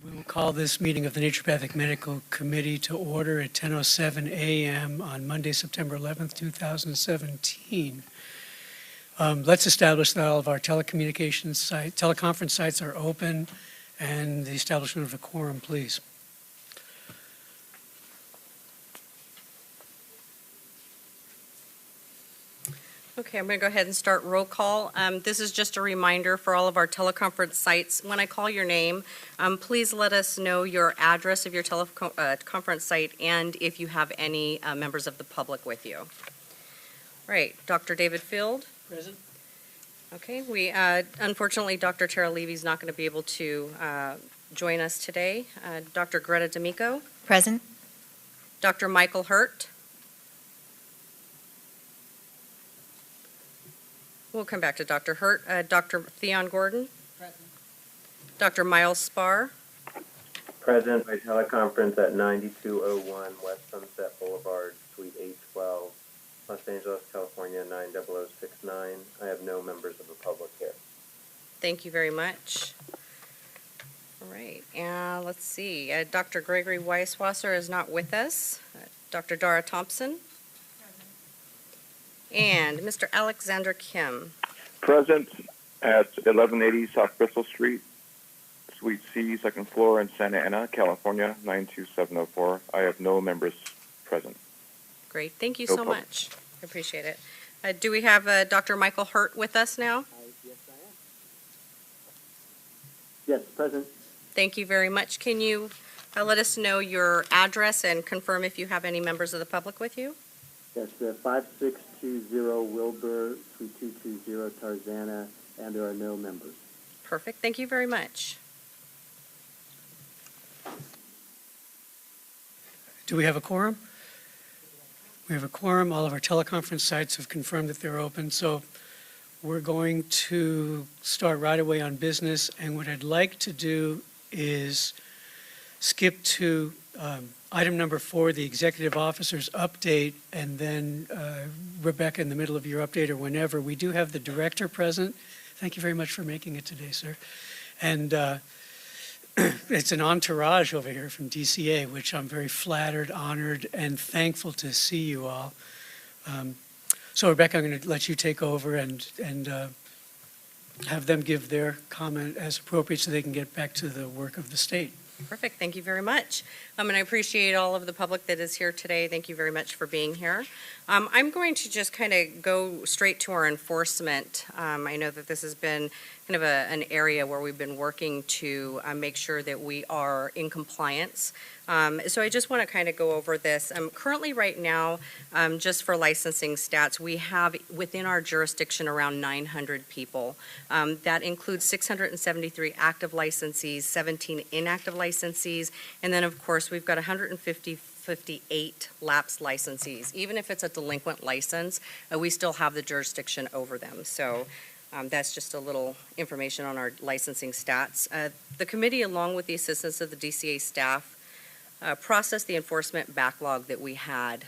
We will call this meeting of the Naturopathic Medical Committee to order at 10:07 a.m. on Monday, September 11th, 2017. Let's establish that all of our teleconference sites are open, and the establishment of a quorum, please. Okay, I'm going to go ahead and start roll call. This is just a reminder for all of our teleconference sites. When I call your name, please let us know your address of your teleconference site and if you have any members of the public with you. All right, Dr. David Field. Present. Okay, unfortunately, Dr. Tara Levy is not going to be able to join us today. Dr. Greta D'Amico. Present. Dr. Michael Hurt. We'll come back to Dr. Hurt. Dr. Theon Gordon. Present. Dr. Miles Spar. Present by teleconference at 9201 West Sunset Boulevard, Suite 812, Los Angeles, California 90069. I have no members of the public here. Thank you very much. All right, let's see. Dr. Gregory Weisswasser is not with us. Dr. Dara Thompson. And Mr. Alexander Kim. Present at 1180 South Bristol Street, Suite C, second floor in Santa Ana, California, 92704. I have no members present. Great. Thank you No so problem. much. I appreciate it. Do we have Dr. Michael Hurt with us now? Yes, I am. Yes, present. Thank you very much. Can you let us know your address and confirm if you have any members of the public with you? Yes, 5620 Wilbur, Suite 220 Tarzana, and there are no members. Perfect. Thank you very much. Do we have a quorum? We have a quorum. All of our teleconference sites have confirmed that they're open, so we're going to start right away on business. And what I'd like to do is skip to item number 4, the executive officer's update, and then Rebecca, in the middle of your update or whenever. We do have the director present. Thank you very much for making it today, sir. And it's an entourage over here from DCA, which I'm very flattered, honored, and thankful to see you all. So Rebecca, I'm going to let you take over and have them give their comment as appropriate so they can get back to the work of the state. Perfect. Thank you very much. And I appreciate all of the public that is here today. Thank you very much for being here. I'm going to just kind of go straight to our enforcement. I know that this has been kind of an area where we've been working to make sure that we are in compliance. So I just want to kind of go over this. Currently right now, just for licensing stats, we have within our jurisdiction around 900 people. That includes 673 active licensees, 17 inactive licensees, and then of course we've got 158 lapsed licensees. Even if it's a delinquent license, we still have the jurisdiction over them. So that's just a little information on our licensing stats. The committee, along with the assistance of the DCA staff, processed the enforcement backlog that we had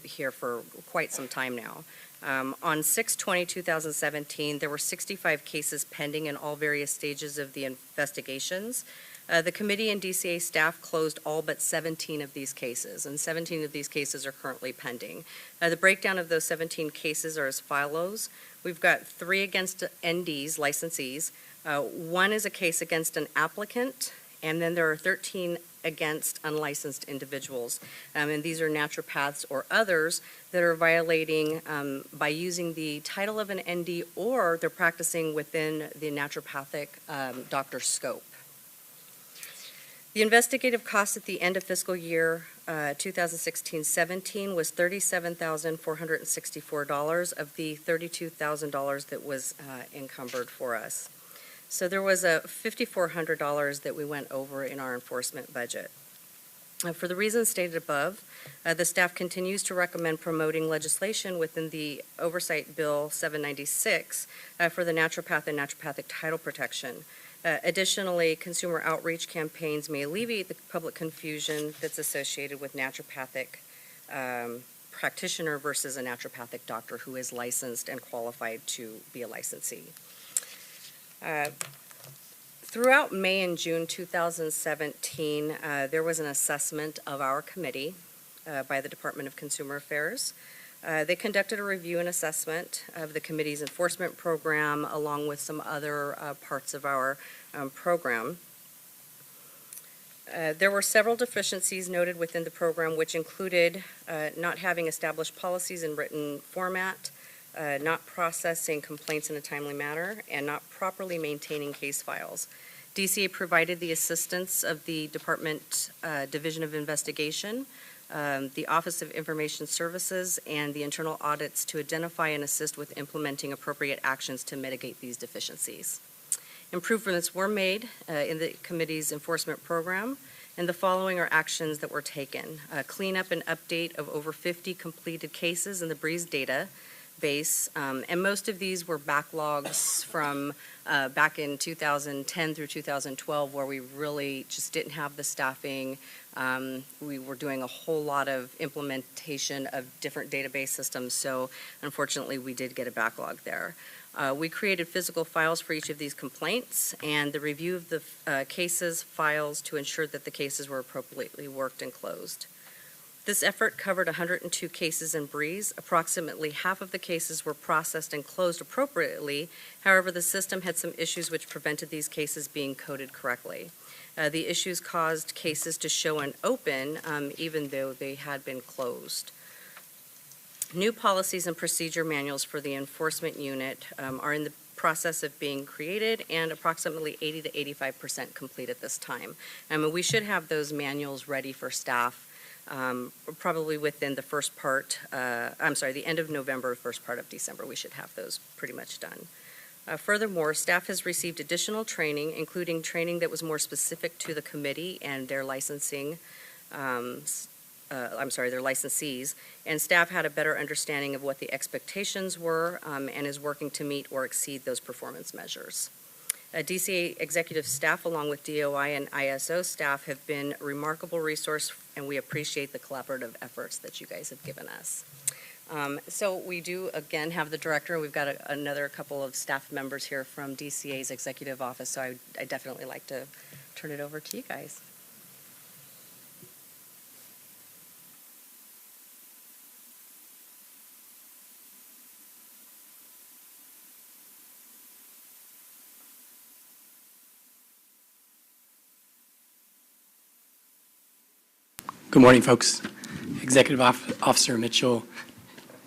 here for quite some time now. On 6/20/2017, there were 65 cases pending in all various stages of the investigations. The committee and DCA staff closed all but 17 of these cases, and 17 of these cases are currently pending. The breakdown of those 17 cases are as follows. We've got 3 against NDs, licensees. 1 is a case against an applicant, and then there are 13 against unlicensed individuals. And these are naturopaths or others that are violating by using the title of an ND, or they're practicing within the naturopathic doctor scope. The investigative cost at the end of fiscal year 2016-17 was $37,464 of the $32,000 that was encumbered for us. So there was a $5,400 that we went over in our enforcement budget. For the reasons stated above, the staff continues to recommend promoting legislation within the Oversight Bill 796 for the naturopath and naturopathic title protection. Additionally, consumer outreach campaigns may alleviate the public confusion that's associated with naturopathic practitioner versus a naturopathic doctor who is licensed and qualified to be a licensee. Throughout May and June 2017, there was an assessment of our committee by the Department of Consumer Affairs. They conducted a review and assessment of the committee's enforcement program along with some other parts of our program. There were several deficiencies noted within the program, which included not having established policies in written format, not processing complaints in a timely manner, and not properly maintaining case files. DCA provided the assistance of the Department Division of Investigation, the Office of Information Services, and the internal audits to identify and assist with implementing appropriate actions to mitigate these deficiencies. Improvements were made in the committee's enforcement program, and the following are actions that were taken. Cleanup and update of over 50 completed cases in the Breeze database, and most of these were backlogs from back in 2010 through 2012, where we really just didn't have the staffing. We were doing a whole lot of implementation of different database systems, so unfortunately we did get a backlog there. We created physical files for each of these complaints and the review of the cases files to ensure that the cases were appropriately worked and closed. This effort covered 102 cases in Breeze. Approximately half of the cases were processed and closed appropriately. However, the system had some issues which prevented these cases being coded correctly. The issues caused cases to show an open even though they had been closed. New policies and procedure manuals for the enforcement unit are in the process of being created and approximately 80 to 85% complete at this time. We should have those manuals ready for staff probably within the the end of November, first part of December. We should have those pretty much done. Furthermore, staff has received additional training, including training that was more specific to the committee and their licensing, their licensees, and staff had a better understanding of what the expectations were and is working to meet or exceed those performance measures. DCA executive staff, along with DOI and ISO staff, have been a remarkable resource, and we appreciate the collaborative efforts that you guys have given us. So we do, again, have the director, and we've got another couple of staff members here from DCA's executive office, so I definitely like to turn it over to you guys. Good morning, folks. Executive Officer Mitchell,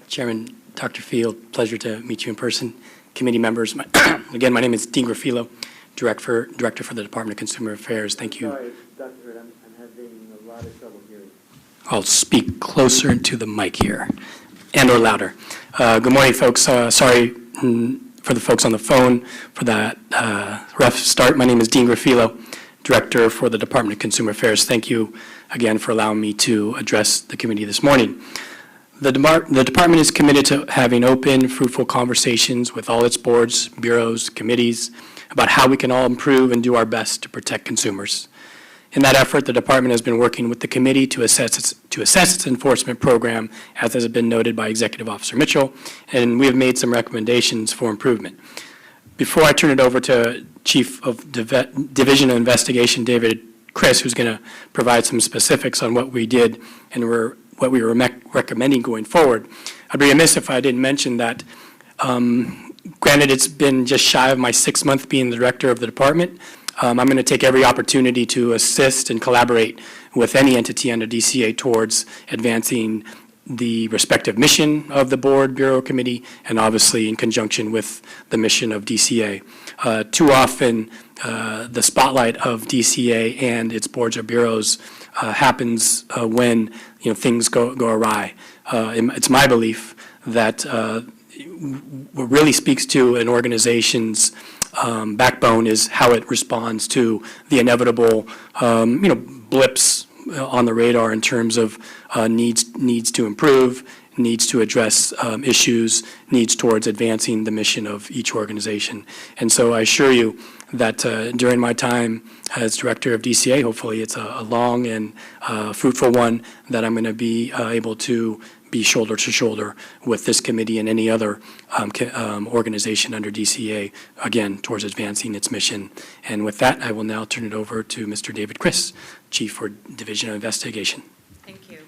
Chairman Dr. Field, pleasure to meet you in person. Committee members, again, my name is Dean Graffilo, Director for the Department of Consumer Affairs. Thank you. Sorry, Dr. Hood, I'm having a lot of trouble hearing. I'll speak closer to the mic here, and or louder. Good morning, folks. Sorry for the folks on the phone for that rough start. My name is Dean Graffilo, Director for the Department of Consumer Affairs. Thank you again for allowing me to address the committee this morning. The department is committed to having open, fruitful conversations with all its boards, bureaus, committees about how we can all improve and do our best to protect consumers. In that effort, the department has been working with the committee to assess its enforcement program, as has been noted by Executive Officer Mitchell, and we have made some recommendations for improvement. Before I turn it over to Chief of Division of Investigation, David Chris, who's going to provide some specifics on what we did and what we were recommending going forward, I'd be remiss if I didn't mention that, granted it's been just shy of my 6th month being the director of the department, I'm going to take every opportunity to assist and collaborate with any entity under DCA towards advancing the respective mission of the board, bureau, committee, and obviously in conjunction with the mission of DCA. Too often, the spotlight of DCA and its boards or bureaus happens when things go awry. It's my belief that what really speaks to an organization's backbone is how it responds to the inevitable blips on the radar in terms of needs to improve, needs to address issues, needs towards advancing the mission of each organization. And so I assure you that during my time as director of DCA, hopefully it's a long and fruitful one, that I'm going to be able to be shoulder to shoulder with this committee and any other organization under DCA, again, towards advancing its mission. And with that, I will now turn it over to Mr. David Chris, Chief for Division of Investigation. Thank you.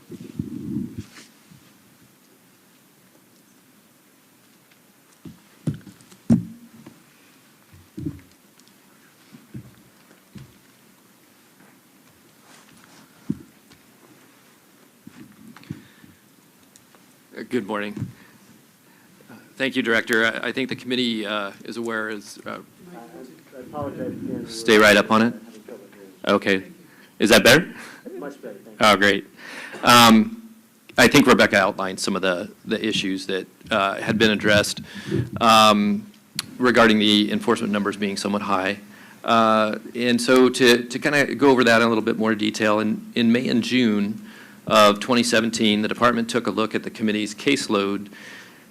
Good morning. Thank you, Director. I think the committee is aware. I apologize again. Stay right up on it. Having trouble hearing. Okay. Is that better? Much better, thank you. Oh, great. I think Rebecca outlined some of the issues that had been addressed regarding the enforcement numbers being somewhat high. And so to kind of go over that in a little bit more detail, in May and June of 2017, the department took a look at the committee's caseload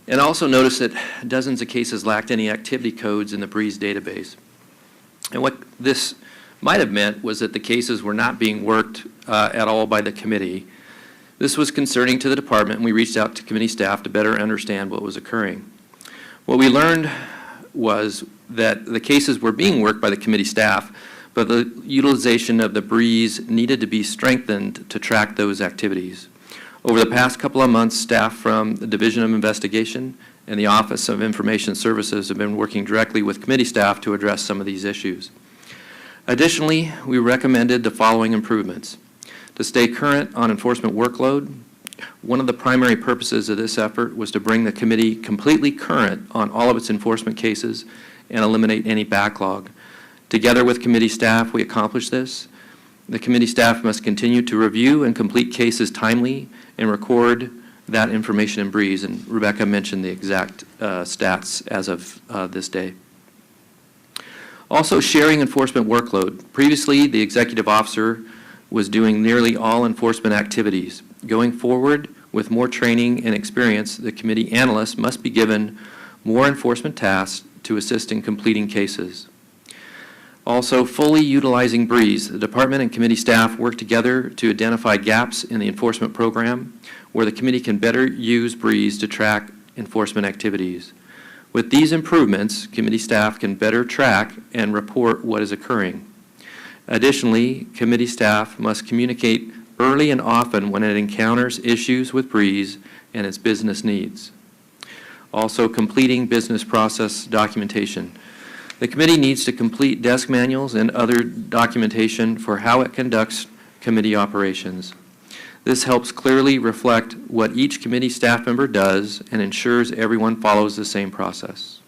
and also noticed that dozens of cases lacked any activity codes in the BREEZE database. And what this might have meant was that the cases were not being worked at all by the committee. This was concerning to the department, and we reached out to committee staff to better understand what was occurring. What we learned was that the cases were being worked by the committee staff, but the utilization of the BREEZE needed to be strengthened to track those activities. Over the past couple of months, staff from the Division of Investigation and the Office of Information Services have been working directly with committee staff to address some of these issues. Additionally, we recommended the following improvements. To stay current on enforcement workload, one of the primary purposes of this effort was to bring the committee completely current on all of its enforcement cases and eliminate any backlog. Together with committee staff, we accomplished this. The committee staff must continue to review and complete cases timely and record that information in BREEZE, and Rebecca mentioned the exact stats as of this day. Also, sharing enforcement workload. Previously, the executive officer was doing nearly all enforcement activities. Going forward, with more training and experience, the committee analysts must be given more enforcement tasks to assist in completing cases. Also, fully utilizing BREEZE, the department and committee staff work together to identify gaps in the enforcement program where the committee can better use BREEZE to track enforcement activities. With these improvements, committee staff can better track and report what is occurring. Additionally, committee staff must communicate early and often when it encounters issues with BREEZE and its business needs. Also, completing business process documentation. The committee needs to complete desk manuals and other documentation for how it conducts committee operations. This helps clearly reflect what each committee staff member does and ensures everyone follows the same process.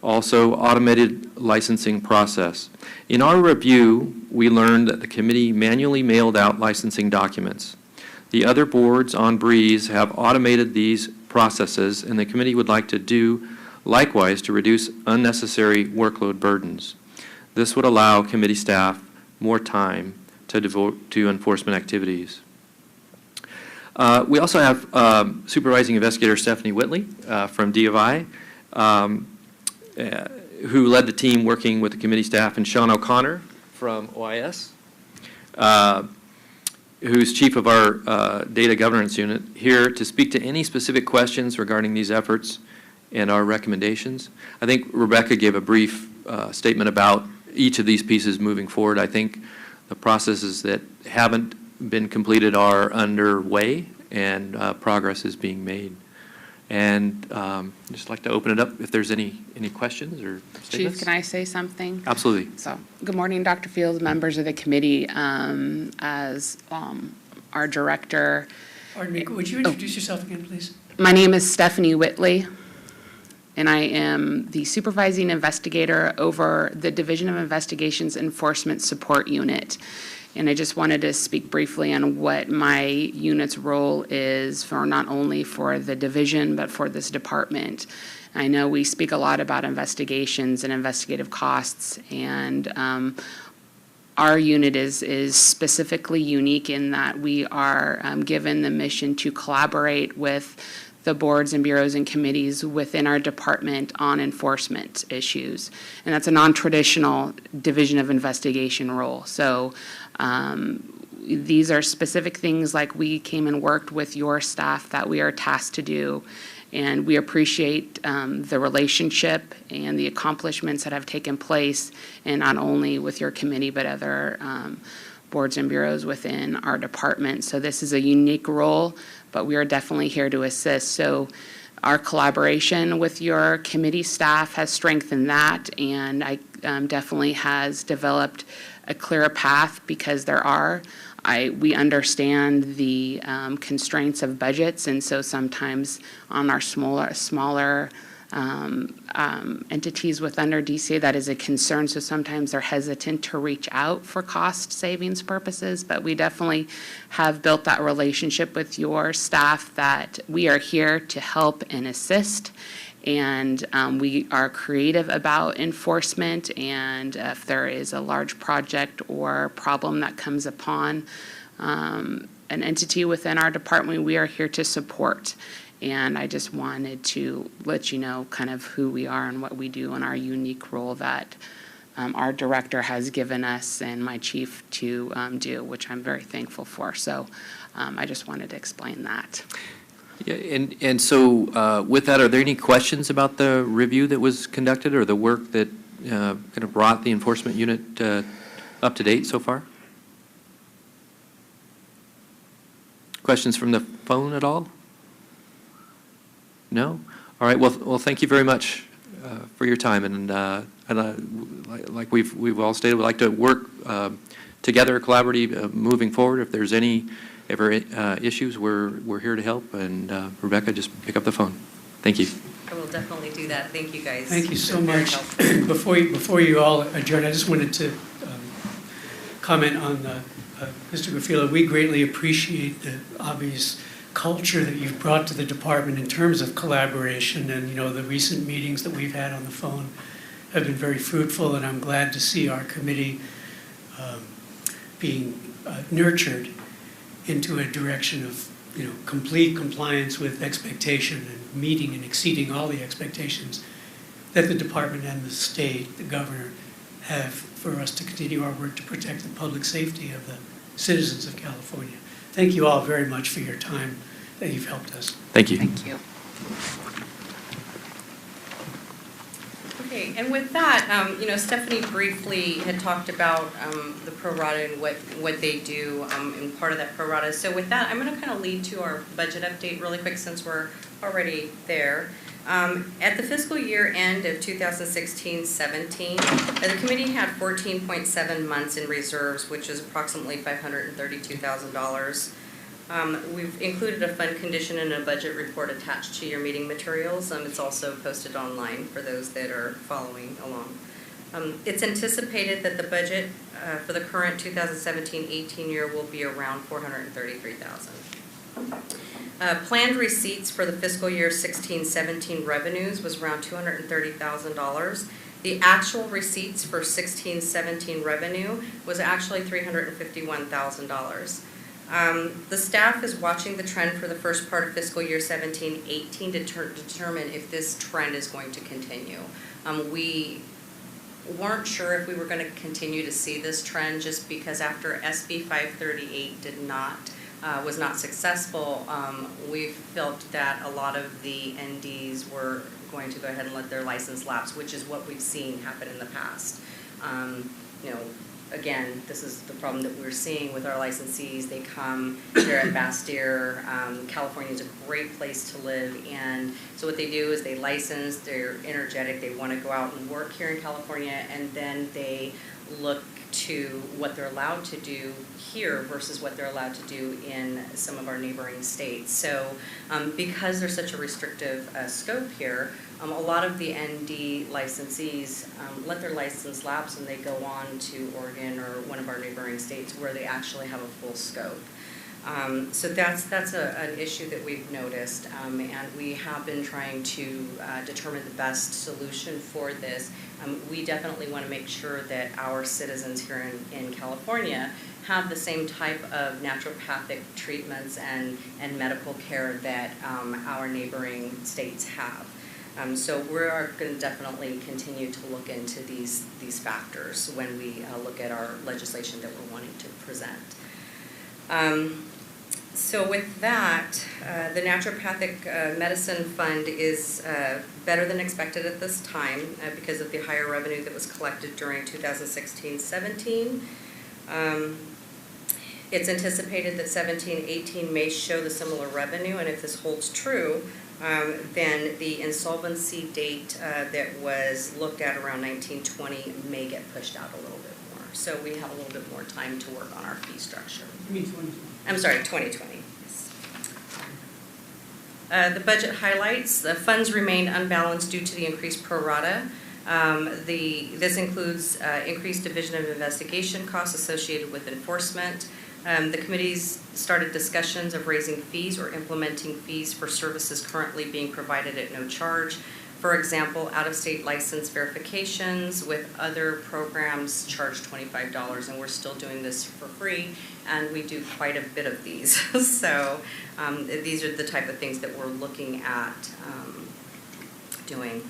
Also, automated licensing process. In our review, we learned that the committee manually mailed out licensing documents. The other boards on BREEZE have automated these processes, and the committee would like to do likewise to reduce unnecessary workload burdens. This would allow committee staff more time to devote to enforcement activities. We also have Supervising Investigator Stephanie Whitley from D of I, who led the team working with the committee staff, and Sean O'Connor from OIS, who's chief of our data governance unit, here to speak to any specific questions regarding these efforts and our recommendations. I think Rebecca gave a brief statement about each of these pieces moving forward. I think the processes that haven't been completed are underway and progress is being made. And I'd just like to open it up if there's any questions or statements. Chief, can I say something? Absolutely. So, good morning, Dr. Fields, members of the committee. As our director. Pardon me, would you introduce yourself again, please? My name is Stephanie Whitley, and I am the supervising investigator over the Division of Investigations Enforcement Support Unit. And I just wanted to speak briefly on what my unit's role is for not only for the division, but for this department. I know we speak a lot about investigations and investigative costs, and our unit is specifically unique in that we are given the mission to collaborate with the boards and bureaus and committees within our department on enforcement issues. And that's a non-traditional Division of Investigation role. So these are specific things like we came and worked with your staff that we are tasked to do. And we appreciate the relationship and the accomplishments that have taken place, and not only with your committee, but other boards and bureaus within our department. So this is a unique role, but we are definitely here to assist. So our collaboration with your committee staff has strengthened that, and I definitely has developed a clearer path, because we understand the constraints of budgets, and so sometimes on our smaller entities with under DCA, that is a concern. So sometimes they're hesitant to reach out for cost savings purposes, but we definitely have built that relationship with your staff that we are here to help and assist. And we are creative about enforcement, and if there is a large project or problem that comes upon an entity within our department, we are here to support. And I just wanted to let you know kind of who we are and what we do and our unique role that our director has given us and my chief to do, which I'm very thankful for. So I just wanted to explain that. Yeah, and so with that, are there any questions about the review that was conducted or the work that kind of brought the enforcement unit up to date so far? Questions from the phone at all? No? All right, well, thank you very much for your time, and like we've all stated, we'd like to work together, collaboratively, moving forward. If there's any ever issues, we're here to help, and Rebecca, just pick up the phone. Thank you. I will definitely do that. Thank you, guys. Thank you so It's been very much. helpful. Before you all adjourn, I just wanted to comment on Mr. Grafilo. We greatly appreciate the obvious culture that you've brought to the department in terms of collaboration, and the recent meetings that we've had on the phone have been very fruitful, and I'm glad to see our committee being nurtured into a direction of complete compliance with expectation and meeting and exceeding all the expectations that the department and the state, the governor, have for us to continue our work to protect the public safety of the citizens of California. Thank you all very much for your time that you've helped us. Thank you. Thank you. Okay, and with that, Stephanie briefly had talked about the pro rata and what they do in part of that pro rata. So with that, I'm going to kind of lead to our budget update really quick since we're already there. At the fiscal year end of 2016-17, the committee had 14.7 months in reserves, which is approximately $532,000. We've included a fund condition and a budget report attached to your meeting materials. It's also posted online for those that are following along. It's anticipated that the budget for the current 2017-18 year will be around $433,000. Planned receipts for the fiscal year 16-17 revenues was around $230,000. The actual receipts for 16-17 revenue was actually $351,000. The staff is watching the trend for the first part of fiscal year 17-18 to determine if this trend is going to continue. We weren't sure if we were going to continue to see this trend just because after SB 538 was not successful, we felt that a lot of the NDs were going to go ahead and let their license lapse, which is what we've seen happen in the past. Again, this is the problem that we're seeing with our licensees. They come, they're at Bastyr. California is a great place to live, and so what they do is they license, they're energetic, they want to go out and work here in California, and then they look to what they're allowed to do here versus what they're allowed to do in some of our neighboring states. So because there's such a restrictive scope here, a lot of the ND licensees let their license lapse and they go on to Oregon or one of our neighboring states where they actually have a full scope. So that's an issue that we've noticed, and we have been trying to determine the best solution for this. We definitely want to make sure that our citizens here in California have the same type of naturopathic treatments and medical care that our neighboring states have. So we're going to definitely continue to look into these factors when we look at our legislation that we're wanting to present. So with that, the Naturopathic Medicine Fund is better than expected at this time because of the higher revenue that was collected during 2016-17. It's anticipated that 17-18 may show the similar revenue, and if this holds true, then the insolvency date that was looked at around 1920 may get pushed out a little bit more. So we have a little bit more time to work on our fee structure. You mean 2020? I'm sorry, 2020. Yes. The budget highlights, the funds remain unbalanced due to the increased pro rata. This includes increased Division of Investigation costs associated with enforcement. The committees started discussions of raising fees or implementing fees for services currently being provided at no charge. For example, out-of-state license verifications with other programs charge $25, and we're still doing this for free, and we do quite a bit of these. So these are the type of things that we're looking at doing.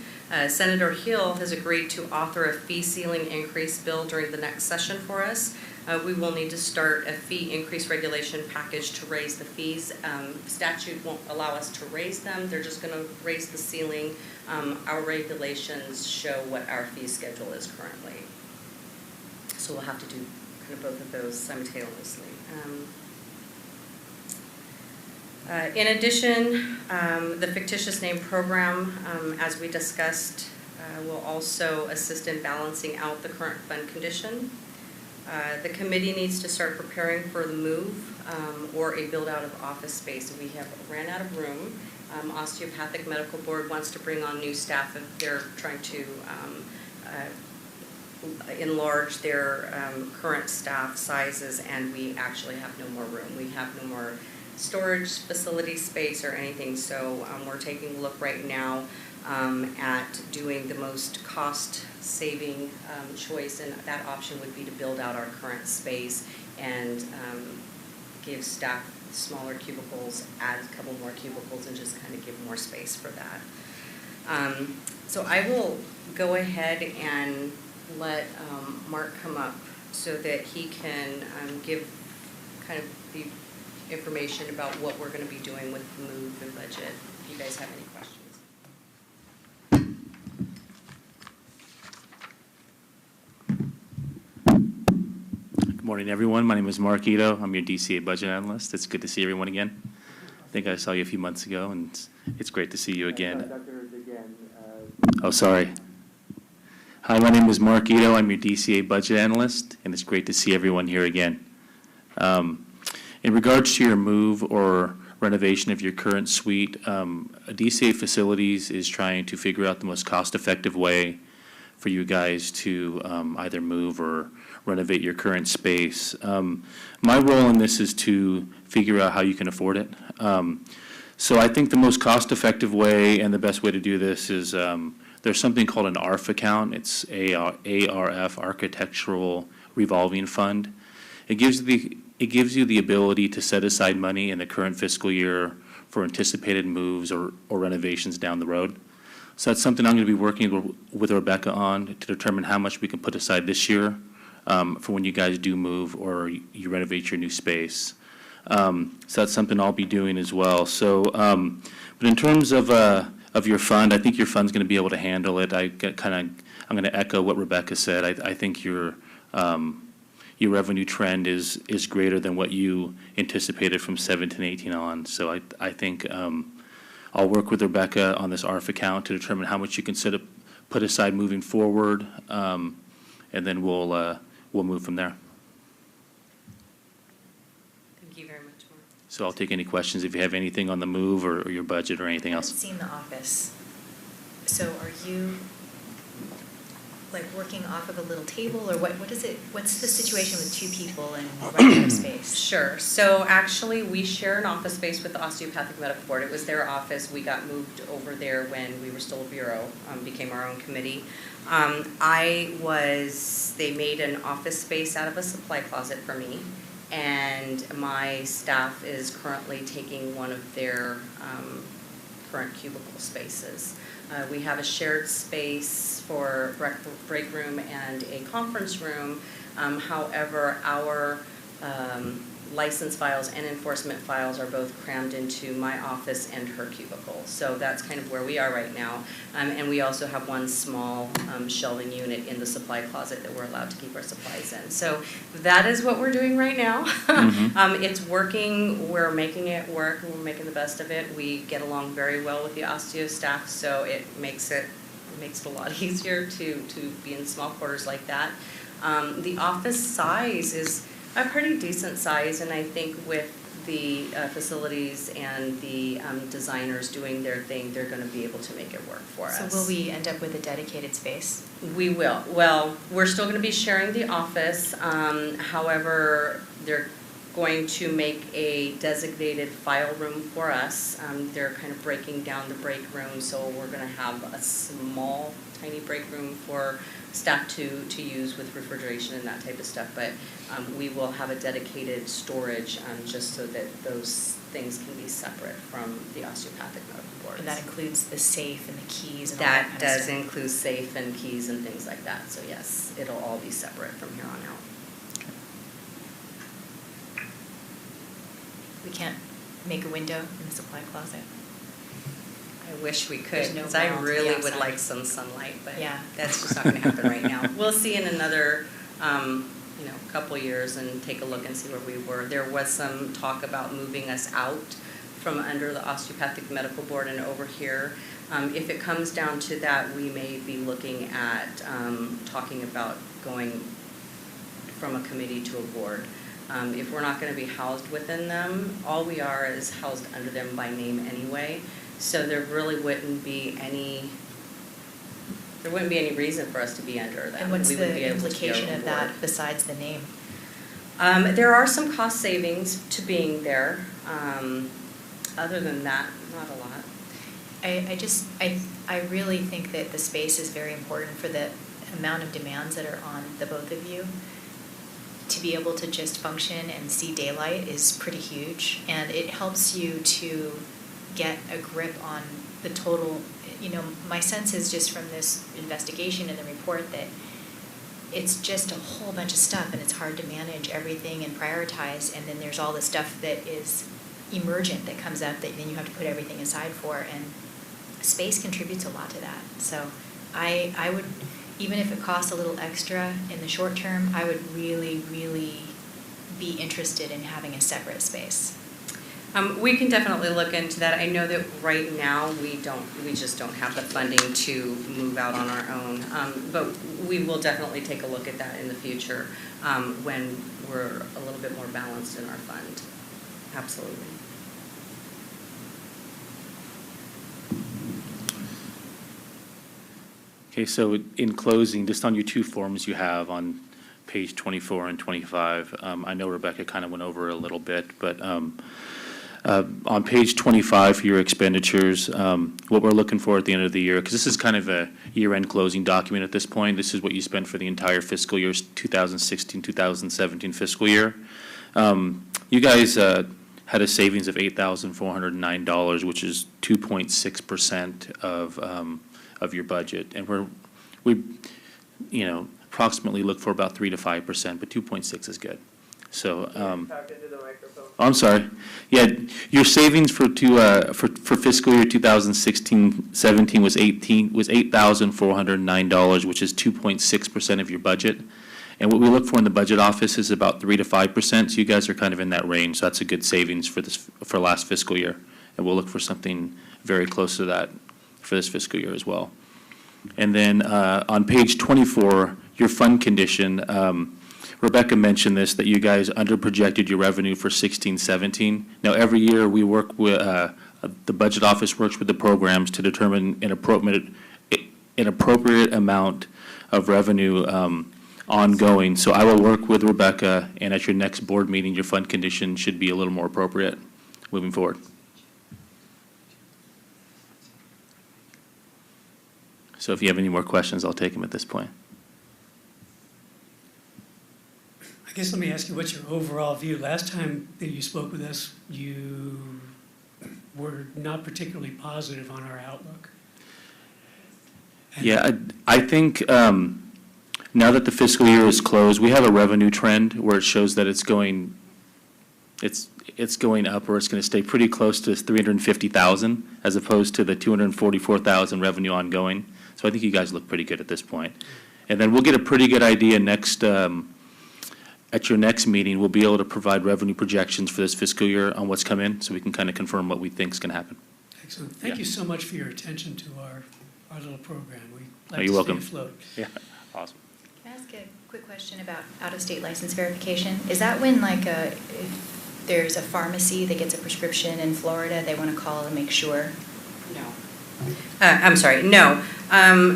Senator Hill has agreed to author a fee ceiling increase bill during the next session for us. We will need to start a fee increase regulation package to raise the fees. Statute won't allow us to raise them. They're just going to raise the ceiling. Our regulations show what our fee schedule is currently. So we'll have to do kind of both of those simultaneously. In addition, the fictitious name program, as we discussed, will also assist in balancing out the current fund condition. The committee needs to start preparing for the move or a build out of office space. We have ran out of room. Osteopathic Medical Board wants to bring on new staff if they're trying to enlarge their current staff sizes, and we actually have no more room. We have no more storage facility space or anything, so we're taking a look right now at doing the most cost-saving choice, and that option would be to build out our current space and give staff smaller cubicles, add a couple more cubicles, and just kind of give more space for that. So I will go ahead and let Mark come up so that he can give kind of the information about what we're going to be doing with the move and budget, if you guys have any questions. Good morning, everyone. My name is Mark Ito. I'm your DCA budget analyst. It's good to see everyone again. I think I saw you a few months ago, and it's great to see you again. Dr. again. Oh, sorry. Hi, my name is Mark Ito. I'm your DCA budget analyst, and it's great to see everyone here again. In regards to your move or renovation of your current suite, DCA Facilities is trying to figure out the most cost-effective way for you guys to either move or renovate your current space. My role in this is to figure out how you can afford it. So I think the most cost-effective way and the best way to do this is there's something called an ARF account. It's ARF, Architectural Revolving Fund. It gives you the ability to set aside money in the current fiscal year for anticipated moves or renovations down the road. So that's something I'm going to be working with Rebecca on to determine how much we can put aside this year for when you guys do move or you renovate your new space. So that's something I'll be doing as well. So, but in terms of your fund, I think your fund's going to be able to handle it. I'm going to echo what Rebecca said. I think your revenue trend is greater than what you anticipated from 17-18 on. So I think I'll work with Rebecca on this ARF account to determine how much you can put aside moving forward, and then we'll move from there. Thank you very much, Mark. So I'll take any questions if you have anything on the move or your budget or anything I else. haven't seen the office. So are you like working off of a little table, or what is it? What's the situation with two people and running out of space? Sure. So actually, we share an office space with the Osteopathic Medical Board. It was their office. We got moved over there when we were still a bureau, became our own committee. They made an office space out of a supply closet for me, and my staff is currently taking one of their current cubicle spaces. We have a shared space for break room and a conference room. However, our license files and enforcement files are both crammed into my office and her cubicle. So that's kind of where we are right now. And we also have one small shelving unit in the supply closet that we're allowed to keep our supplies in. So that is what we're doing right now. It's working, we're making it work, and we're making the best of it. We get along very well with the osteo staff, so it makes it a lot easier to be in small quarters like that. The office size is a pretty decent size, and I think with the facilities and the designers doing their thing, they're going to be able to make it work for us. So will we end up with a dedicated space? We will. Well, we're still going to be sharing the office. However, they're going to make a designated file room for us. They're kind of breaking down the break room, so we're going to have a small, tiny break room for staff to use with refrigeration and that type of stuff. But we will have a dedicated storage just so that those things can be separate from the osteopathic medical boards. And that includes the safe and the keys and all that That kind of does stuff? include safe and keys and things like that. So yes, it'll all be separate from here on out. We can't make a window in the supply closet? I wish we could, There's no because I ground to the really would outside. like some sunlight, but Yeah. that's just not going to happen right now. We'll see in another, couple years and take a look and see where we were. There was some talk about moving us out from under the osteopathic medical board and over here. If it comes down to that, we may be looking at talking about going from a committee to a board. If we're not going to be housed within them, all we are is housed under them by name anyway. So there really wouldn't be any reason for us to be under them. And what's We would be the able to be implication on of board. that besides the name? There are some cost savings to being there. Other than that, not a lot. I really think that the space is very important for the amount of demands that are on the both of you. To be able to just function and see daylight is pretty huge, and it helps you to get a grip on the total. My sense is just from this investigation and the report that it's just a whole bunch of stuff, and it's hard to manage everything and prioritize, and then there's all the stuff that is emergent that comes up that then you have to put everything aside for, and space contributes a lot to that. So I would, even if it costs a little extra in the short term, I would really, really be interested in having a separate space. We can definitely look into that. I know that right now we just don't have the funding to move out on our own. But we will definitely take a look at that in the future when we're a little bit more balanced in our fund. Absolutely. Okay, so in closing, just on your two forms you have on page 24 and 25, I know Rebecca kind of went over it a little bit, but on page 25 for your expenditures, what we're looking for at the end of the year, because this is kind of a year-end closing document at this point. This is what you spent for the entire fiscal year, 2016-2017 fiscal year. You guys had a savings of $8,409, which is 2.6% of your budget, and we approximately look for about 3 to 5%, but 2.6 is good. So. Talk into the microphone. I'm sorry. Yeah, your savings for fiscal year 2016-17 was $8,409, which is 2.6% of your budget. And what we look for in the budget office is about 3 to 5%. So you guys are kind of in that range. So that's a good savings for last fiscal year. And we'll look for something very close to that for this fiscal year as well. And then on page 24, your fund condition. Rebecca mentioned this, that you guys underprojected your revenue for 16-17. Now, every year we work with, the budget office works with the programs to determine an appropriate amount of revenue ongoing. So I will work with Rebecca, and at your next board meeting, your fund condition should be a little more appropriate moving forward. So if you have any more questions, I'll take them at this point. I guess let me ask you, what's your overall view? Last time that you spoke with us, you were not particularly positive on our outlook. And Yeah, I think now that the fiscal year is closed, we have a revenue trend where it shows that it's going it's going up, or it's going to stay pretty close to 350,000 as opposed to the 244,000 revenue ongoing. So I think you guys look pretty good at this point. And then we'll get a pretty good idea next, at your next meeting, we'll be able to provide revenue projections for this fiscal year on what's come in, so we can kind of confirm what we think is going to happen. Excellent. Thank Yeah. you so much for your attention to our little program. We like You're to welcome. stay afloat. Yeah, awesome. Can I ask a quick question about out-of-state license verification? Is that when, like, if there's a pharmacy that gets a prescription in Florida, they want to call and make sure? No. I'm sorry, no.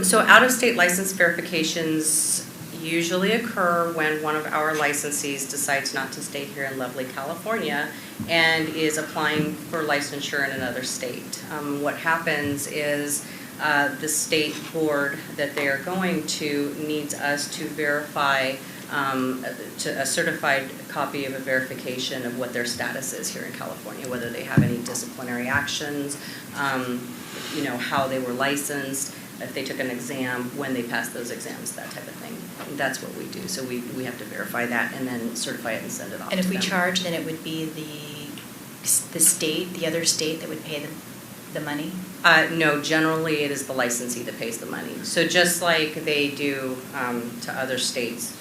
So out-of-state license verifications usually occur when one of our licensees decides not to stay here in lovely California and is applying for licensure in another state. What happens is the state board that they are going to needs us to verify a certified copy of a verification of what their status is here in California, whether they have any disciplinary actions, how they were licensed, if they took an exam, when they passed those exams, that type of thing. That's what we do. So we have to verify that and then certify it and send it off And if to we them. charge, then it would be the other state that would pay the money? No, generally it is the licensee that pays the money. So just like they do to other states,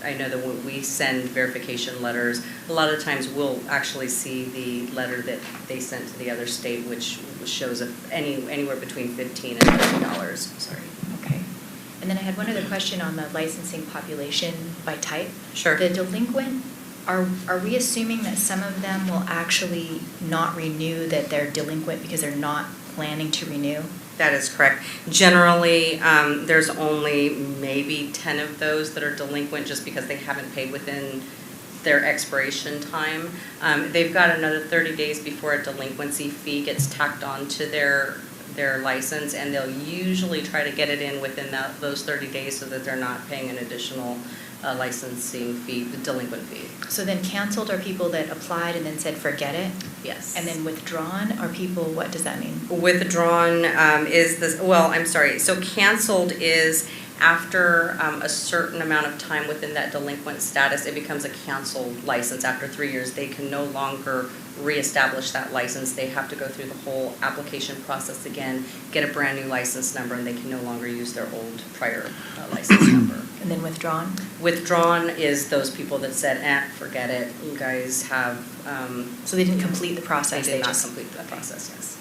I know that when we send verification letters, a lot of times we'll actually see the letter that they sent to the other state, which shows anywhere between $15 and $30. Sorry. Okay. And then I had one other question on the licensing population by type. Sure. The delinquent, are we assuming that some of them will actually not renew, that they're delinquent because they're not planning to renew? That is correct. Generally, there's only maybe 10 of those that are delinquent just because they haven't paid within their expiration time. They've got another 30 days before a delinquency fee gets tacked on to their license, and they'll usually try to get it in within those 30 days so that they're not paying an additional licensing fee, the delinquent fee. So then canceled are people that applied and then said, forget it? Yes. And then withdrawn are people, what does that mean? Withdrawn is this, well, I'm sorry. So canceled is after a certain amount of time within that delinquent status, it becomes a canceled license. After 3 years, they can no longer reestablish that license. They have to go through the whole application process again, get a brand new license number, and they can no longer use their old prior license number. And then withdrawn? Withdrawn is those people that said, forget it, you guys have... So they didn't complete the process? They did not complete the process, yes.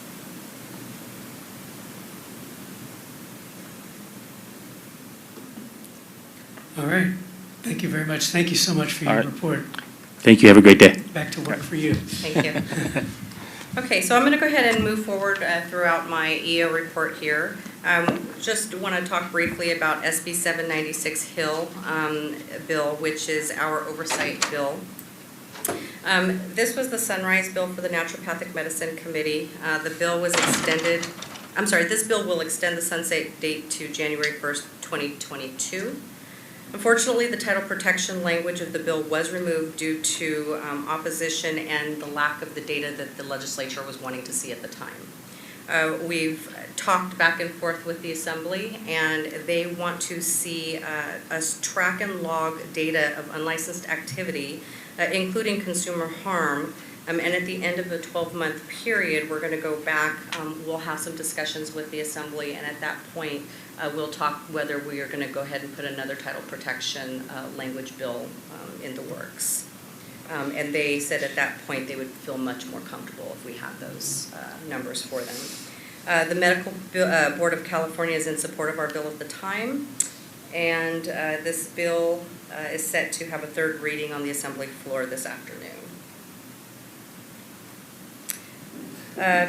All right. Thank you very much. Thank you so much for your All right. report. Thank you, have a great day. Back to work for you. Thank you. Okay, so I'm going to go ahead and move forward throughout my EO report here. Just want to talk briefly about SB 796 Hill bill, which is our oversight bill. This was the sunrise bill for the Naturopathic Medicine Committee. The bill was extended, this bill will extend the sunset date to January 1st, 2022. Unfortunately, the title protection language of the bill was removed due to opposition and the lack of the data that the legislature was wanting to see at the time. We've talked back and forth with the Assembly, and they want to see us track and log data of unlicensed activity, including consumer harm. And at the end of the 12-month period, we're going to go back, we'll have some discussions with the Assembly, and at that point, we'll talk whether we are going to go ahead and put another title protection language bill in the works. And they said at that point they would feel much more comfortable if we had those numbers for them. The Medical Board of California is in support of our bill at the time, and this bill is set to have a third reading on the Assembly floor this afternoon.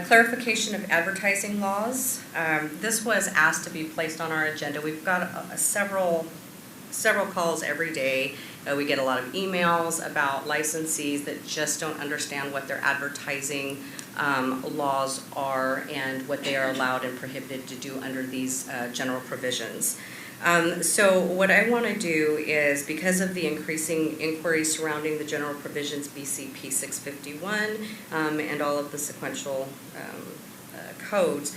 Clarification of advertising laws. This was asked to be placed on our agenda. We've got several calls every day. We get a lot of emails about licensees that just don't understand what their advertising laws are and what they are allowed and prohibited to do under these general provisions. So what I want to do is, because of the increasing inquiries surrounding the general provisions BCP 651 and all of the sequential codes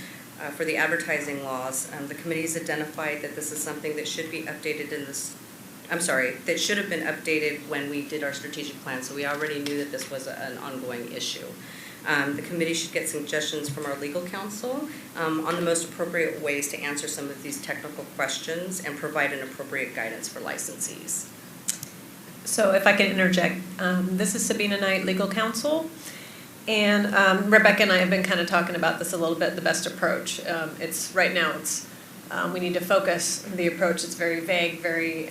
for the advertising laws, the committee has identified that this is something that should be updated in this I'm sorry, that should have been updated when we did our strategic plan, so we already knew that this was an ongoing issue. The committee should get suggestions from our legal counsel on the most appropriate ways to answer some of these technical questions and provide an appropriate guidance for licensees. So if I can interject, this is Sabina Knight, legal counsel. And Rebecca and I have been kind of talking about this a little bit, the best approach. Right now, we need to focus the approach. It's very vague, very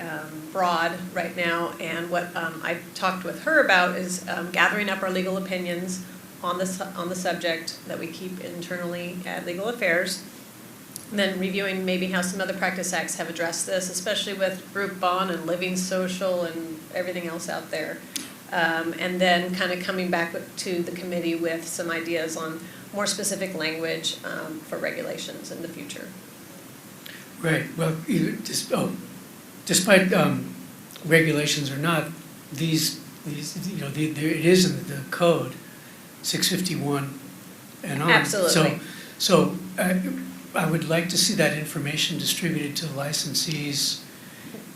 broad right now. And what I talked with her about is gathering up our legal opinions on the subject that we keep internally at Legal Affairs. And then reviewing maybe how some other practice acts have addressed this, especially with group bond and living social and everything else out there. And then kind of coming back to the committee with some ideas on more specific language for regulations in the future. Right, well, despite regulations or not, these it is in the code, 651 and on. Absolutely. So I would like to see that information distributed to licensees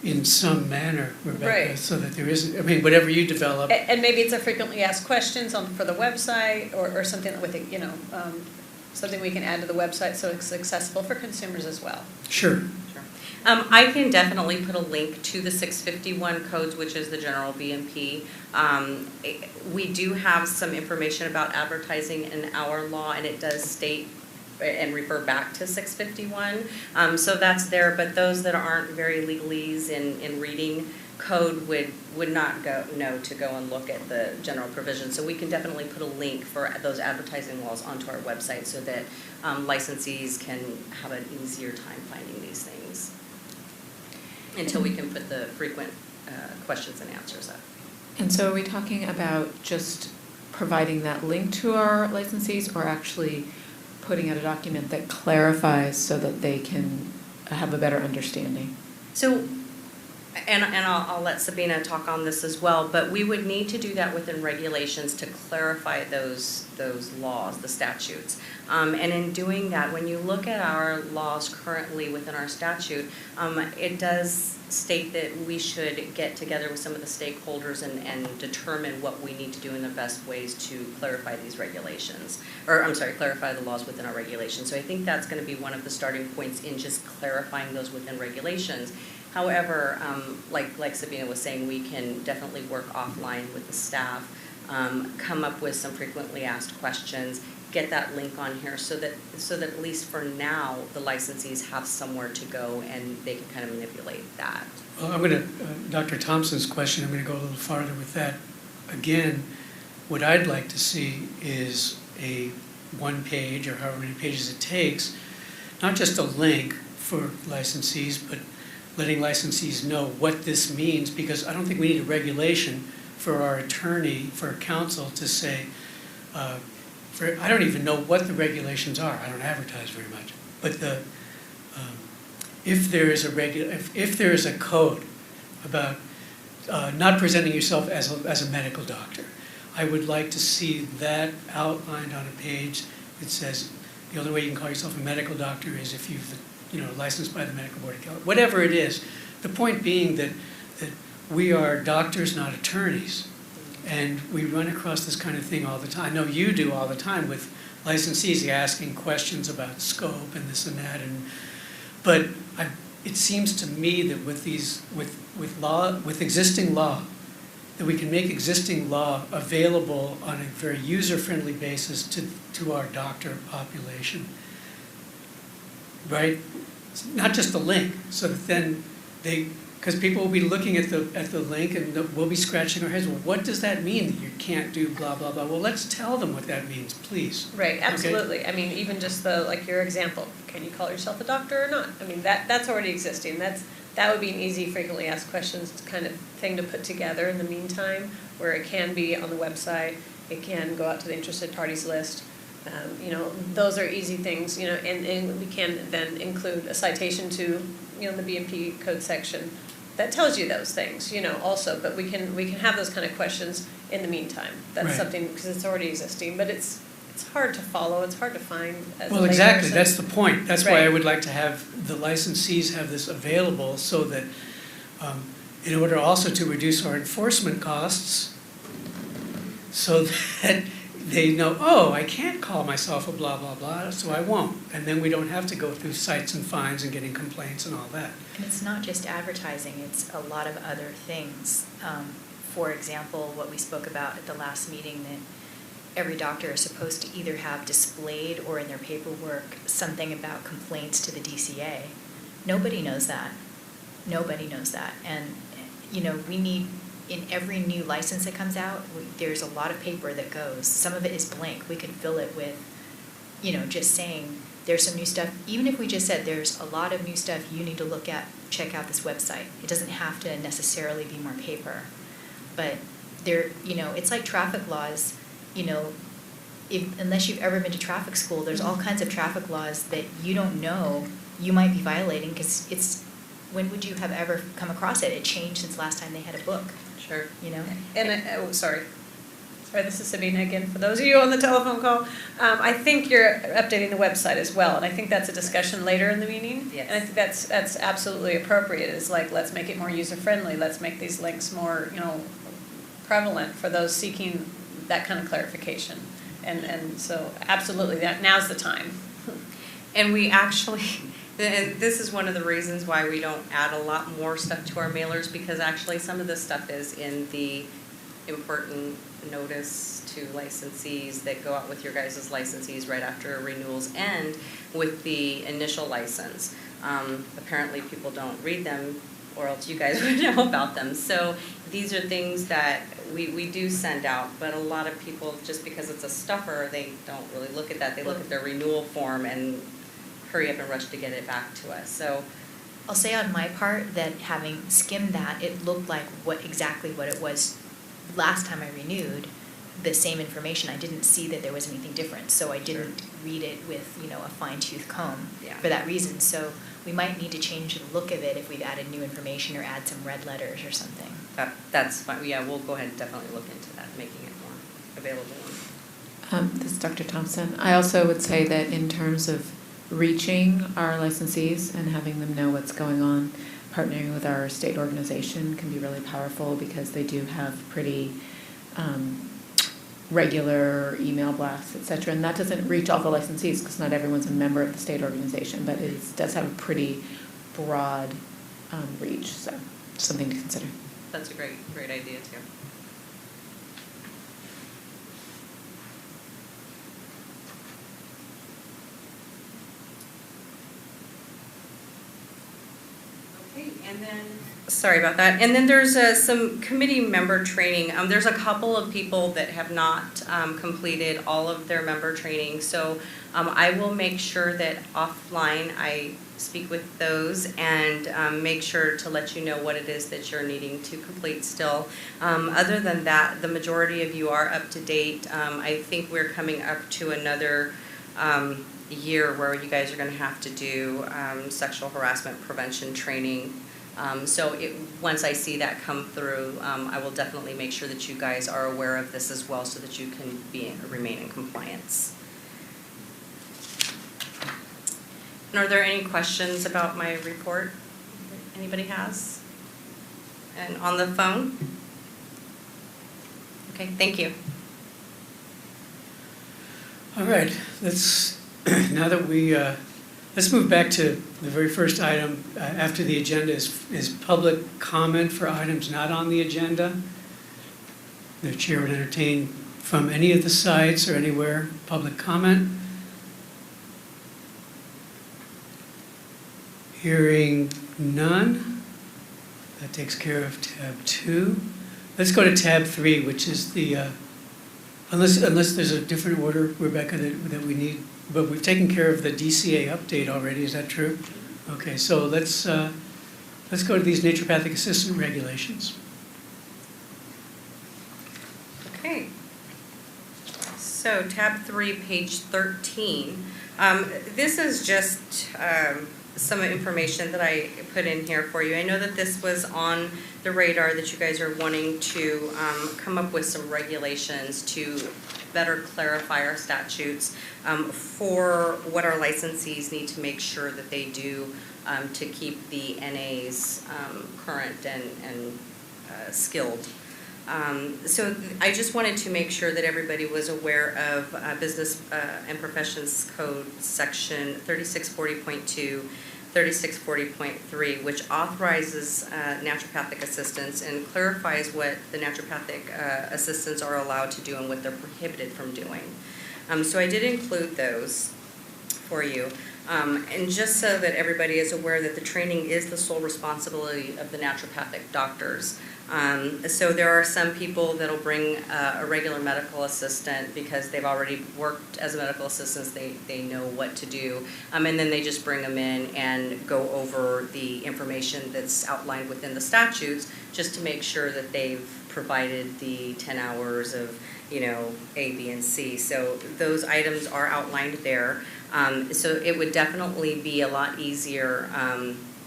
in some manner, Rebecca, Right. so that there isn't, I mean, whatever you develop. And maybe it's a frequently asked questions for the website or something with it, something we can add to the website so it's accessible for consumers as well. Sure. I can definitely put a link to the 651 codes, which is the general BMP. We do have some information about advertising in our law, and it does state and refer back to 651. So that's there, but those that aren't very legalese in reading code would not know to go and look at the general provisions. So we can definitely put a link for those advertising laws onto our website so that licensees can have an easier time finding these things until we can put the frequent questions and answers up. And so are we talking about just providing that link to our licensees or actually putting out a document that clarifies so that they can have a better understanding? So, and I'll let Sabina talk on this as well, but we would need to do that within regulations to clarify those laws, the statutes. And in doing that, when you look at our laws currently within our statute, it does state that we should get together with some of the stakeholders and determine what we need to do in the best ways to clarify these regulations, clarify the laws within our regulations. So I think that's going to be one of the starting points in just clarifying those within regulations. However, like Sabina was saying, we can definitely work offline with the staff, come up with some frequently asked questions, get that link on here so that at least for now the licensees have somewhere to go and they can kind of manipulate that. Well, I'm going to, Dr. Thompson's question, I'm going to go a little farther with that. Again, what I'd like to see is a 1 page or however many pages it takes, not just a link for licensees, but letting licensees know what this means, because I don't think we need a regulation for our attorney, for our counsel to say, I don't even know what the regulations are. I don't advertise very much. But if there is a code about not presenting yourself as a medical doctor, I would like to see that outlined on a page that says the only way you can call yourself a medical doctor is if you've licensed by the Medical Board of California, whatever it is. The point being that we are doctors, not attorneys. And we run across this kind of thing all the time. I know you do all the time with licensees asking questions about scope and this and that. But it seems to me that with existing law, that we can make existing law available on a very user-friendly basis to our doctor population, right? Not just a link, so that then because people will be looking at the link and we'll be scratching our heads. Well, what does that mean that you can't do blah, blah, blah? Well, let's tell them what that means, please. Right, absolutely. Okay? I mean, even just your example, can you call yourself a doctor or not? I mean, that's already existing. That would be an easy frequently asked questions kind of thing to put together in the meantime, where it can be on the website, it can go out to the interested parties list. Those are easy things, and we can then include a citation to, the BMP code section that tells you those things, also, but we can have those kind of questions in the meantime. That's right. Something, because it's already existing, but it's hard to follow, it's hard to find as a Well, exactly, layperson. that's the point. That's Right. why I would like to have the licensees have this available so that in order also to reduce our enforcement costs so that they know, oh, I can't call myself a blah, blah, blah, so I won't. And then we don't have to go through cites and fines and getting complaints and all that. And it's not just advertising, it's a lot of other things. For example, what we spoke about at the last meeting, that every doctor is supposed to either have displayed or in their paperwork something about complaints to the DCA. Nobody knows that. Nobody knows that. And, you know, we need, in every new license that comes out, there's a lot of paper that goes. Some of it is blank. We could fill it with, you know, just saying there's some new stuff. Even if we just said there's a lot of new stuff you need to look at, check out this website. It doesn't have to necessarily be more paper. But there, you know, it's like traffic laws, you know, unless you've ever been to traffic school, there's all kinds of traffic laws that you don't know you might be violating because it's, when would you have ever come across it? It changed since last time they had a book. Sure. You know? And, sorry, this is Sabina again. For those of you on the telephone call, I think you're updating the website as well, and I think that's a discussion later in the meeting. Yes. And I think that's absolutely appropriate. It's like, let's make it more user-friendly. Let's make these links more, you know, prevalent for those seeking that kind of clarification. And so absolutely, now's the time. And we actually, this is one of the reasons why we don't add a lot more stuff to our mailers, because actually some of this stuff is in the important notice to licensees that go out with your guys' licensees right after renewals end with the initial license. Apparently people don't read them, or else you guys would know about them. So these are things that we do send out, but a lot of people, just because it's a stuffer, they don't really look at that. They look at their renewal form and hurry up and rush to get it back to us. So I'll say on my part that having skimmed that, it looked like exactly what it was last time I renewed, the same information. I didn't see that there was anything different, so I didn't read it with, you know, a fine-tooth comb for that reason. So we might need to change the look of it if we've added new information or add some red letters or something. That's fine. Yeah, we'll go ahead and definitely look into that, making it more available. This is Dr. Thompson. I also would say that in terms of reaching our licensees and having them know what's going on, partnering with our state organization can be really powerful because they do have pretty regular email blasts, et cetera. And that doesn't reach all the licensees because not everyone's a member of the state organization, but it does have a pretty broad reach, so something to consider. That's a great idea too. Okay, and then, sorry about that. And then there's some committee member training. There's a couple of people that have not completed all of their member training. So I will make sure that offline I speak with those and make sure to let you know what it is that you're needing to complete still. Other than that, the majority of you are up to date. I think we're coming up to another year where you guys are going to have to do sexual harassment prevention training. So once I see that come through, I will definitely make sure that you guys are aware of this as well so that you can remain in compliance. And are there any questions about my report that anybody has? And on the phone? Okay, thank you. All right, now that we, let's move back to the very first item after the agenda is public comment for items not on the agenda. The chair would entertain from any of the sites or anywhere public comment. Hearing none, that takes care of tab 2. Let's go to tab 3, which is the, unless there's a different order, Rebecca, that we need, but we've taken care of the DCA update already, is that true? Okay, so let's go to these naturopathic assistant regulations. Okay. So tab 3, page 13. This is just some information that I put in here for you. I know that this was on the radar that you guys are wanting to come up with some regulations to better clarify our statutes for what our licensees need to make sure that they do to keep the NAs current and skilled. So I just wanted to make sure that everybody was aware of Business and Professions Code Section 3640.2, 3640.3, which authorizes naturopathic assistants and clarifies what the naturopathic assistants are allowed to do and what they're prohibited from doing. So I did include those for you. And just so that everybody is aware that the training is the sole responsibility of the naturopathic doctors. So there are some people that'll bring a regular medical assistant because they've already worked as a medical assistant, they know what to do, and then they just bring them in and go over the information that's outlined within the statutes just to make sure that they've provided the 10 hours of, you know, A, B, and C. So those items are outlined there. So it would definitely be a lot easier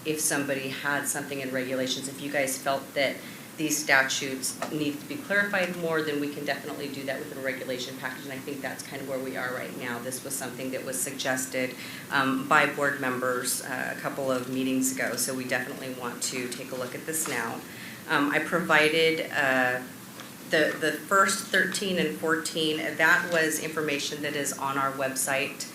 if somebody had something in regulations. If you guys felt that these statutes need to be clarified more, then we can definitely do that with a regulation package, and I think that's kind of where we are right now. This was something that was suggested by board members a couple of meetings ago, so we definitely want to take a look at this now. I provided the first 13 and 14, that was information that is on our website,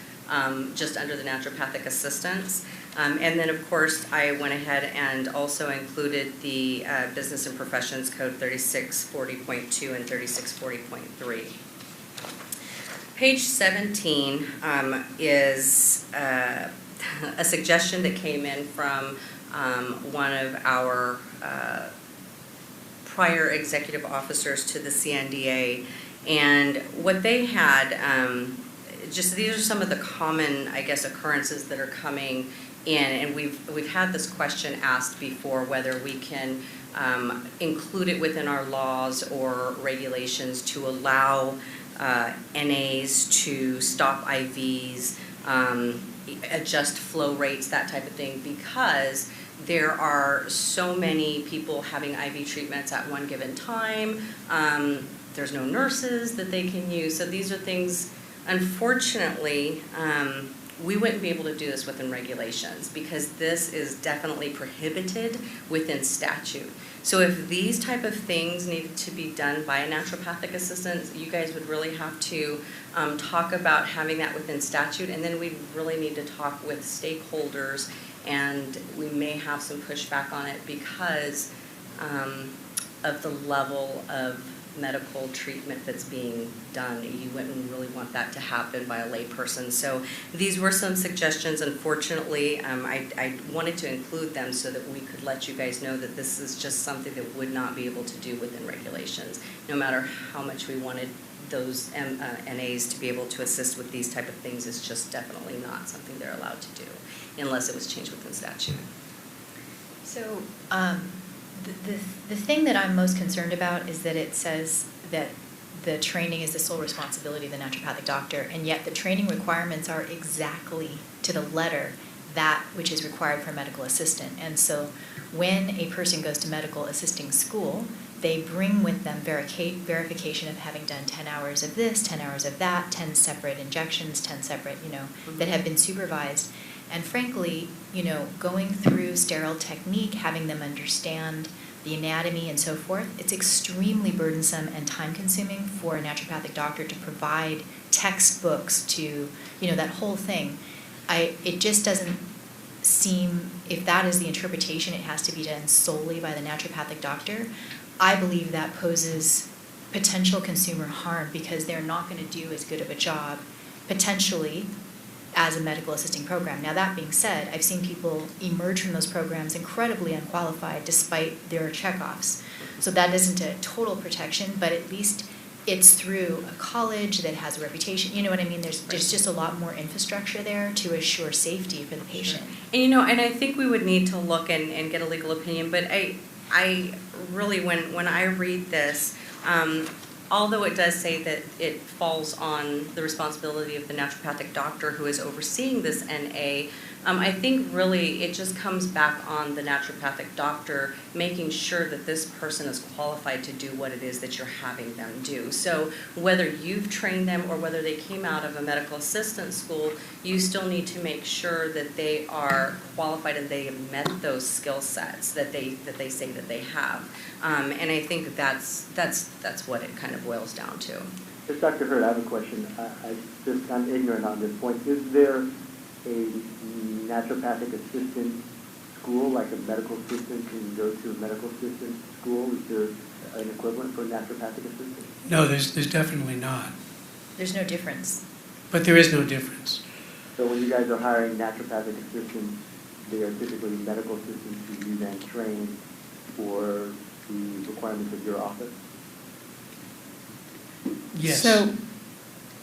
just under the naturopathic assistants. And then, of course, I went ahead and also included the Business and Professions Code 3640.2 and 3640.3. Page 17 is a suggestion that came in from one of our prior executive officers to the CNDA. And what they had, just these are some of the common, I guess, occurrences that are coming in, and we've had this question asked before, whether we can include it within our laws or regulations to allow NAs to stop IVs, adjust flow rates, that type of thing, because there are so many people having IV treatments at one given time. There's no nurses that they can use, so these are things, unfortunately, we wouldn't be able to do this within regulations because this is definitely prohibited within statute. So if these type of things needed to be done by a naturopathic assistant, you guys would really have to talk about having that within statute, and then we really need to talk with stakeholders, and we may have some pushback on it because of the level of medical treatment that's being done. You wouldn't really want that to happen by a layperson. So these were some suggestions. Unfortunately, I wanted to include them so that we could let you guys know that this is just something that would not be able to do within regulations, no matter how much we wanted those NAs to be able to assist with these type of things. Is just definitely not something they're allowed to do unless it was changed within statute. So the thing that I'm most concerned about is that it says that the training is the sole responsibility of the naturopathic doctor, and yet the training requirements are exactly to the letter that which is required for a medical assistant. And so when a person goes to medical assisting school, they bring with them verification of having done 10 hours of this, 10 hours of that, 10 separate injections, 10 separate, that have been supervised. And frankly, going through sterile technique, having them understand the anatomy and so forth, it's extremely burdensome and time-consuming for a naturopathic doctor to provide textbooks to, that whole thing. It just doesn't seem, if that is the interpretation, it has to be done solely by the naturopathic doctor. I believe that poses potential consumer harm because they're not going to do as good of a job, potentially, as a medical assisting program. Now, that being said, I've seen people emerge from those programs incredibly unqualified despite their checkoffs. So that isn't a total protection, but at least it's through a college that has a reputation. You know what I mean? There's just a lot more infrastructure there to assure safety for the patient. And and I think we would need to look and get a legal opinion, but I really, when I read this, although it does say that it falls on the responsibility of the naturopathic doctor who is overseeing this NA, I think really it just comes back on the naturopathic doctor making sure that this person is qualified to do what it is that you're having them do. So whether you've trained them or whether they came out of a medical assistant school, you still need to make sure that they are qualified and they have met those skill sets that they say that they have. And I think that's what it kind of boils down to. Just Dr. Hurd, I have a question. I'm ignorant on this point. Is there a naturopathic assistant school, like a medical assistant can go to a medical assistant school? Is there an equivalent for naturopathic assistant? No, there's definitely not. There's no difference. But there is no difference. So when you guys are hiring naturopathic assistants, they are typically medical assistants who you then train for the requirements of your office? Yes. So,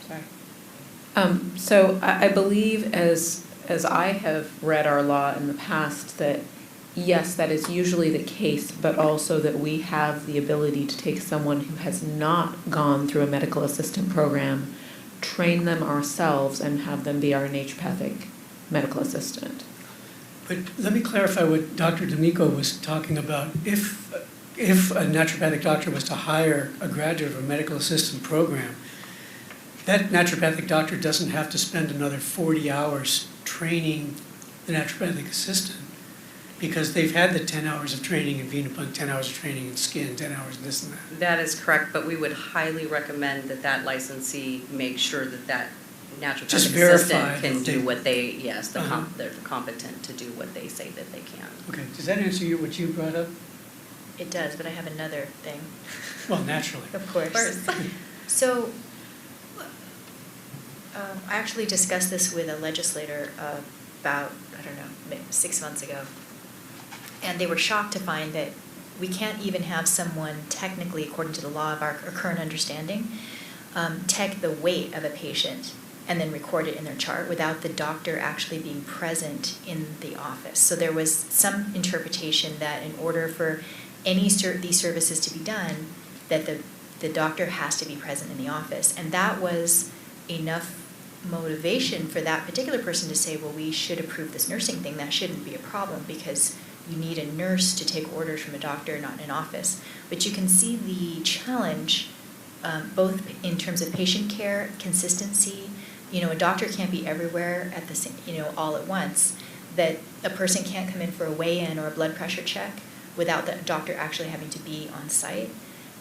sorry. So I believe as I have read our law in the past, that yes, that is usually the case, but also that we have the ability to take someone who has not gone through a medical assistant program, train them ourselves, and have them be our naturopathic medical assistant. But let me clarify what Dr. D'Amico was talking about. If a naturopathic doctor was to hire a graduate of a medical assistant program, that naturopathic doctor doesn't have to spend another 40 hours training the naturopathic assistant, because they've had the 10 hours of training in Venapunk, 10 hours of training in skin, 10 hours in this and that. That is correct, but we would highly recommend that licensee make sure that naturopathic Just verify assistant can that do they- what they, yes, they're competent to do what they say that they can. Okay, does that answer what you brought up? It does, but I have another thing. Well, naturally. Of course. So, I actually discussed this with a legislator about, I don't know, maybe 6 months ago. And they were shocked to find that we can't even have someone technically, according to the law of our current understanding, take the weight of a patient and then record it in their chart without the doctor actually being present in the office. So there was some interpretation that in order for these services to be done, that the doctor has to be present in the office. And that was enough motivation for that particular person to say, well, we should approve this nursing thing. That shouldn't be a problem because you need a nurse to take orders from a doctor, not an office. But you can see the challenge, both in terms of patient care, consistency. You know, a doctor can't be everywhere at the same, all at once. That a person can't come in for a weigh-in or a blood pressure check without the doctor actually having to be on site.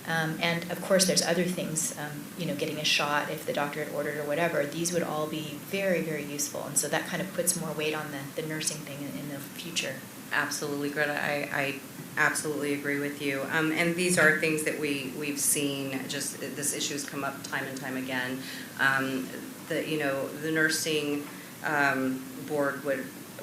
And of course, there's other things, getting a shot if the doctor had ordered or whatever. These would all be very, very useful. And so that kind of puts more weight on the nursing thing in the future. Absolutely, Greta. I absolutely agree with you. And these are things that we've seen. Just this issue has come up time and time again. The nursing board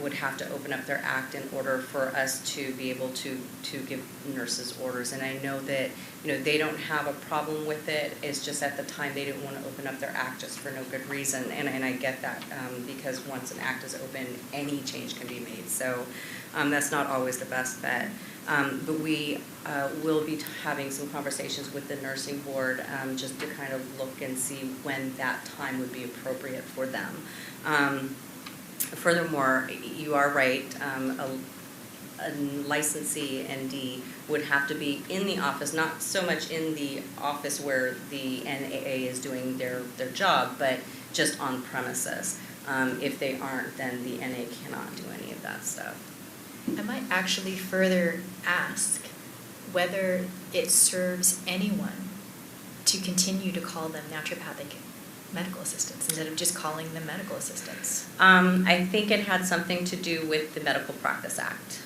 would have to open up their act in order for us to be able to give nurses orders. And I know that they don't have a problem with it. It's just at the time they didn't want to open up their act just for no good reason. And I get that because once an act is open, any change can be made. So that's not always the best bet. But we will be having some conversations with the nursing board just to kind of look and see when that time would be appropriate for them. Furthermore, you are right, a licensee ND would have to be in the office, not so much in the office where the NAA is doing their job, but just on premises. If they aren't, then the NA cannot do any of that stuff. I might actually further ask whether it serves anyone to continue to call them naturopathic medical assistants instead of just calling them medical assistants. I think it had something to do with the Medical Practice Act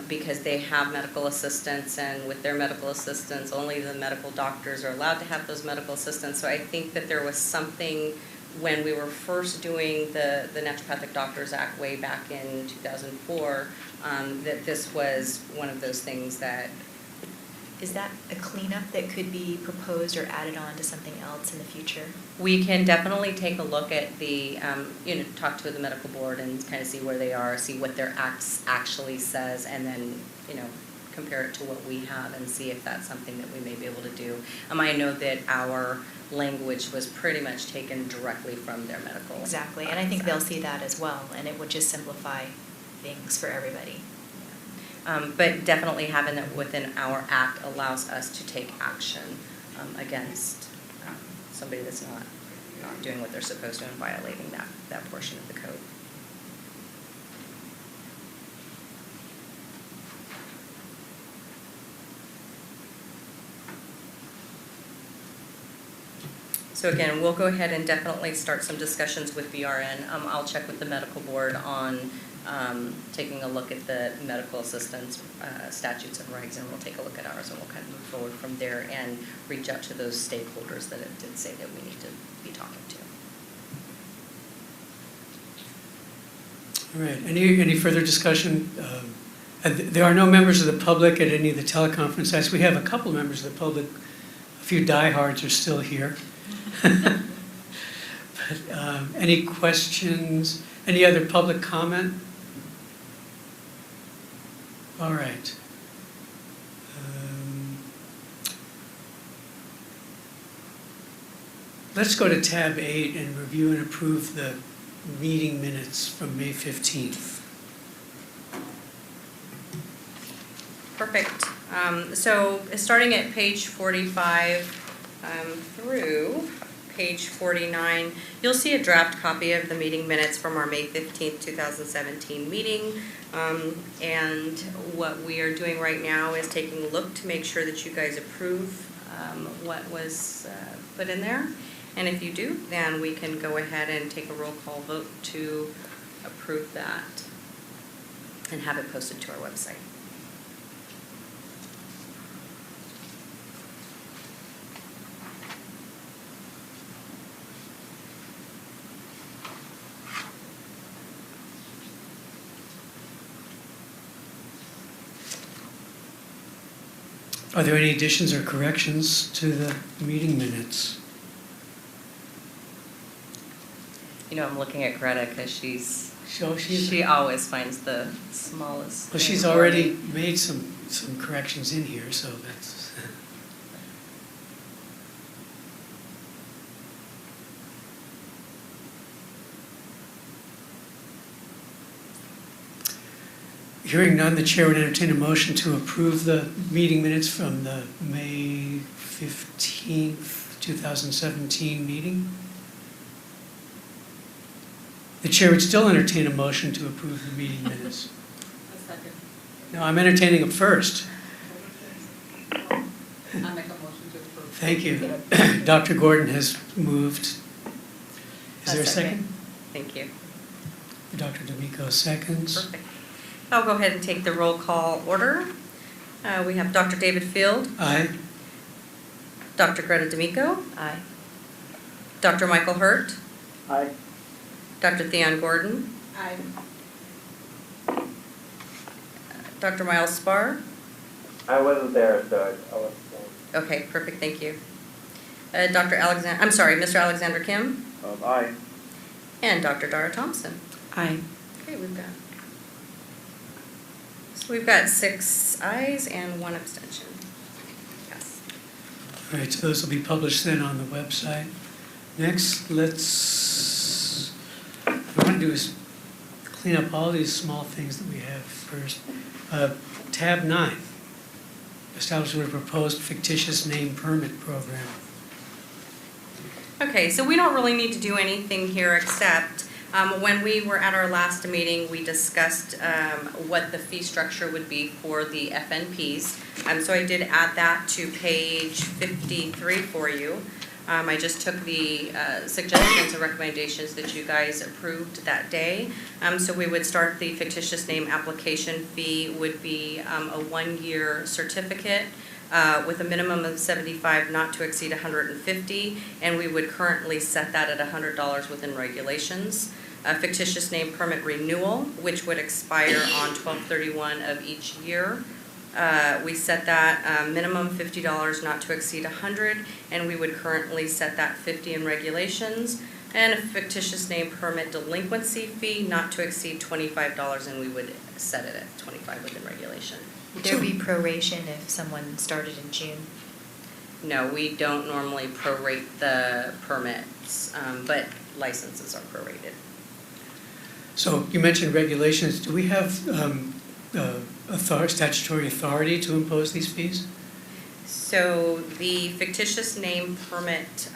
because they have medical assistants, and with their medical assistants, only the medical doctors are allowed to have those medical assistants. So I think that there was something when we were first doing the Naturopathic Doctors Act way back in 2004 that this was one of those things that... Is that a cleanup that could be proposed or added on to something else in the future? We can definitely take a look at the, talk to the medical board and kind of see where they are, see what their act actually says, and then, compare it to what we have and see if that's something that we may be able to do. I know that our language was pretty much taken directly from their medical. Exactly, and I think they'll see that as well, and it would just simplify things for everybody. But definitely having it within our act allows us to take action against somebody that's not doing what they're supposed to and violating that portion of the code. So again, we'll go ahead and definitely start some discussions with BRN. I'll check with the medical board on taking a look at the medical assistance statutes and regs, and we'll take a look at ours, and we'll kind of move forward from there and reach out to those stakeholders that it did say that we need to be talking to. All right, any further discussion? There are no members of the public at any of the teleconference sites. We have a couple members of the public. A few diehards are still here. But any questions? Any other public comment? All right. Let's go to tab 8 and review and approve the meeting minutes from May 15th. Perfect. So starting at page 45 through page 49, you'll see a draft copy of the meeting minutes from our May 15th, 2017 meeting. And what we are doing right now is taking a look to make sure that you guys approve what was put in there. And if you do, then we can go ahead and take a roll call vote to approve that and have it posted to our website. Are there any additions or corrections to the meeting minutes? You know, I'm looking at Greta because she always finds the smallest. Well, she's thing already wording. made some corrections in here, so that's. Hearing none, the chair would entertain a motion to approve the meeting minutes from the May 15th, 2017 meeting. The chair would still entertain a motion to approve the meeting minutes. A second. No, I'm entertaining them first. I make a motion to approve. Thank you. Dr. Gordon has moved. Is there a second? Thank you. Dr. D'Amico seconds. Perfect. I'll go ahead and take the roll call order. We have Dr. David Field, Aye. Dr. Greta D'Amico, Aye. Dr. Michael Hurt, Aye. Dr. Theon Gordon, Aye. Dr. Miles Spar. I wasn't there, so I'll Okay, perfect, thank you. Mr. Alexander Kim, Aye. and Dr. Dara Thompson. Aye. Okay, we've got 6 ayes and 1 abstention. Yes. All right, so those will be published then on the website. Next, what I want to do is clean up all these small things that we have first. Tab 9, establishment of proposed fictitious name permit program. Okay, so we don't really need to do anything here except when we were at our last meeting, we discussed what the fee structure would be for the FNPs. So I did add that to page 53 for you. I just took the suggestions and recommendations that you guys approved that day. So we would start the fictitious name application fee would be a 1-year certificate with a minimum of $75, not to exceed $150, and we would currently set that at $100 within regulations. A fictitious name permit renewal, which would expire on 12/31 of each year. We set that minimum $50, not to exceed $100, and we would currently set that $50 in regulations. And a fictitious name permit delinquency fee, not to exceed $25, and we would set it at $25 within regulation. Would there be proration if someone started in June? No, we don't normally prorate the permits, but licenses are prorated. So you mentioned regulations. Do we have statutory authority to impose these fees? So the fictitious name permit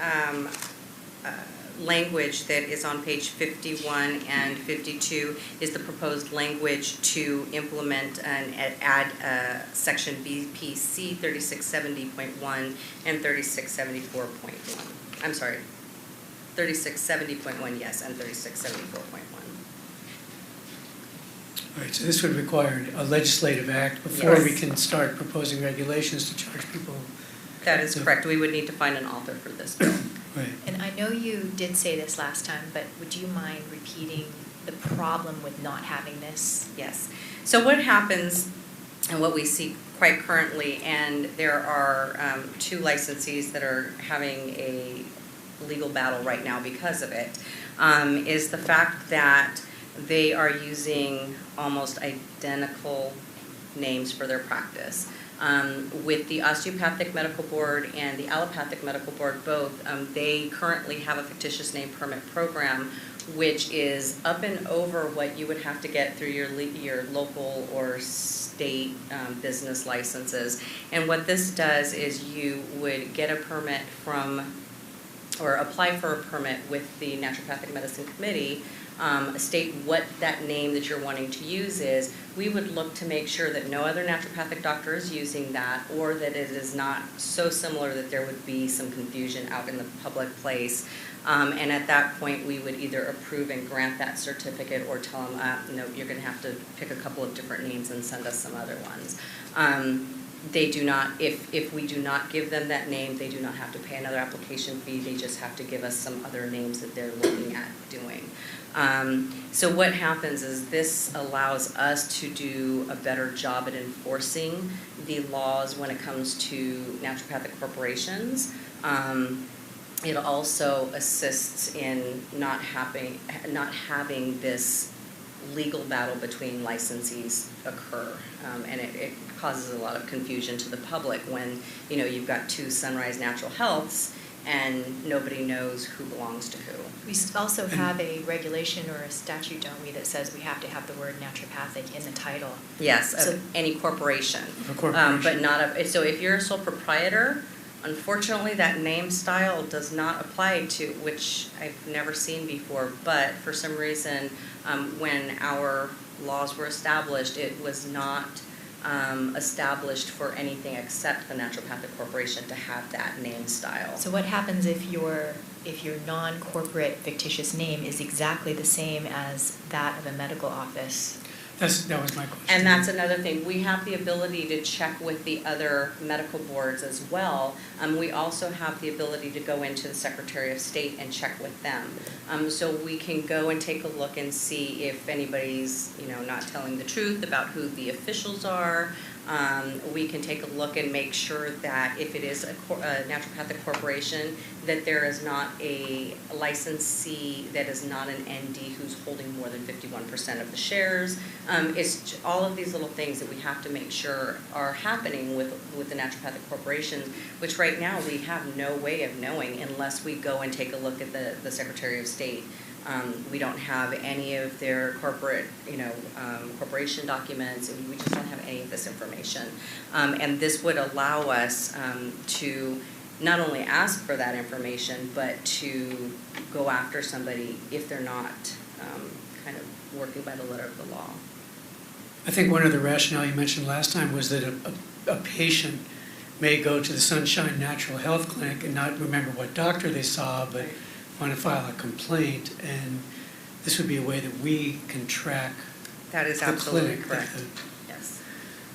language that is on page 51 and 52 is the proposed language to implement and add section BPC 3670.1 and 3674.1. I'm sorry, 3670.1, yes, and 3674.1. All right, so this would require a legislative act before we Yes. can start proposing regulations to charge people. That is correct. We would need to find an author for this bill. Right. And I know you did say this last time, but would you mind repeating the problem with not having this? Yes. So what happens and what we see quite currently, and there are 2 licensees that are having a legal battle right now because of it, is the fact that they are using almost identical names for their practice. With the Osteopathic Medical Board and the Allopathic Medical Board both, they currently have a fictitious name permit program, which is up and over what you would have to get through your local or state business licenses. And what this does is you would get a permit from, or apply for a permit with the Naturopathic Medicine Committee, state what that name that you're wanting to use is. We would look to make sure that no other naturopathic doctor is using that, or that it is not so similar that there would be some confusion out in the public place. And at that point, we would either approve and grant that certificate or tell them, no, you're going to have to pick a couple of different names and send us some other ones. They do not, if we do not give them that name, they do not have to pay another application fee. They just have to give us some other names that they're looking at doing. So what happens is this allows us to do a better job at enforcing the laws when it comes to naturopathic corporations. It also assists in not having this legal battle between licensees occur, and it causes a lot of confusion to the public when you've got 2 Sunrise Natural Healths and nobody knows who belongs to who. We also have a regulation or a statute, don't we, that says we have to have the word naturopathic in the title. Yes, So- of any corporation. Of a corporation. But not so if you're a sole proprietor, unfortunately, that name style does not apply to, which I've never seen before, but for some reason, when our laws were established, it was not established for anything except the Naturopathic Corporation to have that name style. So what happens if your non-corporate fictitious name is exactly the same as that of a medical office? That was my question. And that's another thing. We have the ability to check with the other medical boards as well. We also have the ability to go into the Secretary of State and check with them. So we can go and take a look and see if anybody's, not telling the truth about who the officials are. We can take a look and make sure that if it is a naturopathic corporation, that there is not a licensee that is not an ND who's holding more than 51% of the shares. It's all of these little things that we have to make sure are happening with the naturopathic corporations, which right now we have no way of knowing unless we go and take a look at the Secretary of State. We don't have any of their corporate, corporation documents. We just don't have any of this information. And this would allow us to not only ask for that information, but to go after somebody if they're not kind of working by the letter of the law. I think one of the rationale you mentioned last time was that a patient may go to the Sunshine Natural Health Clinic and not remember what doctor they saw, but want to file a complaint, and this would be a way that we can track That is the absolutely clinic correct. that Yes.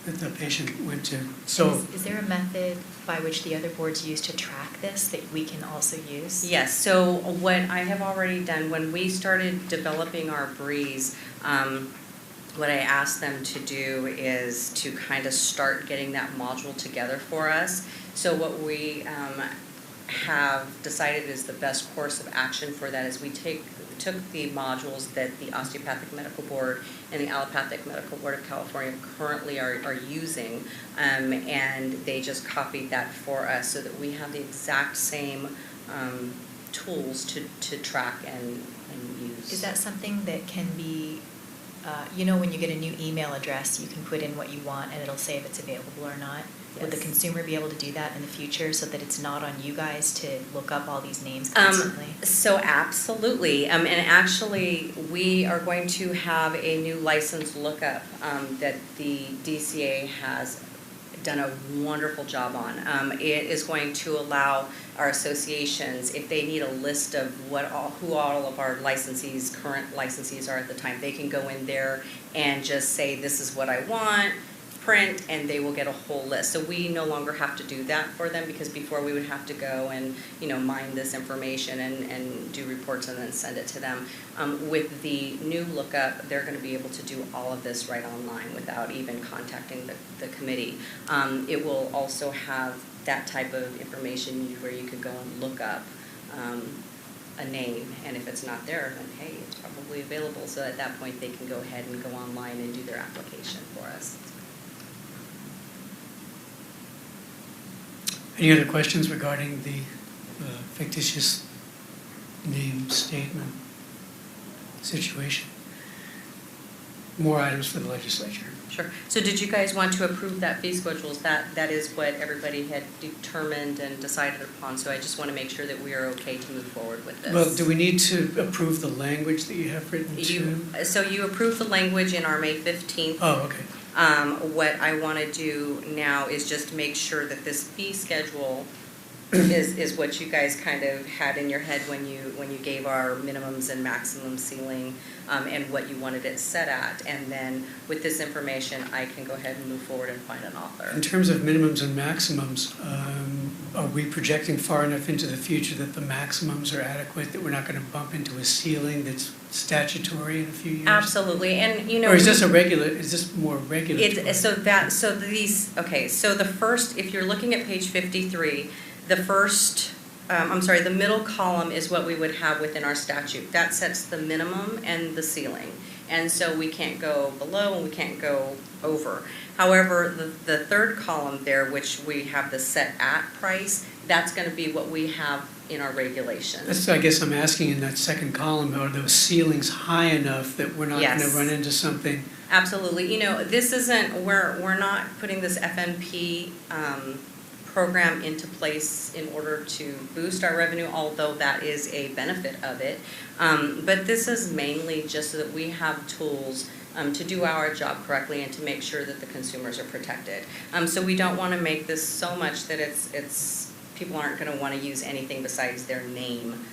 the patient went to. So Is there a method by which the other boards use to track this that we can also use? Yes, so what I have already done, when we started developing our breeze, what I asked them to do is to kind of start getting that module together for us. So what we have decided is the best course of action for that is we took the modules that the Osteopathic Medical Board and the Allopathic Medical Board of California currently are using, and they just copied that for us so that we have the exact same tools to track and use. Is that something that can be, you know, when you get a new email address, you can put in what you want and it'll say if it's available or not? Would the Yes. consumer be able to do that in the future so that it's not on you guys to look up all these names constantly? So absolutely, and actually, we are going to have a new license lookup that the DCA has done a wonderful job on. It is going to allow our associations, if they need a list of who all of our licensees, current licensees are at the time, they can go in there and just say, this is what I want, print, and they will get a whole list. So we no longer have to do that for them, because before we would have to go and, mine this information and do reports and then send it to them. With the new lookup, they're going to be able to do all of this right online without even contacting the committee. It will also have that type of information where you could go and look up a name, and if it's not there, then hey, it's probably available. So at that point, they can go ahead and go online and do their application for us. Any other questions regarding the fictitious name statement situation? More items for the legislature. Sure. So did you guys want to approve that fee schedules? That is what everybody had determined and decided upon, so I just want to make sure that we are okay to move forward with this. Well, do we need to approve the language that you have written too? So you approved the language in our May 15th. Oh, okay. What I want to do now is just make sure that this fee schedule is what you guys kind of had in your head when you gave our minimums and maximum ceiling, and what you wanted it set at. And then with this information, I can go ahead and move forward and find an author. In terms of minimums and maximums, are we projecting far enough into the future that the maximums are adequate, that we're not going to bump into a ceiling that's statutory in a few years? Absolutely, and Or is this more regulatory? So the first, if you're looking at page 53, the middle column is what we would have within our statute. That sets the minimum and the ceiling. And so we can't go below and we can't go over. However, the third column there, which we have the set at price, that's going to be what we have in our regulations. That's, I guess I'm asking, in that second column, are those ceilings high enough that we're not going to Yes. run into something? Absolutely. This isn't, we're not putting this FNP program into place in order to boost our revenue, although that is a benefit of it. But this is mainly just so that we have tools to do our job correctly and to make sure that the consumers are protected. So we don't want to make this so much that it's people aren't going to want to use anything besides their name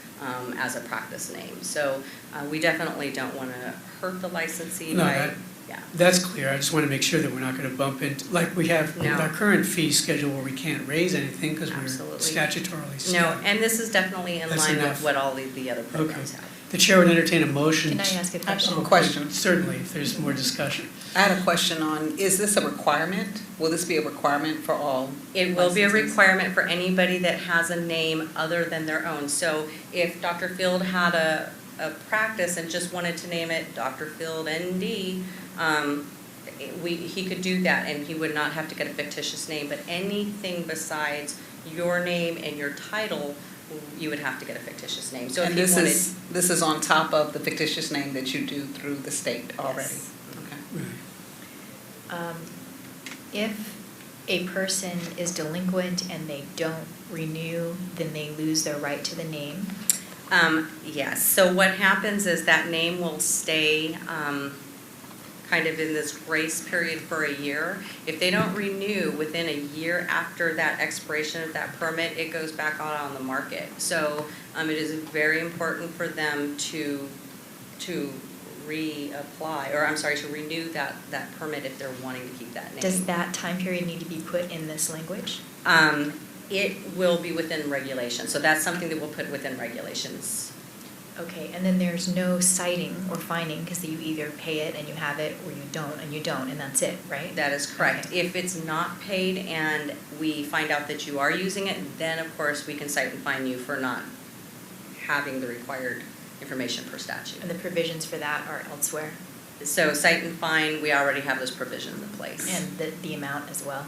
as a practice name. So we definitely don't want to hurt the licensee No, by... Yeah. That's clear. I just want to make sure that we're not going to bump into, like we have with No. our current fee schedule where we can't raise anything because we're Absolutely. statutorily No, stuck. and this is definitely in That's line enough. with what all the other programs have. The chair would entertain a motion. Can I ask a question? Oh, Question. Certainly, if there's more discussion. I had a question on, is this a requirement? Will this be a requirement for all? It will be a licensees? requirement for anybody that has a name other than their own. So if Dr. Field had a practice and just wanted to name it Dr. Field ND, he could do that and he would not have to get a fictitious name. But anything besides your name and your title, you would have to get a fictitious name. So if And you this wanted... is on top of the fictitious name that you do through the state already? Yes. Okay. Right. If a person is delinquent and they don't renew, then they lose their right to the name? Yes, so what happens is that name will stay kind of in this grace period for a year. If they don't renew within a year after that expiration of that permit, it goes back out on the market. So it is very important for them to reapply, or I'm sorry, to renew that permit if they're wanting to keep that name. Does that time period need to be put in this language? It will be within regulation, so that's something that we'll put within regulations. Okay, and then there's no citing or fining, because you either pay it and you have it, or you don't and you don't, and that's it, right? That is correct. Okay. If it's not paid and we find out that you are using it, then of course we can cite and fine you for not having the required information per statute. And the provisions for that are elsewhere, So cite and fine, we already have those provisions in place. and the amount as well.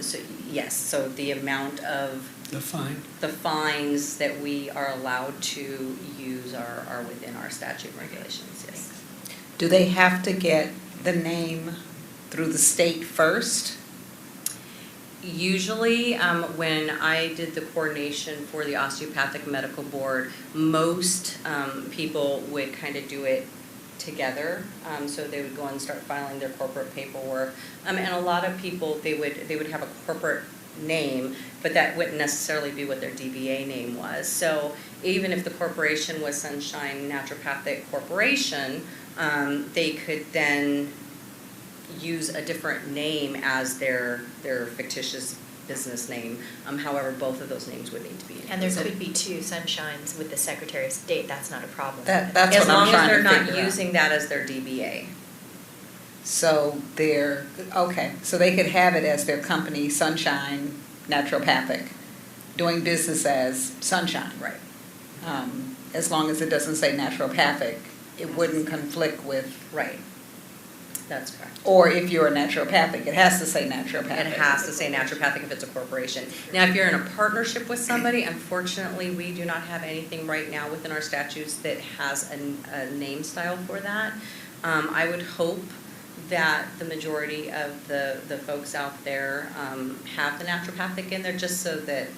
So yes, so the amount of The fine. the fines that we are allowed to use are within our statute and regulations, yes. Do they have to get the name through the state first? Usually, when I did the coordination for the Osteopathic Medical Board, most people would kind of do it together. So they would go and start filing their corporate paperwork. And a lot of people, they would have a corporate name, but that wouldn't necessarily be what their DBA name was. So even if the corporation was Sunshine Naturopathic Corporation, they could then use a different name as their fictitious business name. However, both of those names would need to be And there included. could be two Sunshines with the Secretary of State, that's not a problem. That's As what I'm long as trying they're to not figure out. using that as their DBA. So they're, okay, so they could have it as their company, Sunshine Naturopathic, doing business as Sunshine. Right. As long as it doesn't say naturopathic, it wouldn't conflict with, Right. That's correct. or if you're a naturopathic, it has to say naturopathic. It has to say naturopathic if it's a corporation. Now, if you're in a partnership with somebody, unfortunately, we do not have anything right now within our statutes that has a name style for that. I would hope that the majority of the folks out there have the naturopathic in there, just so that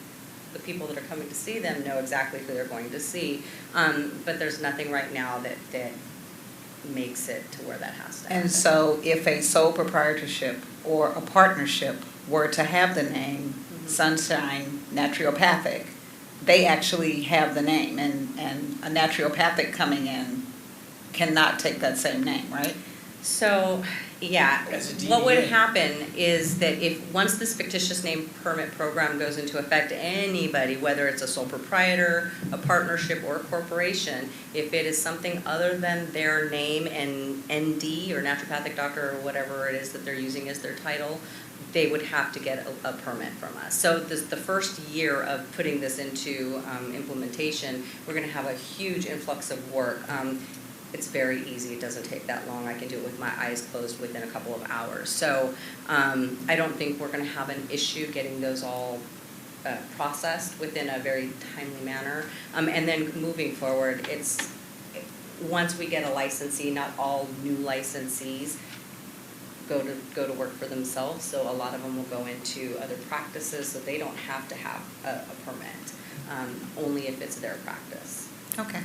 the people that are coming to see them know exactly who they're going to see. But there's nothing right now that makes it to where that has to happen. And so if a sole proprietorship or a partnership were to have the name Sunshine Naturopathic, they actually have the name, and a naturopathic coming in cannot take that same name, right? So, yeah, As a what would DBA. happen is that if, once this fictitious name permit program goes into effect, anybody, whether it's a sole proprietor, a partnership, or a corporation, if it is something other than their name and ND, or naturopathic doctor, or whatever it is that they're using as their title, they would have to get a permit from us. So the first year of putting this into implementation, we're gonna have a huge influx of work. It's very easy, it doesn't take that long, I can do it with my eyes closed within a couple of hours. So I don't think we're gonna have an issue getting those all processed within a very timely manner. And then moving forward, once we get a licensee, not all new licensees go to work for themselves, so a lot of them will go into other practices, so they don't have to have a permit, only if it's their practice. Okay.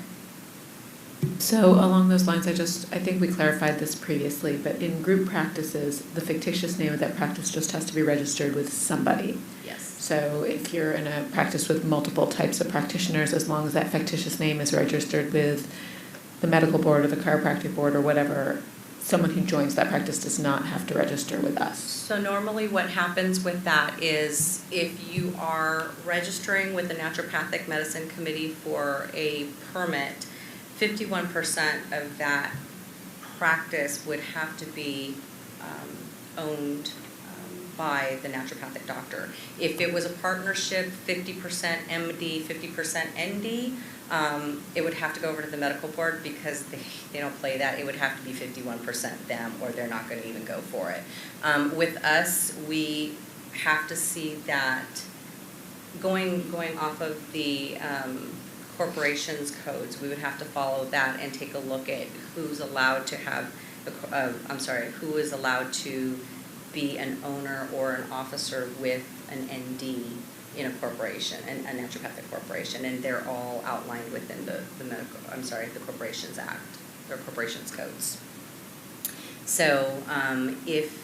So along those lines, I think we clarified this previously, but in group practices, the fictitious name of that practice just has to be registered with somebody. Yes. So if you're in a practice with multiple types of practitioners, as long as that fictitious name is registered with the medical board or the chiropractic board or whatever, someone who joins that practice does not have to register with us. So normally what happens with that is if you are registering with the Naturopathic Medicine Committee for a permit, 51% of that practice would have to be owned by the naturopathic doctor. If it was a partnership, 50% MD, 50% ND, it would have to go over to the medical board because they don't play that. It would have to be 51% them, or they're not going to even go for it. With us, we have to see that going off of the corporations codes, we would have to follow that and take a look at who's allowed to have, who is allowed to be an owner or an officer with an ND in a corporation, a naturopathic corporation, and they're all outlined within the Corporations Act, or corporations codes. So if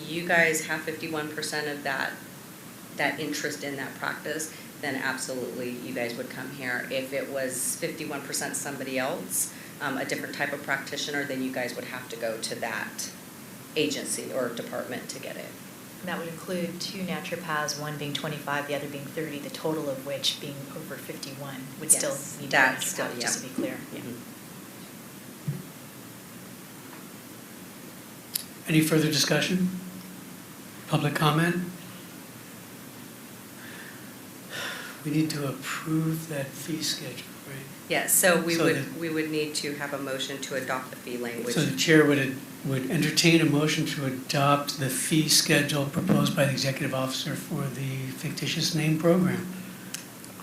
you guys have 51% of that interest in that practice, then absolutely you guys would come here. If it was 51% somebody else, a different type of practitioner, then you guys would have to go to that agency or department to get it. And that would include 2 naturopaths, one being 25, the other being 30, the total of which being over 51 would still Yes, need a that's still, naturopath, just to be clear. Yeah. Any further discussion? Public comment? We need to approve that fee schedule, right? Yes, so we So would need to have a motion to adopt the fee language. So the chair would entertain a motion to adopt the fee schedule proposed by the executive officer for the fictitious name program.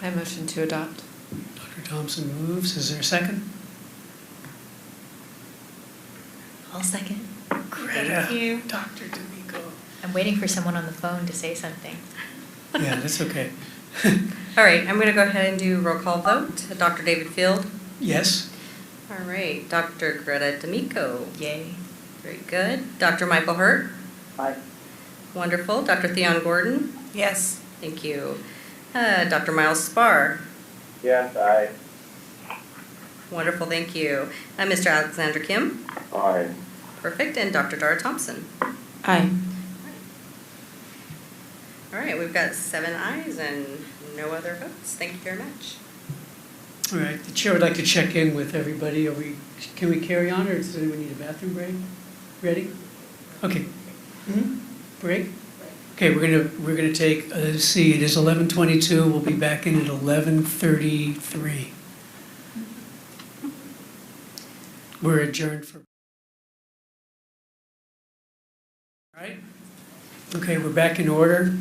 I motion to adopt. Dr. Thompson moves. Is there a second? I'll second. Greta. Thank you. Dr. D'Amico. I'm waiting for someone on the phone to say something. Yeah, that's okay. All right, I'm going to go ahead and do roll call vote. Dr. David Field? Yes? All right, Dr. Greta D'Amico? Yay. Very good. Dr. Michael Hurt? Aye. Wonderful. Dr. Theon Gordon? Yes. Thank you. Dr. Miles Spar? Yes, aye. Wonderful, thank you. Mr. Alexander Kim? Aye. Perfect. And Dr. Dara Thompson? Aye. All right, we've got 7 ayes and no other votes. Thank you very much. All right, the chair would like to check in with everybody. Can we carry on, or does anyone need a bathroom break? Ready? Okay. Break? Okay, we're gonna take, let's see, it is 11:22. We'll be back in at 11:33. We're adjourned for. All right? Okay, we're back in order.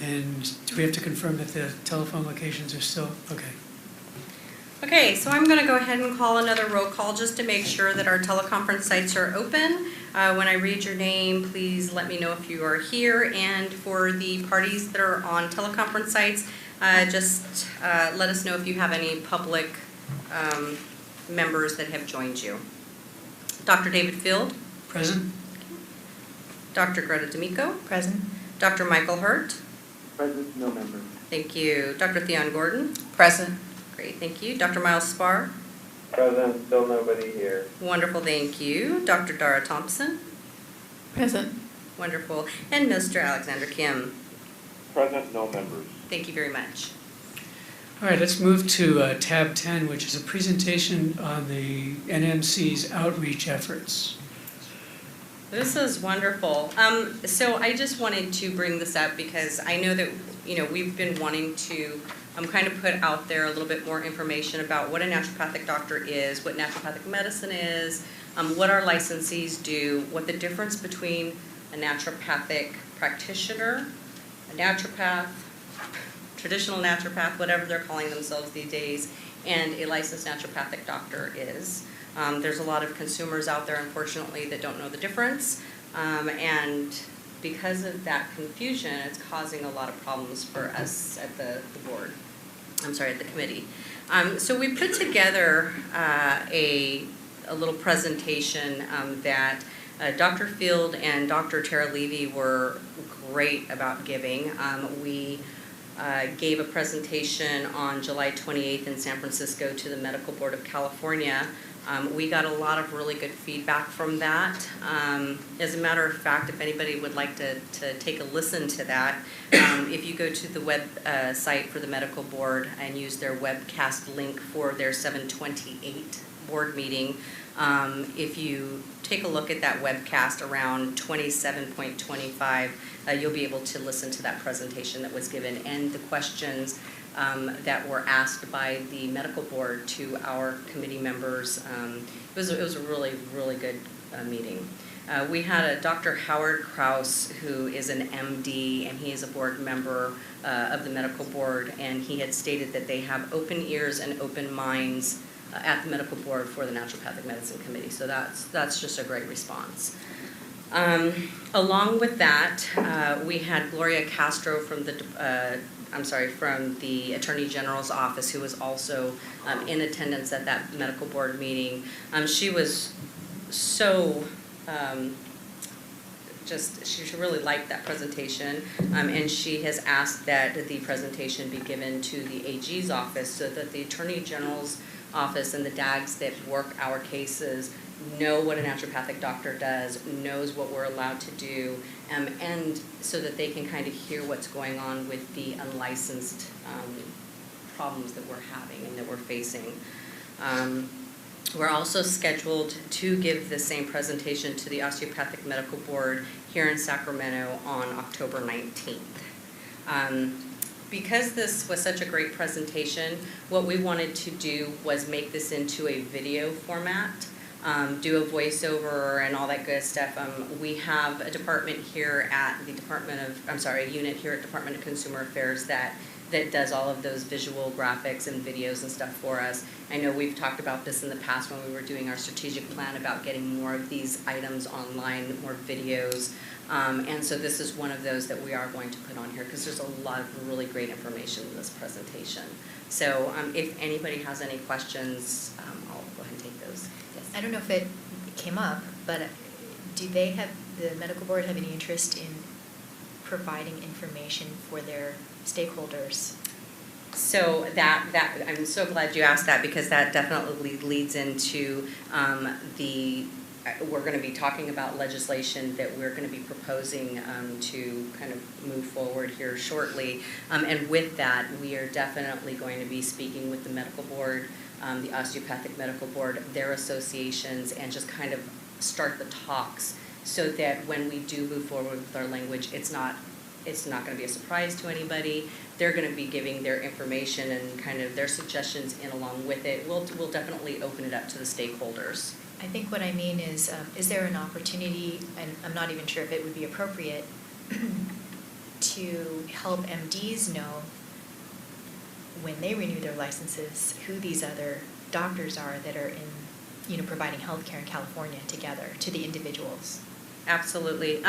And do we have to confirm that the telephone locations are still, okay. Okay, so I'm going to go ahead and call another roll call just to make sure that our teleconference sites are open. When I read your name, please let me know if you are here. And for the parties that are on teleconference sites, just let us know if you have any public members that have joined you. Dr. David Field? Present? Dr. Greta D'Amico? Present? Dr. Michael Hurt? Present, no members. Thank you. Dr. Theon Gordon? Present. Great, thank you. Dr. Miles Spar? Present, still nobody here. Wonderful, thank you. Dr. Dara Thompson? Present. Wonderful. And Mr. Alexander Kim? Present, no members. Thank you very much. All right, let's move to tab 10, which is a presentation on the NMC's outreach efforts. This is wonderful. So I just wanted to bring this up because I know that, we've been wanting to kind of put out there a little bit more information about what a naturopathic doctor is, what naturopathic medicine is, what our licensees do, what the difference between a naturopathic practitioner, a naturopath, traditional naturopath, whatever they're calling themselves these days, and a licensed naturopathic doctor is. There's a lot of consumers out there, unfortunately, that don't know the difference, and because of that confusion, it's causing a lot of problems for us at the board. At the committee. So we put together a little presentation that Dr. Field and Dr. Tara Levy were great about giving. We gave a presentation on July 28th in San Francisco to the Medical Board of California. We got a lot of really good feedback from that. As a matter of fact, if anybody would like to take a listen to that, if you go to the web site for the medical board and use their webcast link for their 7/28 board meeting, if you take a look at that webcast around 27.25, you'll be able to listen to that presentation that was given and the questions that were asked by the medical board to our committee members. It was a really, really good meeting. We had a Dr. Howard Krause, who is an MD, and he is a board member of the medical board, and he had stated that they have open ears and open minds at the medical board for the Naturopathic Medicine Committee. So that's just a great response. Along with that, we had Gloria Castro from the Attorney General's office, who was also in attendance at that medical board meeting. She was so she really liked that presentation, and she has asked that the presentation be given to the AG's office so that the Attorney General's office and the DAGs that work our cases know what a naturopathic doctor does, knows what we're allowed to do, and so that they can kind of hear what's going on with the unlicensed problems that we're having and that we're facing. We're also scheduled to give the same presentation to the Osteopathic Medical Board here in Sacramento on October 19th. Because this was such a great presentation, what we wanted to do was make this into a video format, do a voiceover and all that good stuff. We have a department here at the a unit here at Department of Consumer Affairs that does all of those visual graphics and videos and stuff for us. I know we've talked about this in the past when we were doing our strategic plan about getting more of these items online, more videos. And so this is one of those that we are going to put on here because there's a lot of really great information in this presentation. So if anybody has any questions, I'll go ahead and take those. Yes. I don't know if it came up, but do they have, the medical board have any interest in providing information for their stakeholders? So that I'm so glad you asked that because that definitely leads into we're going to be talking about legislation that we're going to be proposing to kind of move forward here shortly. And with that, we are definitely going to be speaking with the medical board, the Osteopathic Medical Board, their associations, and just kind of start the talks so that when we do move forward with our language, it's not going to be a surprise to anybody. They're going to be giving their information and kind of their suggestions in along with it. We'll definitely open it up to the stakeholders. I think what I mean is there an opportunity, and I'm not even sure if it would be appropriate, to help MDs know when they renew their licenses who these other doctors are that are in, providing healthcare in California together to the individuals? Absolutely.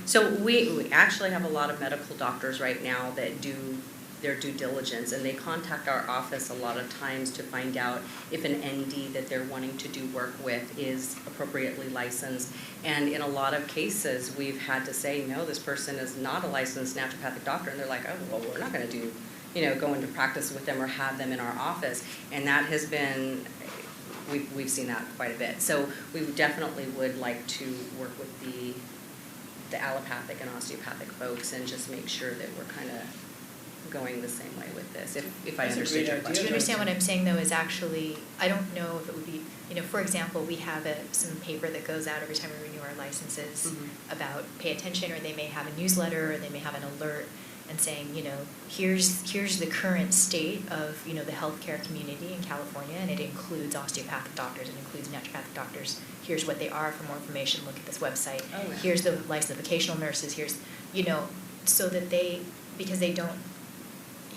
So we actually have a lot of medical doctors right now that do their due diligence, and they contact our office a lot of times to find out if an ND that they're wanting to do work with is appropriately licensed. And in a lot of cases, we've had to say, no, this person is not a licensed naturopathic doctor, and they're like, oh, well, we're not going to do, go into practice with them or have them in our office. And that has been, we've seen that quite a bit. So we definitely would like to work with the allopathic and osteopathic folks and just make sure that we're kind of going the same way with this, if I understood your question. Do you understand what I'm saying, though, is actually, I don't know if it would be, for example, we have some paper that goes out every time we renew our licenses about pay attention, or they may have a newsletter, or they may have an alert, and saying, here's the current state of, the healthcare community in California, and it includes osteopathic doctors, it includes naturopathic doctors. Here's what they are. For more information, look at this website. Oh, yeah. Here's the licensed vocational nurses. Here's, so that because they don't,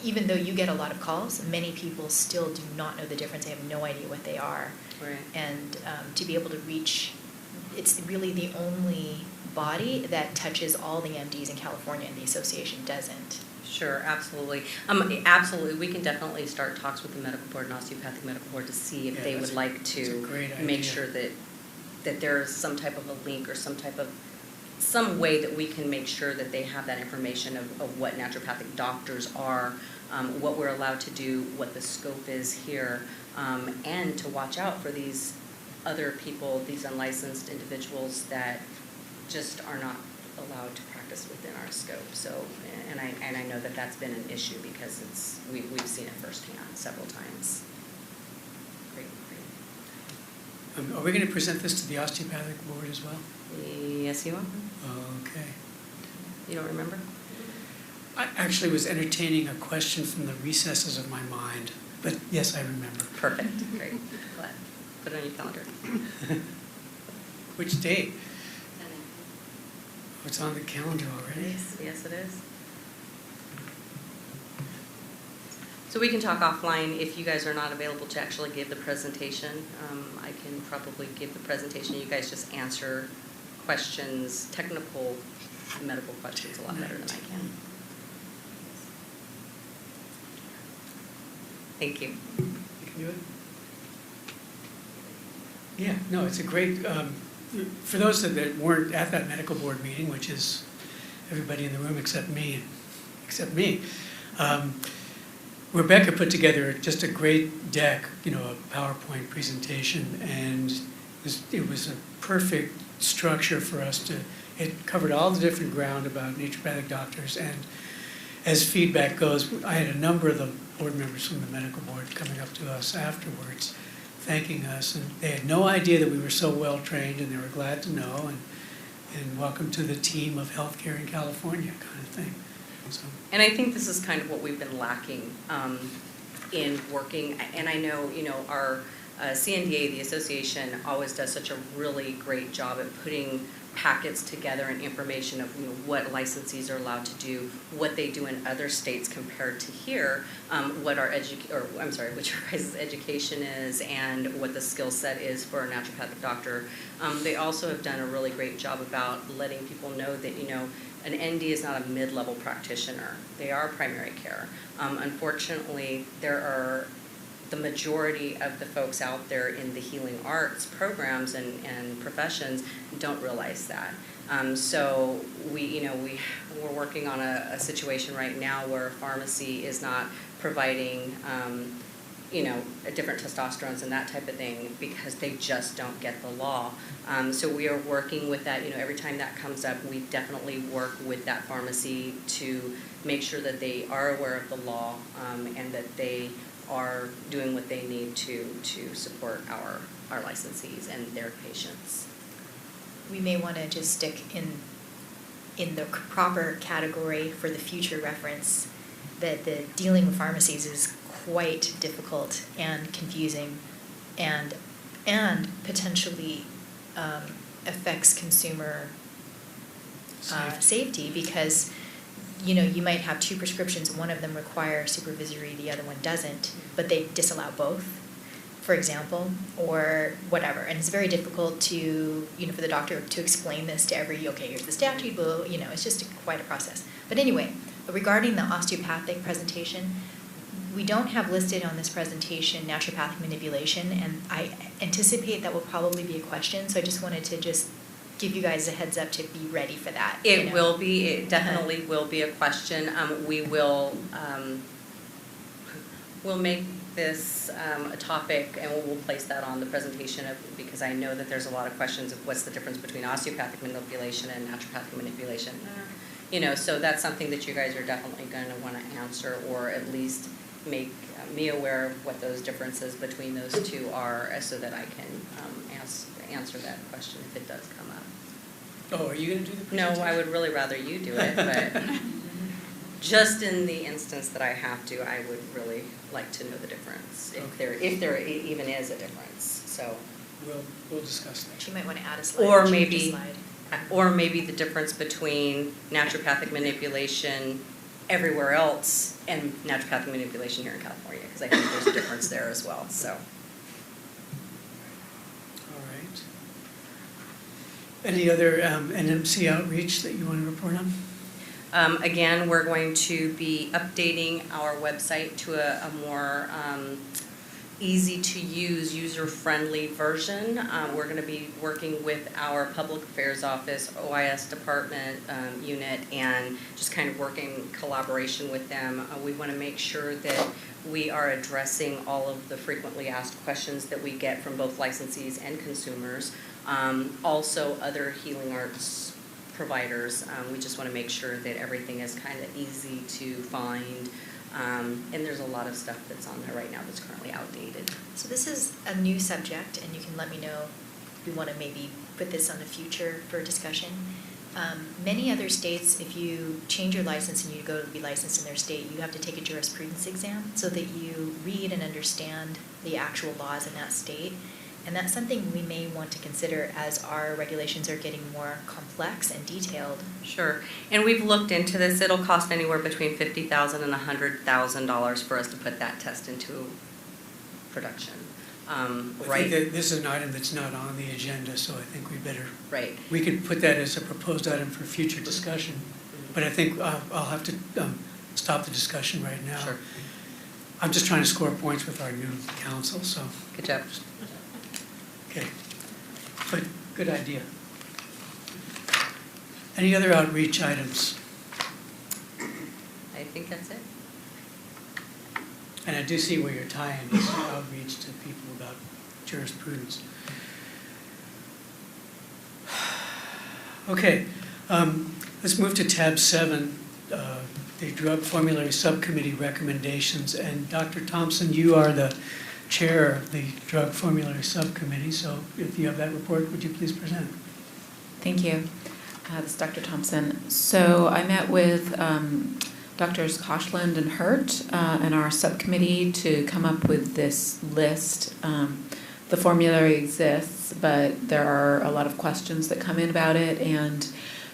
even though you get a lot of calls, many people still do not know the difference. They have no idea what they are. Right. And to be able to reach, it's really the only body that touches all the MDs in California, and the association doesn't. Sure, absolutely. Absolutely, we can definitely start talks with the medical board and osteopathic medical board to see if they would like to make sure that there is some type of a link or some way that we can make sure that they have that information of what naturopathic doctors are, what we're allowed to do, what the scope is here, and to watch out for these other people, these unlicensed individuals that just are not allowed to practice within our scope. So, and I know that that's been an issue because we've seen it firsthand several times. Great. Are we going to present this to the osteopathic board as well? Yes, you are. Okay. You don't remember? I actually was entertaining a question from the recesses of my mind, but yes, I remember. Perfect. Great. Glad. Put it on your calendar. Which date? Oh, it's on the calendar already? Yes, it is. So we can talk offline if you guys are not available to actually give the presentation. I can probably give the presentation. You guys just answer questions, technical medical questions a lot better than I can. Thank you. You can do it? Yeah, no, it's a great, for those that weren't at that medical board meeting, which is everybody in the room except me, Rebecca put together just a great deck, a PowerPoint presentation, and it was a perfect structure for us to, it covered all the different ground about naturopathic doctors, and as feedback goes, I had a number of the board members from the medical board coming up to us afterwards, thanking us, and they had no idea that we were so well trained, and they were glad to know, and welcome to the team of healthcare in California kind of thing. So. And I think this is kind of what we've been lacking in working, and I know, our CNDA, the association, always does such a really great job at putting packets together and information of what licensees are allowed to do, what they do in other states compared to here, what our what your guys' education is, and what the skill set is for a naturopathic doctor. They also have done a really great job about letting people know that an ND is not a mid-level practitioner. They are primary care. Unfortunately, the majority of the folks out there in the healing arts programs and professions don't realize that. So we're working on a situation right now where a pharmacy is not providing different testosterone and that type of thing because they just don't get the law. So we are working with that. Every time that comes up, we definitely work with that pharmacy to make sure that they are aware of the law and that they are doing what they need to support our licensees and their patients. We may want to just stick in the proper category for the future reference that the dealing with pharmacies is quite difficult and confusing and potentially affects consumer safety because you might have two prescriptions, one of them require supervisory, the other one doesn't, but they disallow both, for example, or whatever. And it's very difficult to, for the doctor to explain this to here's the statute, it's just quite a process. But anyway, regarding the osteopathic presentation, we don't have listed on this presentation naturopathic manipulation, and I anticipate that will probably be a question, so I just wanted to give you guys a heads up to be ready for that. It will be, it definitely will be a question. We will we'll make this a topic and we'll place that on the presentation because I know that there's a lot of questions of what's the difference between osteopathic manipulation and naturopathic manipulation. So that's something that you guys are definitely going to want to answer, or at least make me aware of what those differences between those two are so that I can answer that question if it does come up. Oh, are you going to do the No, presentation? I would really rather you do it, but just in the instance that I have to, I would really like to know the difference, if there even is a difference. So we'll discuss that. She might want to add a slide. Or maybe the difference between naturopathic manipulation everywhere else and naturopathic manipulation here in California, because I think there's a difference there as well. So. All right. Any other NMC outreach that you want to report on? Again, we're going to be updating our website to a more easy-to-use, user-friendly version. We're going to be working with our Public Affairs Office, OIS Department unit, and just kind of working collaboration with them. We want to make sure that we are addressing all of the frequently asked questions that we get from both licensees and consumers. Also, other healing arts providers. We just want to make sure that everything is kind of easy to find. And there's a lot of stuff that's on there right now that's currently outdated. So this is a new subject, and you can let me know if you want to maybe put this on the future for discussion. Many other states, if you change your license and you go to be licensed in their state, you have to take a jurisprudence exam so that you read and understand the actual laws in that state. And that's something we may want to consider as our regulations are getting more complex and detailed. Sure. And we've looked into this. It'll cost anywhere between $50,000 and $100,000 for us to put that test into production. I think that this is an item that's not on the agenda, so I think we better. Right. We could put that as a proposed item for future discussion, but I think I'll have to stop the discussion right now. Sure. I'm just trying to score points with our new council, so. Good job. Okay, but good idea. Any other outreach items? I think that's it. And I do see where you're tying this outreach to people about jurisprudence. Okay, let's move to tab 7, the Drug Formulary Subcommittee recommendations. And Dr. Thompson, you are the chair of the Drug Formulary Subcommittee, so if you have that report, would you please present? Thank you. This is Dr. Thompson. So I met with Drs. Koshland and Hurt and our subcommittee to come up with this list. The formulary exists, but there are a lot of questions that come in about it, and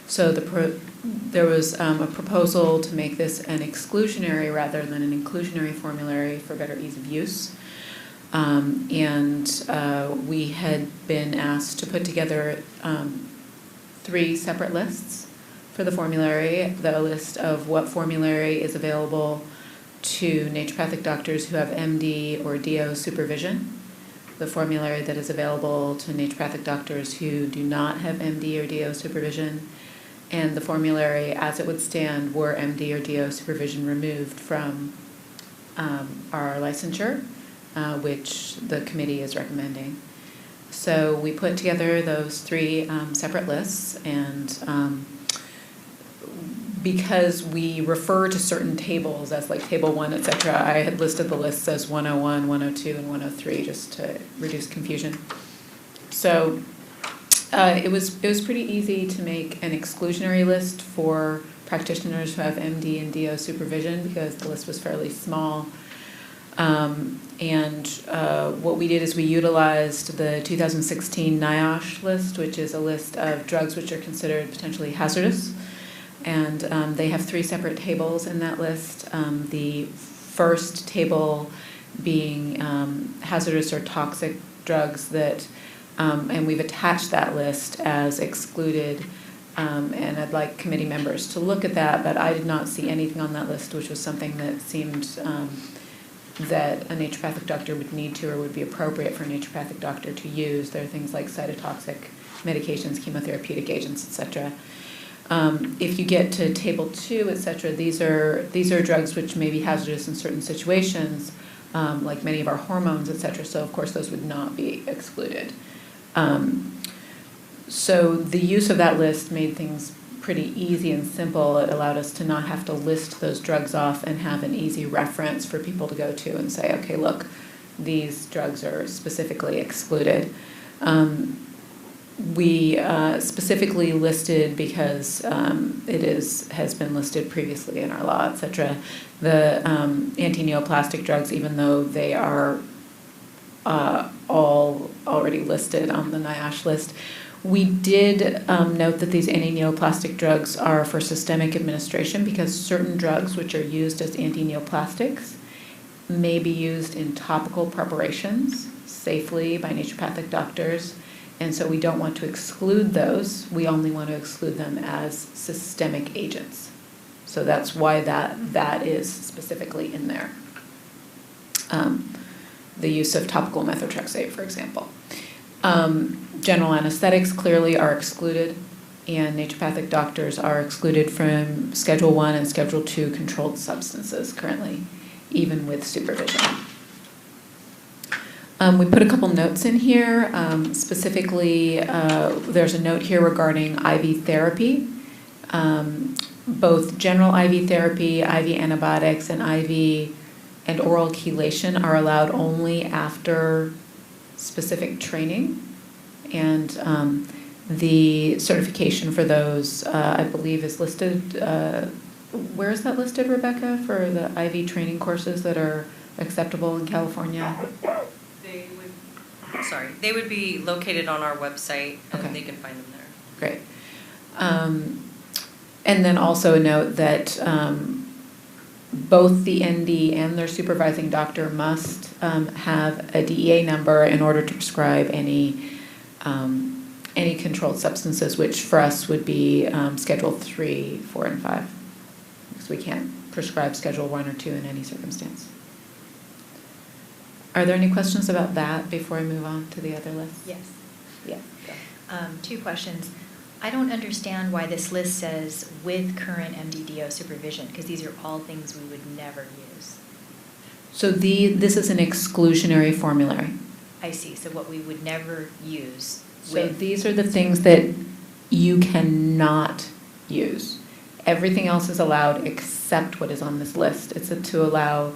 so there was a proposal to make this an exclusionary rather than an inclusionary formulary for better ease of use. We had been asked to put together 3 separate lists for the formulary. The list of what formulary is available to naturopathic doctors who have MD or DO supervision, the formulary that is available to naturopathic doctors who do not have MD or DO supervision, and the formulary as it would stand were MD or DO supervision removed from our licensure, which the committee is recommending. So we put together those 3 separate lists, and because we refer to certain tables as like table 1, et cetera, I had listed the lists as 101, 102, and 103 just to reduce confusion. So it was pretty easy to make an exclusionary list for practitioners who have MD and DO supervision because the list was fairly small. What we did is we utilized the 2016 NIOSH list, which is a list of drugs which are considered potentially hazardous. And they have 3 separate tables in that list. The first table being hazardous or toxic drugs that, and we've attached that list as excluded. And I'd like committee members to look at that, but I did not see anything on that list, which was something that seemed that a naturopathic doctor would need to or would be appropriate for a naturopathic doctor to use. There are things like cytotoxic medications, chemotherapeutic agents, etc. If you get to table 2, etc., these are drugs which may be hazardous in certain situations, like many of our hormones, etc. So of course those would not be excluded. So the use of that list made things pretty easy and simple. It allowed us to not have to list those drugs off and have an easy reference for people to go to and say, okay, look, these drugs are specifically excluded. We specifically listed because has been listed previously in our law, etc. The anti-neoplastic drugs, even though they are all already listed on the NIOSH list. We did note that these anti-neoplastic drugs are for systemic administration because certain drugs which are used as anti-neoplastics may be used in topical preparations safely by naturopathic doctors, and so we don't want to exclude those. We only want to exclude them as systemic agents. So that's why that is specifically in there. The use of topical methotrexate, for example. General anesthetics clearly are excluded, and naturopathic doctors are excluded from Schedule 1 and Schedule 2 controlled substances currently, even with supervision. We put a couple notes in here. Specifically, there's a note here regarding IV therapy. Both general IV therapy, IV antibiotics, and IV and oral chelation are allowed only after specific training, and the certification for those, I believe, is listed. Where is that listed, Rebecca, for the IV training courses that are acceptable in California? They would be located on our website, and Okay. they can find them there. Great. And then also a note that both the ND and their supervising doctor must have a DEA number in order to prescribe any controlled substances, which for us would be Schedule 3, 4, and 5, because we can't prescribe Schedule 1 or 2 in any circumstance. Are there any questions about that before I move on to the other list? Yes. Yeah. Go. 2 questions. I don't understand why this list says with current MDDO supervision, because these are all things we would never use. So this is an exclusionary formulary. I see. So what we would never use So with. these are the things that you cannot use. Everything else is allowed except what is on this list. It's to allow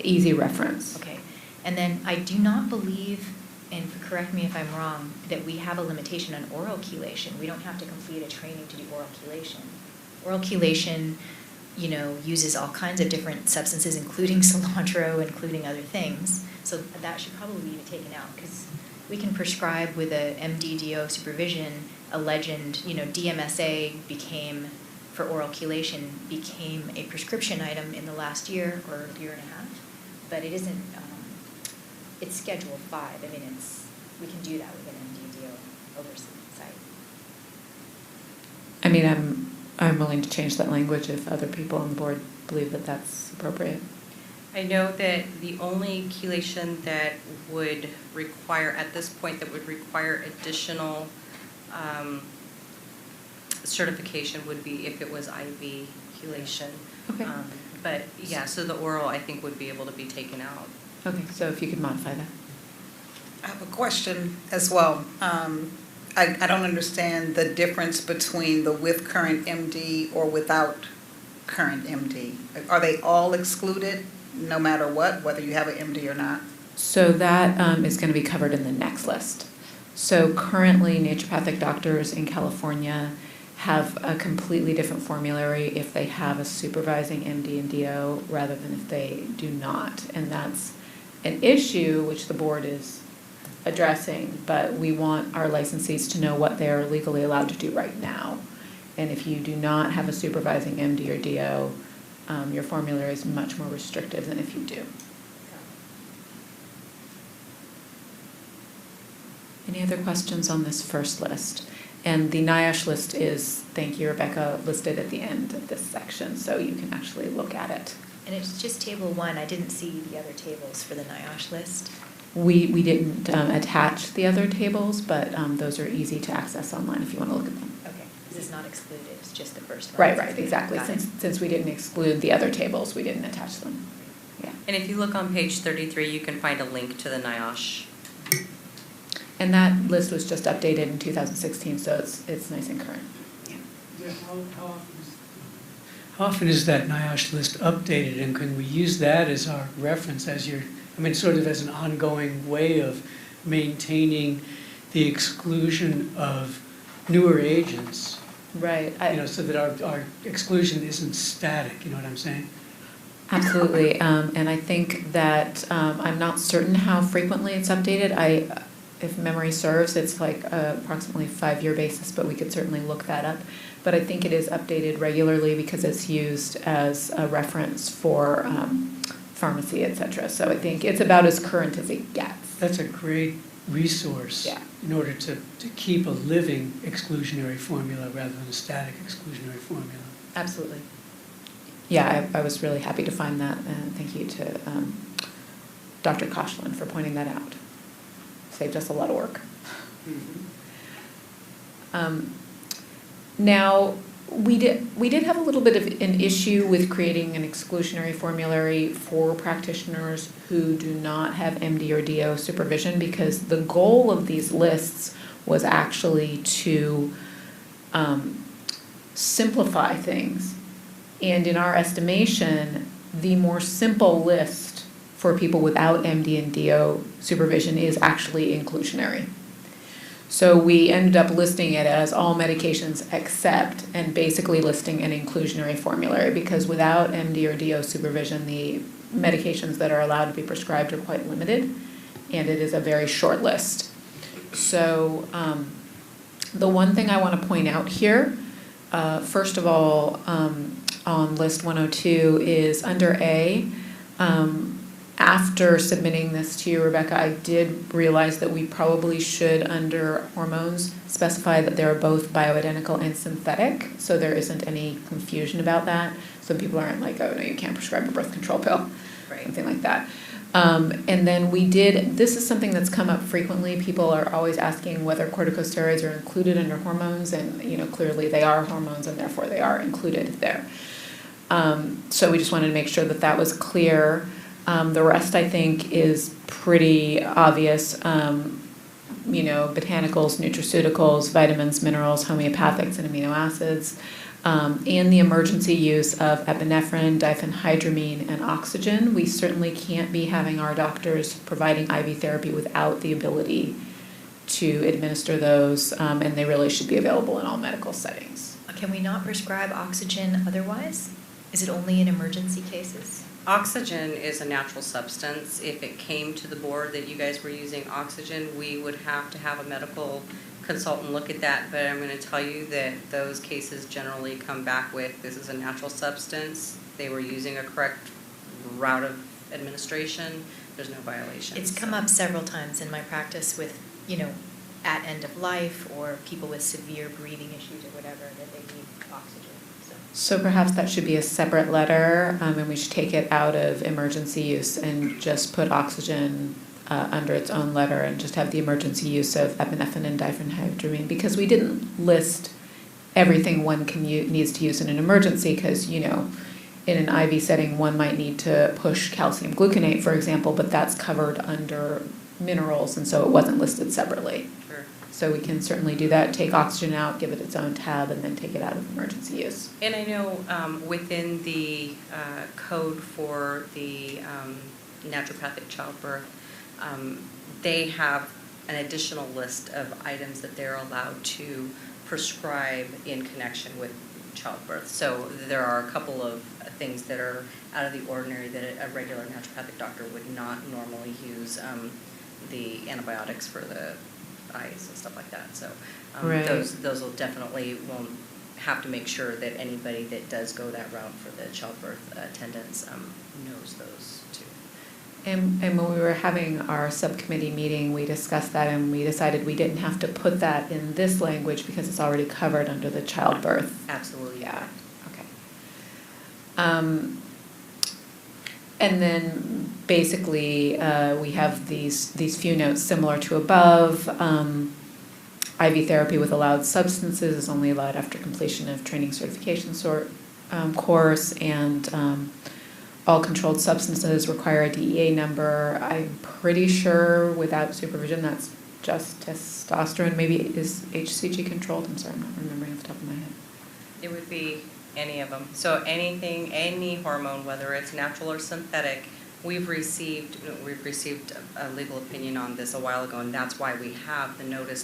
easy reference. Okay, and then I do not believe, and correct me if I'm wrong, that we have a limitation on oral chelation. We don't have to complete a training to do oral chelation. Oral chelation, uses all kinds of different substances, including cilantro, including other things. So that should probably be taken out, because we can prescribe with a MDDO supervision, a legend, DMSA for oral chelation became a prescription item in the last year or year and a half, but it isn't, it's Schedule 5. I mean, we can do that with an MDDO oversight. I mean, I'm willing to change that language if other people on the board believe that that's appropriate. I know that the only chelation that would require, at this point, that would require additional certification would be if it was IV chelation. Okay. But yeah, so the oral, I think, would be able to be taken out. Okay, so if you could modify that. I have a question as well. I don't understand the difference between the with current MD or without current MD. Are they all excluded, no matter what, whether you have an MD or not? So that is going to be covered in the next list. So currently, naturopathic doctors in California have a completely different formulary if they have a supervising MD and DO rather than if they do not. And that's an issue which the board is addressing, but we want our licensees to know what they're legally allowed to do right now. And if you do not have a supervising MD or DO, your formulary is much more restrictive than if you do. Any other questions on this first list? And the NIOSH list is, thank you, Rebecca, listed at the end of this section, so you can actually look at it. And it's just Table 1. I didn't see the other tables for the NIOSH list. We didn't attach the other tables, but those are easy to access online if you want to look at them. Okay, this is not excluded, it's just the first one. Right, exactly. Since we didn't exclude the other tables, we didn't attach them. Yeah. And if you look on page 33, you can find a link to the NIOSH. And that list was just updated in 2016, so it's nice and current. Yeah, how often is that NIOSH list updated, and can we use that as our reference, sort of as an ongoing way of maintaining the exclusion of newer agents? Right. So that our exclusion isn't static, you know what I'm saying? Absolutely. And I think that I'm not certain how frequently it's updated. If memory serves, it's like approximately 5-year basis, but we could certainly look that up. But I think it is updated regularly because it's used as a reference for pharmacy, et cetera. So I think it's about as current as it gets. That's a great resource in order to keep a living exclusionary formula rather than a static exclusionary formula. Absolutely. Yeah, I was really happy to find that, and thank you to Dr. Koshland for pointing that out. Saved us a lot of work. Mm-hmm. Now, we did have a little bit of an issue with creating an exclusionary formulary for practitioners who do not have MD or DO supervision, because the goal of these lists was actually to simplify things. And in our estimation, the more simple list for people without MD and DO supervision is actually inclusionary. So we ended up listing it as all medications except, and basically listing an inclusionary formulary, because without MD or DO supervision, the medications that are allowed to be prescribed are quite limited, and it is a very short list. So the one thing I want to point out here, first of all, on list 102 is under A. After submitting this to you, Rebecca, I did realize that we probably should, under hormones, specify that they're both bioidentical and synthetic, so there isn't any confusion about that. Some people aren't like, oh, no, you can't prescribe a birth control pill, Right. something like that. And then we did, this is something that's come up frequently. People are always asking whether corticosteroids are included under hormones, and clearly they are hormones, and therefore they are included there. So we just wanted to make sure that that was clear. The rest, I think, is pretty obvious. botanicals, nutraceuticals, vitamins, minerals, homeopathics, and amino acids, and the emergency use of epinephrine, diphenhydramine, and oxygen. We certainly can't be having our doctors providing IV therapy without the ability to administer those, and they really should be available in all medical settings. Can we not prescribe oxygen otherwise? Is it only in emergency cases? Oxygen is a natural substance. If it came to the board that you guys were using oxygen, we would have to have a medical consultant look at that, but I'm going to tell you that those cases generally come back with, this is a natural substance, they were using a correct route of administration, there's no violation. It's come up several times in my practice with, at end of life or people with severe breathing issues or whatever, that they need oxygen. So perhaps that should be a separate letter, and we should take it out of emergency use and just put oxygen under its own letter and just have the emergency use of epinephrine and diphenhydramine, because we didn't list everything one needs to use in an emergency, because, in an IV setting, one might need to push calcium gluconate, for example, but that's covered under minerals, and so it wasn't listed separately. Sure. So we can certainly do that, take oxygen out, give it its own tab, and then take it out of emergency use. And I know within the code for the naturopathic childbirth, they have an additional list of items that they're allowed to prescribe in connection with childbirth. So there are a couple of things that are out of the ordinary that a regular naturopathic doctor would not normally use, the antibiotics for the eyes and stuff like that. So Right. those will definitely won't have to make sure that anybody that does go that route for the childbirth attendants knows those too. And when we were having our subcommittee meeting, we discussed that, and we decided we didn't have to put that in this language because it's already covered under the childbirth. Absolutely. Yeah, okay. And then basically, we have these few notes similar to above. IV therapy with allowed substances is only allowed after completion of training certification course, and all controlled substances require a DEA number. I'm pretty sure without supervision that's just testosterone. Maybe is HCG controlled? I'm sorry, I'm not remembering off the top of my head. It would be any of them. So anything, any hormone, whether it's natural or synthetic, we've received a legal opinion on this a while ago, and that's why we have the notice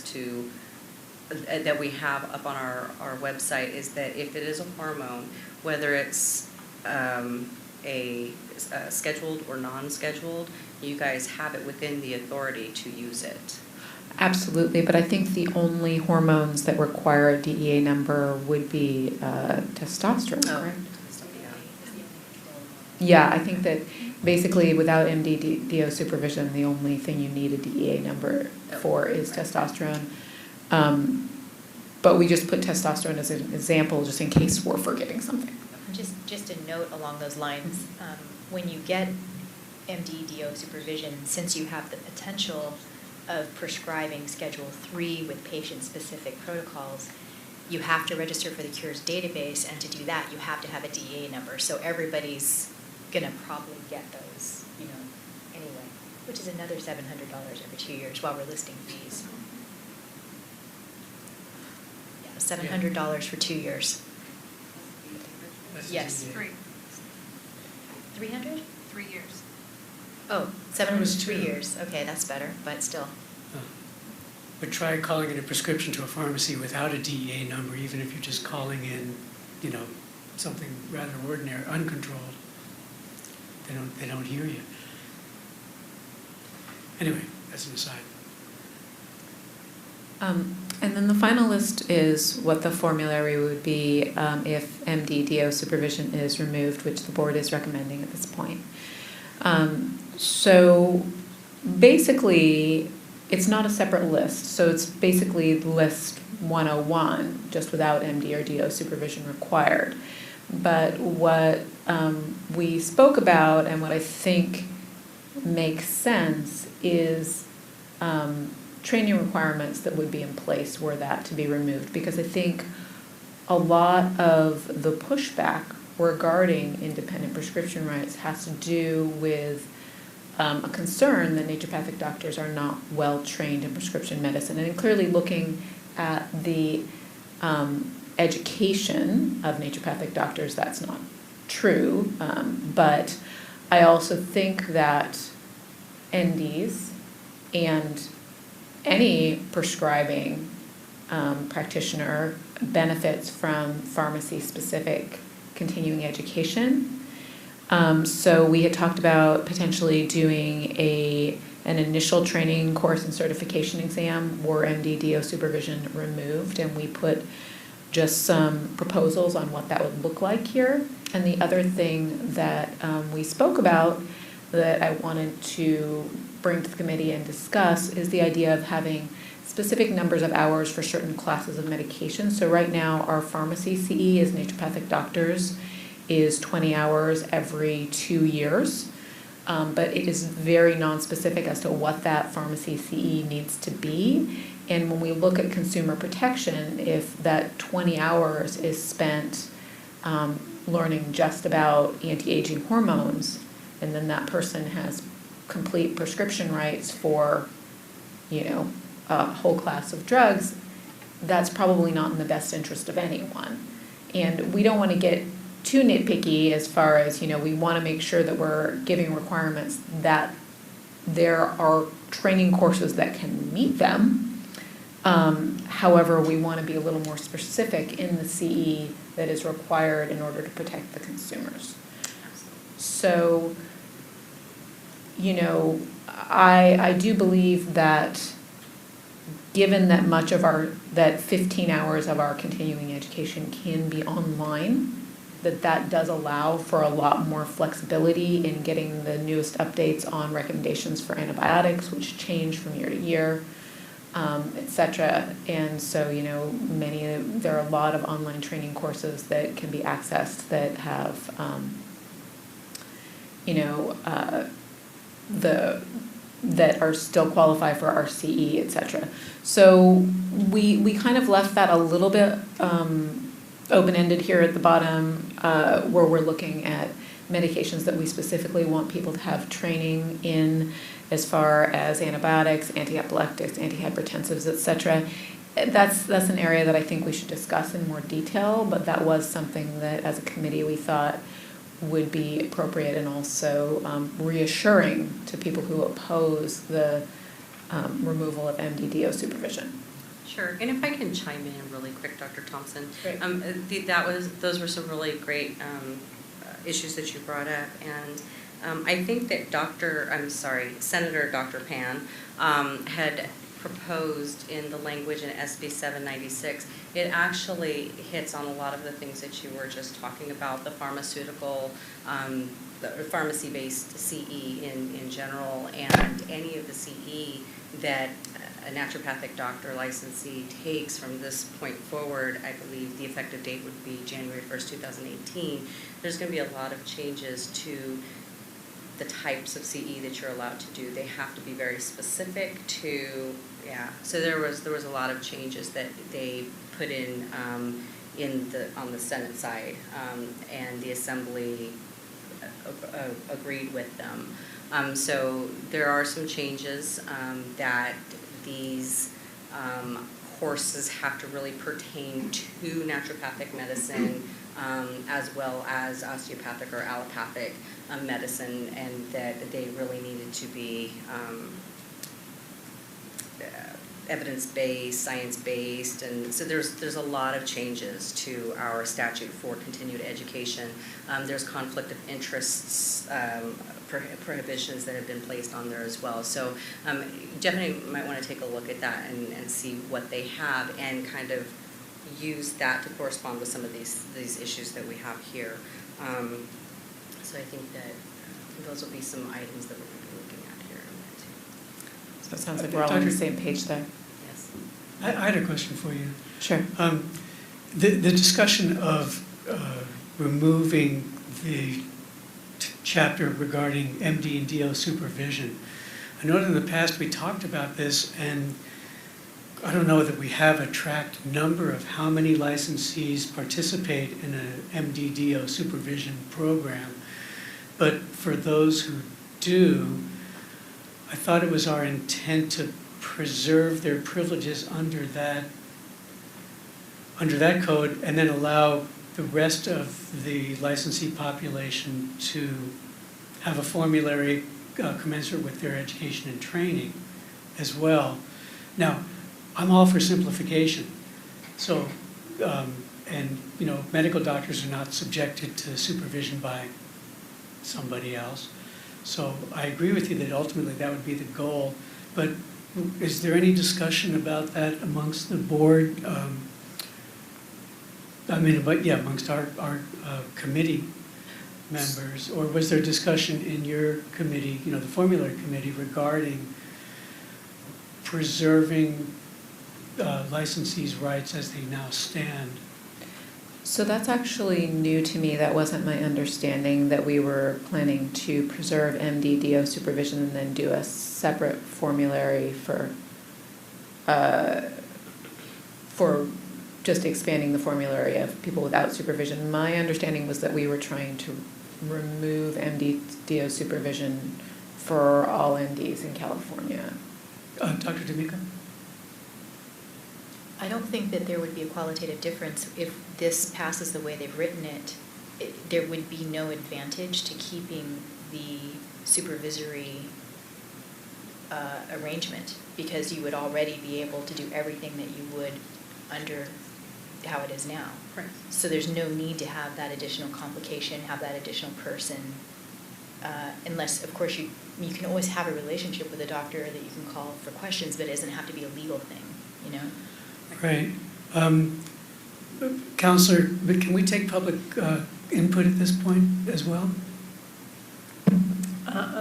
that we have up on our website, is that if it is a hormone, whether it's a scheduled or non-scheduled, you guys have it within the authority to use it. Absolutely, but I think the only hormones that require a DEA number would be testosterone, correct? Yeah, I think that basically without MDDO supervision, the only thing you need a DEA number for is testosterone. But we just put testosterone as an example just in case we're forgetting something. Just a note along those lines, when you get MDDO supervision, since you have the potential of prescribing Schedule 3 with patient-specific protocols, you have to register for the Cures database, and to do that, you have to have a DEA number. So everybody's gonna probably get those, anyway, which is another $700 every 2 years while we're listing fees. Yeah, $700 for 2 years. Yes. 300? 3 years. Oh, 703 years. Okay, that's better, but still. But try calling in a prescription to a pharmacy without a DEA number, even if you're just calling in, something rather ordinary, uncontrolled. They don't hear you. Anyway, that's an aside. And then the final list is what the formulary would be if MDDO supervision is removed, which the board is recommending at this point. So basically, it's not a separate list. So it's basically list 101, just without MD or DO supervision required. But what we spoke about and what I think makes sense is training requirements that would be in place were that to be removed, because I think a lot of the pushback regarding independent prescription rights has to do with a concern that naturopathic doctors are not well-trained in prescription medicine. And clearly looking at the education of naturopathic doctors, that's not true. But I also think that NDs and any prescribing practitioner benefits from pharmacy-specific continuing education. So we had talked about potentially doing an initial training course and certification exam were MD-DO supervision removed, and we put just some proposals on what that would look like here. And the other thing that we spoke about that I wanted to bring to the committee and discuss is the idea of having specific numbers of hours for certain classes of medication. So right now, our pharmacy CE as naturopathic doctors is 20 hours every 2 years. But it is very non-specific as to what that pharmacy CE needs to be. And when we look at consumer protection, if that 20 hours is spent learning just about anti-aging hormones, and then that person has complete prescription rights for, a whole class of drugs, that's probably not in the best interest of anyone. And we don't want to get too nitpicky as far as, we want to make sure that we're giving requirements that there are training courses that can meet them. However, we want to be a little more specific in the CE that is required in order to protect the consumers. So, I do believe that given that much of that 15 hours of our continuing education can be online, that does allow for a lot more flexibility in getting the newest updates on recommendations for antibiotics, which change from year to year, et cetera. And so, there are a lot of online training courses that can be accessed that have, that are still qualify for our CE, et cetera. So we kind of left that a little bit open-ended here at the bottom, where we're looking at medications that we specifically want people to have training in, as far as antibiotics, anti-epileptics, antihypertensives, et cetera. That's an area that I think we should discuss in more detail, but that was something that as a committee we thought would be appropriate and also reassuring to people who oppose the removal of MD-DO supervision. Sure, and if I can chime in really quick, Dr. Thompson. Great. Those were some really great issues that you brought up, and I think that Senator Dr. Pan had proposed in the language in SB 796, it actually hits on a lot of the things that you were just talking about, the pharmaceutical, the pharmacy-based CE in general, and any of the CE that a naturopathic doctor licensee takes from this point forward. I believe the effective date would be January 1st, 2018. There's going to be a lot of changes to the types of CE that you're allowed to do. They have to be very specific to, so there was a lot of changes that they put in on the Senate side, and the Assembly agreed with them. So there are some changes that these courses have to really pertain to naturopathic medicine, as well as osteopathic or allopathic medicine, and that they really needed to be evidence-based, science-based, and so there's a lot of changes to our statute for continued education. There's conflict of interests prohibitions that have been placed on there as well. So definitely might want to take a look at that and see what they have and kind of use that to correspond with some of these issues that we have here. So I think that those will be some items that we're going to be looking at here in a minute too. So it sounds like we're all on the same page there. Yes. I had a question for you. Sure. The discussion of removing the chapter regarding MD and DO supervision. I know in the past we talked about this, and I don't know that we have a tracked number of how many licensees participate in an MD-DO supervision program, but for those who do, I thought it was our intent to preserve their privileges under that code, and then allow the rest of the licensee population to have a formulary commensurate with their education and training as well. Now, I'm all for simplification. So, and medical doctors are not subjected to supervision by somebody else. So I agree with you that ultimately that would be the goal. But is there any discussion about that amongst the board? Amongst our committee members, or was there discussion in your committee, the formulary committee, regarding preserving licensees' rights as they now stand? So that's actually new to me. That wasn't my understanding, that we were planning to preserve MD-DO supervision and then do a separate formulary for just expanding the formulary of people without supervision. My understanding was that we were trying to remove MD-DO supervision for all MDs in California. Dr. D'Amico? I don't think that there would be a qualitative difference if this passes the way they've written it. There would be no advantage to keeping the supervisory arrangement, because you would already be able to do everything that you would under how it is now. Right. So there's no need to have that additional complication, have that additional person, unless, of course, you can always have a relationship with a doctor that you can call for questions, but it doesn't have to be a legal thing, Right. Counselor, but can we take public input at this point as well?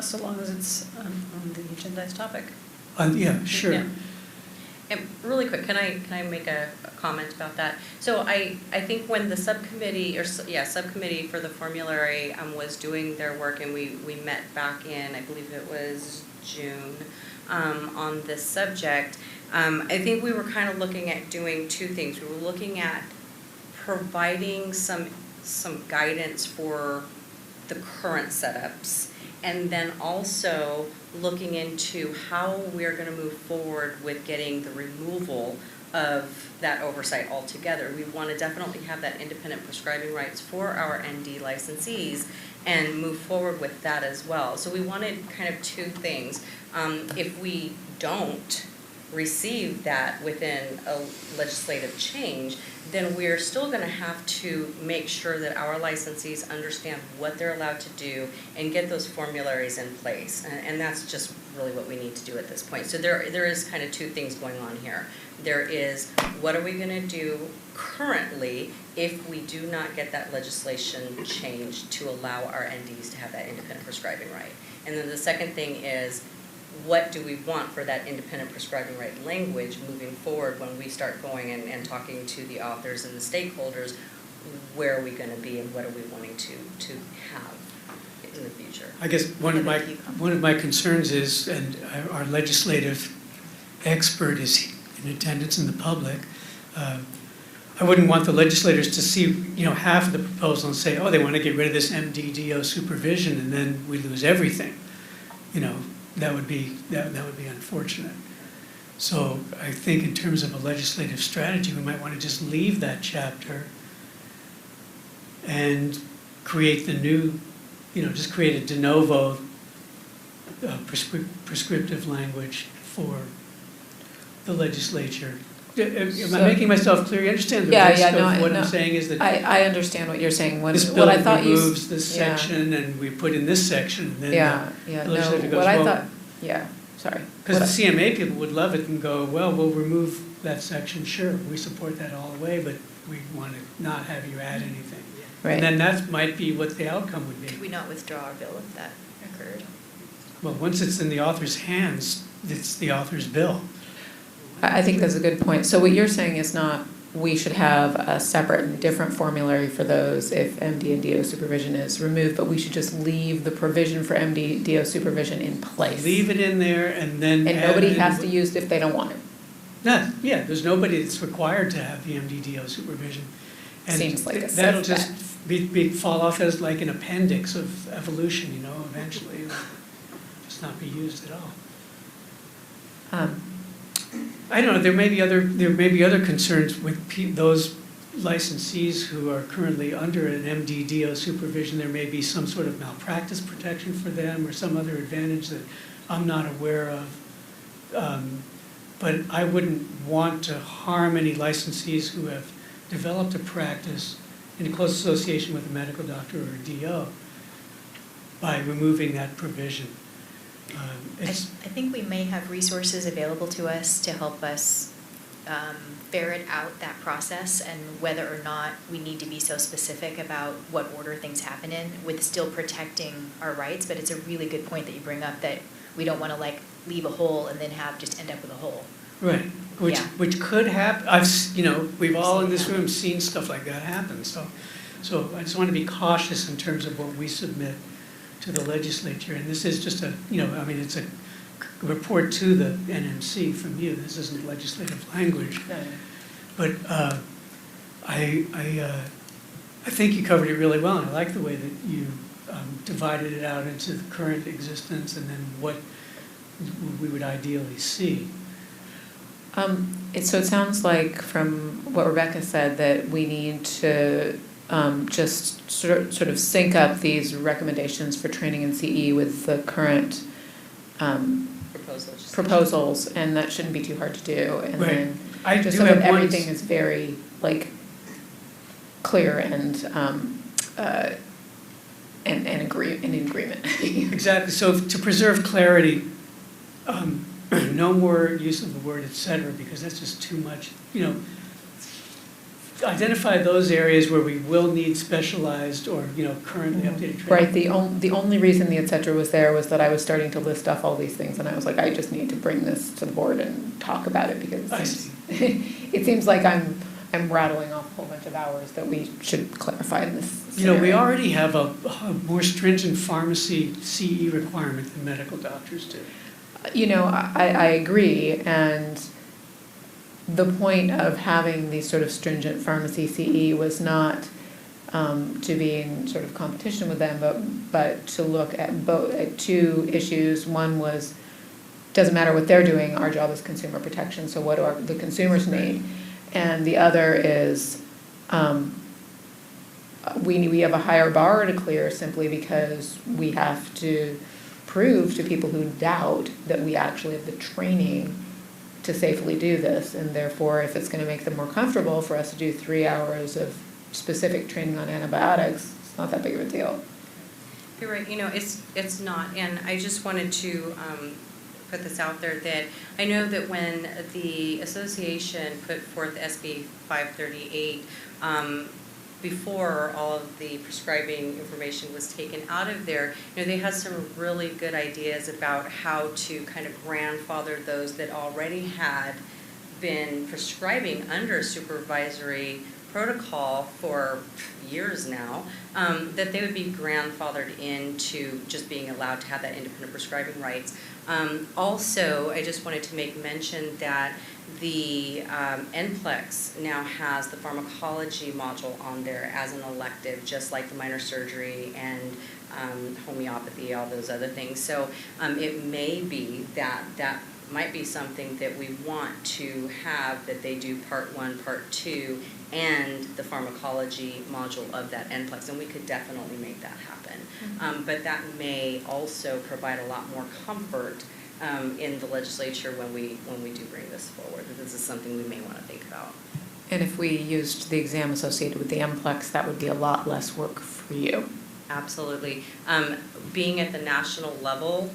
So long as it's on the agendized topic. Yeah, sure. Yeah. And really quick, can I make a comment about that? So I think when the subcommittee for the formulary was doing their work, and we met back in, I believe it was June, on this subject, I think we were kind of looking at doing two things. We were looking at providing some guidance for the current setups, and then also looking into how we're going to move forward with getting the removal of that oversight altogether. We want to definitely have that independent prescribing rights for our ND licensees and move forward with that as well. So we wanted kind of two things. If we don't receive that within a legislative change, then we're still going to have to make sure that our licensees understand what they're allowed to do and get those formularies in place. And that's just really what we need to do at this point. So there is kind of two things going on here. There is, what are we going to do currently if we do not get that legislation changed to allow our NDs to have that independent prescribing right? And then the second thing is, what do we want for that independent prescribing right language moving forward when we start going and talking to the authors and the stakeholders? Where are we going to be, and what are we wanting to have in the future? I guess one of my concerns is, and our legislative expert is in attendance in the public, I wouldn't want the legislators to see half of the proposal and say, oh, they want to get rid of this MD-DO supervision, and then we lose everything. That would be unfortunate. So I think in terms of a legislative strategy, we might want to just leave that chapter and create the new, just create a de novo prescriptive language for the legislature. Am I making myself clear? You understand the risk of what I'm saying is that I understand what you're saying. This bill removes this section, and we put in this section, and then the legislature goes, sorry. Because the CMA people would love it and go, well, we'll remove that section, sure, we support that all the way, but we want to not have you add anything. Right. And then that might be what the outcome would be. Could we not withdraw our bill if that occurred? Well, once it's in the author's hands, it's the author's bill. I think that's a good point. So what you're saying is not we should have a separate and different formulary for those if MD and DO supervision is removed, but we should just leave the provision for MD DO supervision in place. Leave it in there, and then and nobody has to use it if they don't want it. No, yeah, there's nobody that's required to have the MD DO supervision. And seems like a that'll setback. just fall off as like an appendix of evolution, eventually. It'll just not be used at all. I don't know, there may be other concerns with those licensees who are currently under an MDDO supervision. There may be some sort of malpractice protection for them or some other advantage that I'm not aware of. But I wouldn't want to harm any licensees who have developed a practice in close association with a medical doctor or a DO by removing that provision. I think we may have resources available to us to help us ferret out that process and whether or not we need to be so specific about what order things happen in with still protecting our rights. But it's a really good point that you bring up, that we don't want to like leave a hole and then have just end up with a hole. Right, which could happen. We've all in this Yeah. room seen stuff like that happen. So I just want to be cautious in terms of what we submit to the legislature. And this is just it's a report to the NMC from you. This isn't legislative language. No. But I think you covered it really well, and I like the way that you divided it out into the current existence and then what we would ideally see. So it sounds like from what Rebecca said that we need to just sort of sync up these recommendations for training in CE with the current proposals, and that shouldn't be too hard to do. And Right. then I just do so that have one everything is very clear and in agreement. Exactly. So to preserve clarity, no more use of the word "et cetera" because that's just too much. Identify those areas where we will need specialized or currently updated training. Right. The only reason the et cetera was there was that I was starting to list off all these things, and I was like, I just need to bring this to the board and talk about it because it seems like I'm rattling off a whole bunch of hours that we should clarify in this scenario. We already have a more stringent pharmacy CE requirement than medical doctors do. I agree, and the point of having these sort of stringent pharmacy CE was not to be in sort of competition with them, but to look at at two issues. One was, doesn't matter what they're doing, our job is consumer protection, so what do the consumers need? And the other is we have a higher bar to clear simply because we have to prove to people who doubt that we actually have the training to safely do this, and therefore if it's going to make them more comfortable for us to do 3 hours of specific training on antibiotics, it's not that big of a deal. You're right, it's not, and I just wanted to put this out there that I know that when the association put forth SB 538, before all of the prescribing information was taken out of there, they had some really good ideas about how to kind of grandfather those that already had been prescribing under supervisory protocol for years now, that they would be grandfathered into just being allowed to have that independent prescribing rights. Also, I just wanted to make mention that the NPLEX now has the pharmacology module on there as an elective, just like the minor surgery and homeopathy, all those other things. So it may be that might be something that we want to have, that they do part 1, part 2, and the pharmacology module of that NPLEX, and we could definitely make that happen. Mm-hmm. But that may also provide a lot more comfort in the legislature when we do bring this forward. That this is something we may want to think about. And if we used the exam associated with the NPLEX, that would be a lot less work for you. Absolutely. Being at the national level,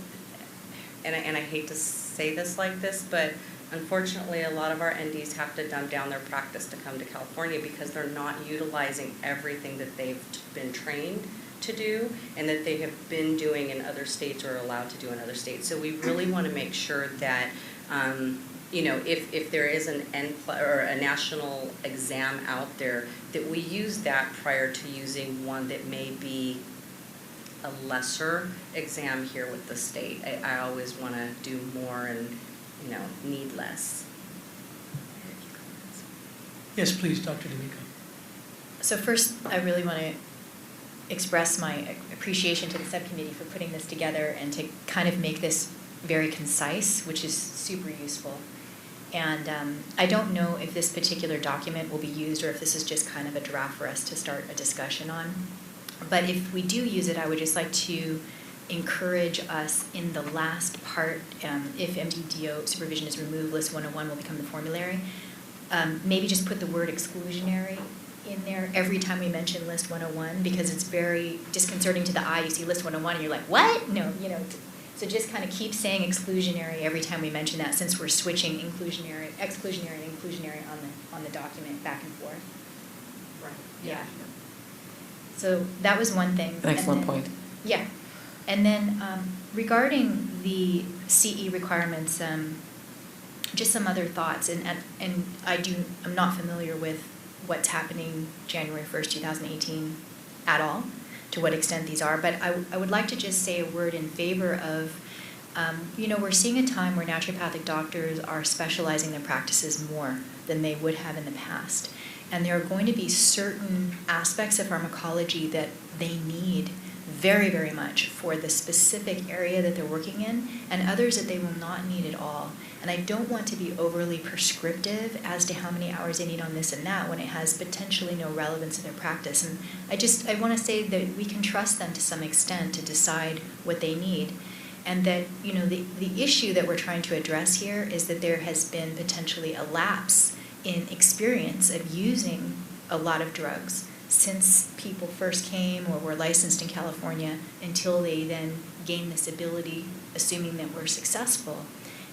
and I hate to say this like this, but unfortunately a lot of our NDs have to dumb down their practice to come to California because they're not utilizing everything that they've been trained to do and that they have been doing in other states or are allowed to do in other states. So we really want to make sure that if there is an or a national exam out there, that we use that prior to using one that may be a lesser exam here with the state. I always want to do more and need less. Yes, please, Dr. D'Amico. So first, I really want to express my appreciation to the subcommittee for putting this together and to kind of make this very concise, which is super useful. And I don't know if this particular document will be used or if this is just kind of a draft for us to start a discussion on. But if we do use it, I would just like to encourage us in the last part, if MDDO supervision is removed, List 101 will become the formulary. Maybe just put the word exclusionary in there every time we mention List 101, because it's very disconcerting to the eye. You see List 101 and you're like, what? No, you know. So just kind of keep saying exclusionary every time we mention that, since we're switching exclusionary, and inclusionary on the document back and forth. Right. Yeah. So that was one thing. Excellent point. Yeah. And then regarding the CE requirements, just some other thoughts. And I'm not familiar with what's happening January 1st, 2018 at all, to what extent these are. But I would like to just say a word in favor of, we're seeing a time where naturopathic doctors are specializing their practices more than they would have in the past. And there are going to be certain aspects of pharmacology that they need very, very much for the specific area that they're working in, and others that they will not need at all. And I don't want to be overly prescriptive as to how many hours they need on this and that when it has potentially no relevance in their practice. And I want to say that we can trust them to some extent to decide what they need. And that, the issue that we're trying to address here is that there has been potentially a lapse in experience of using a lot of drugs since people first came or were licensed in California until they then gain this ability, assuming that we're successful.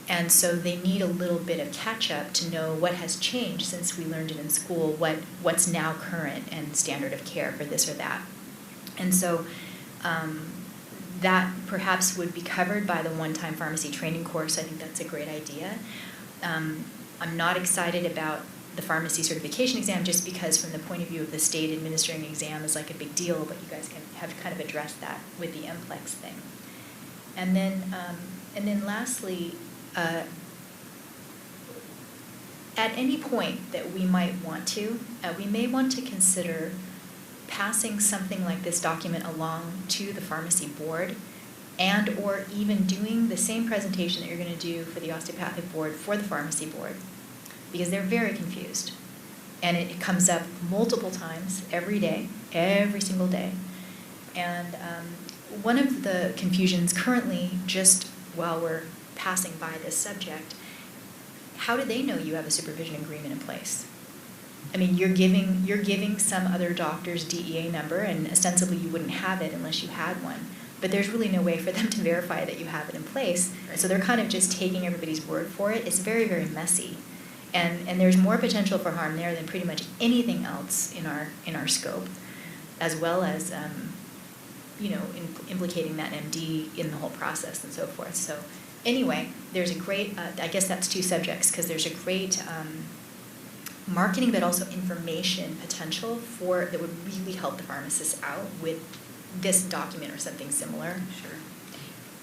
And so they need a little bit of catch-up to know what has changed since we learned it in school, what's now current and standard of care for this or that. And so that perhaps would be covered by the one-time pharmacy training course. I think that's a great idea. I'm not excited about the pharmacy certification exam just because from the point of view of the state administering exam is like a big deal, but you guys can have kind of addressed that with the MPLEX thing. And then lastly, at any point that we might want to, we may want to consider passing something like this document along to the pharmacy board, and or even doing the same presentation that you're going to do for the osteopathic board for the pharmacy board, because they're very confused. And it comes up multiple times every day, every single day. And one of the confusions currently, just while we're passing by this subject, how do they know you have a supervision agreement in place? I mean, you're giving some other doctor's DEA number, and ostensibly you wouldn't have it unless you had one. But there's really no way for them to verify that you have it in place. Right. So they're kind of just taking everybody's word for it. It's very, very messy. And there's more potential for harm there than pretty much anything else in our scope, as well as implicating that MD in the whole process and so forth. So anyway, there's a great, I guess that's two subjects, because there's a great marketing but also information potential that would really help the pharmacists out with this document or something similar. Sure.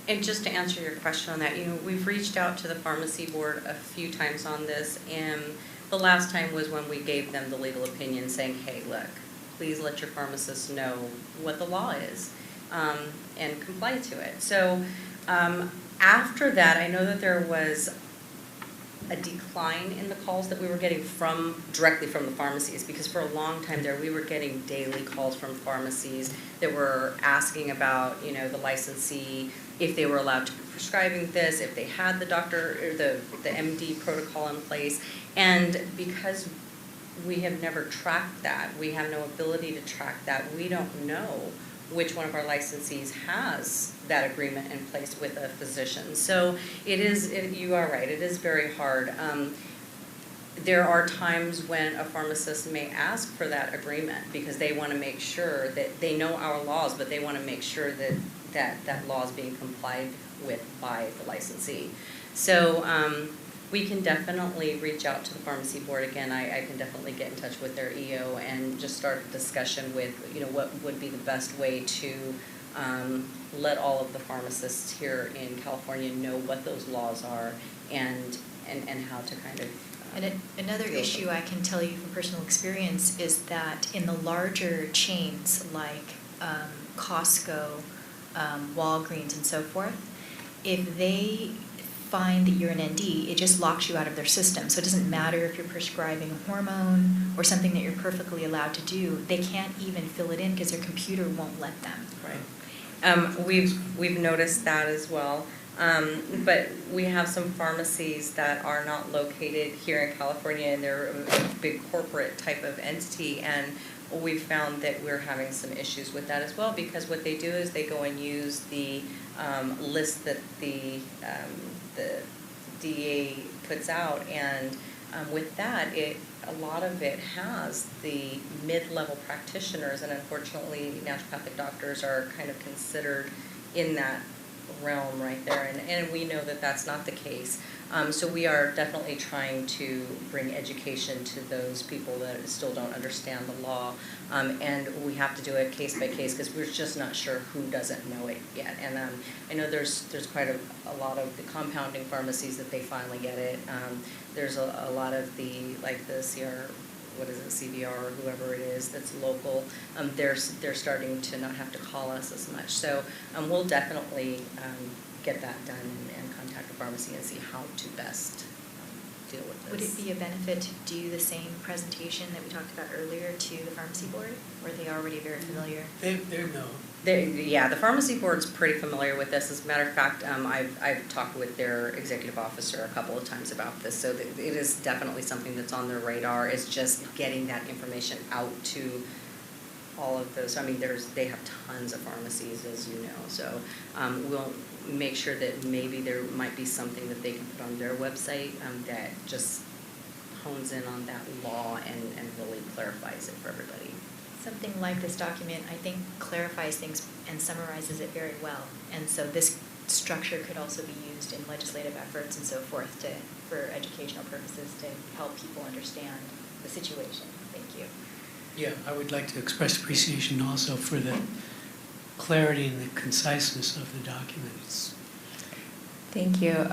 And just to answer your question on that, we've reached out to the pharmacy board a few times on this, and the last time was when we gave them the legal opinion saying, hey, look, please let your pharmacists know what the law is and comply to it. So after that, I know that there was a decline in the calls that we were getting directly from the pharmacies, because for a long time there we were getting daily calls from pharmacies that were asking about, the licensee, if they were allowed to be prescribing this, if they had the doctor or the MD protocol in place. And because we have never tracked that, we have no ability to track that, we don't know which one of our licensees has that agreement in place with a physician. So you are right, it is very hard. There are times when a pharmacist may ask for that agreement because they want to make sure that they know our laws, but they want to make sure that law is being complied with by the licensee. So we can definitely reach out to the pharmacy board again. I can definitely get in touch with their EO and just start a discussion with, what would be the best way to let all of the pharmacists here in California know what those laws are and how to kind of. And another issue I can tell you from personal experience is that in the larger chains like Costco, Walgreens, and so forth, if they find that you're an ND, it just locks you out of their system. So it doesn't matter if you're prescribing a hormone or something that you're perfectly allowed to do. They can't even fill it in because their computer won't let them. Right. We've noticed that as well. But we have some pharmacies that are not located here in California, and they're a big corporate type of entity, and we've found that we're having some issues with that as well, because what they do is they go and use the list that the DA puts out, and with that, a lot of it has the mid-level practitioners, and unfortunately, naturopathic doctors are kind of considered in that realm right there, and we know that that's not the case. So we are definitely trying to bring education to those people that still don't understand the law, and we have to do it case by case because we're just not sure who doesn't know it yet. And I know there's quite a lot of the compounding pharmacies that they finally get it. There's a lot of the CVR or whoever it is that's local. They're starting to not have to call us as much. So we'll definitely get that done and contact the pharmacy and see how to best deal with this. Would it be a benefit to do the same presentation that we talked about earlier to the pharmacy board? Or are they already very familiar? They're no. Yeah, the pharmacy board's pretty familiar with this. As a matter of fact, I've talked with their executive officer a couple of times about this, so it is definitely something that's on their radar. It's just getting that information out to all of those. I mean, they have tons of pharmacies, as you know, so we'll make sure that maybe there might be something that they can put on their website that just hones in on that law and really clarifies it for everybody. Something like this document, I think, clarifies things and summarizes it very well. And so this structure could also be used in legislative efforts and so forth for educational purposes to help people understand the situation. Thank you. Yeah, I would like to express appreciation also for the clarity and the conciseness of the documents. Thank you.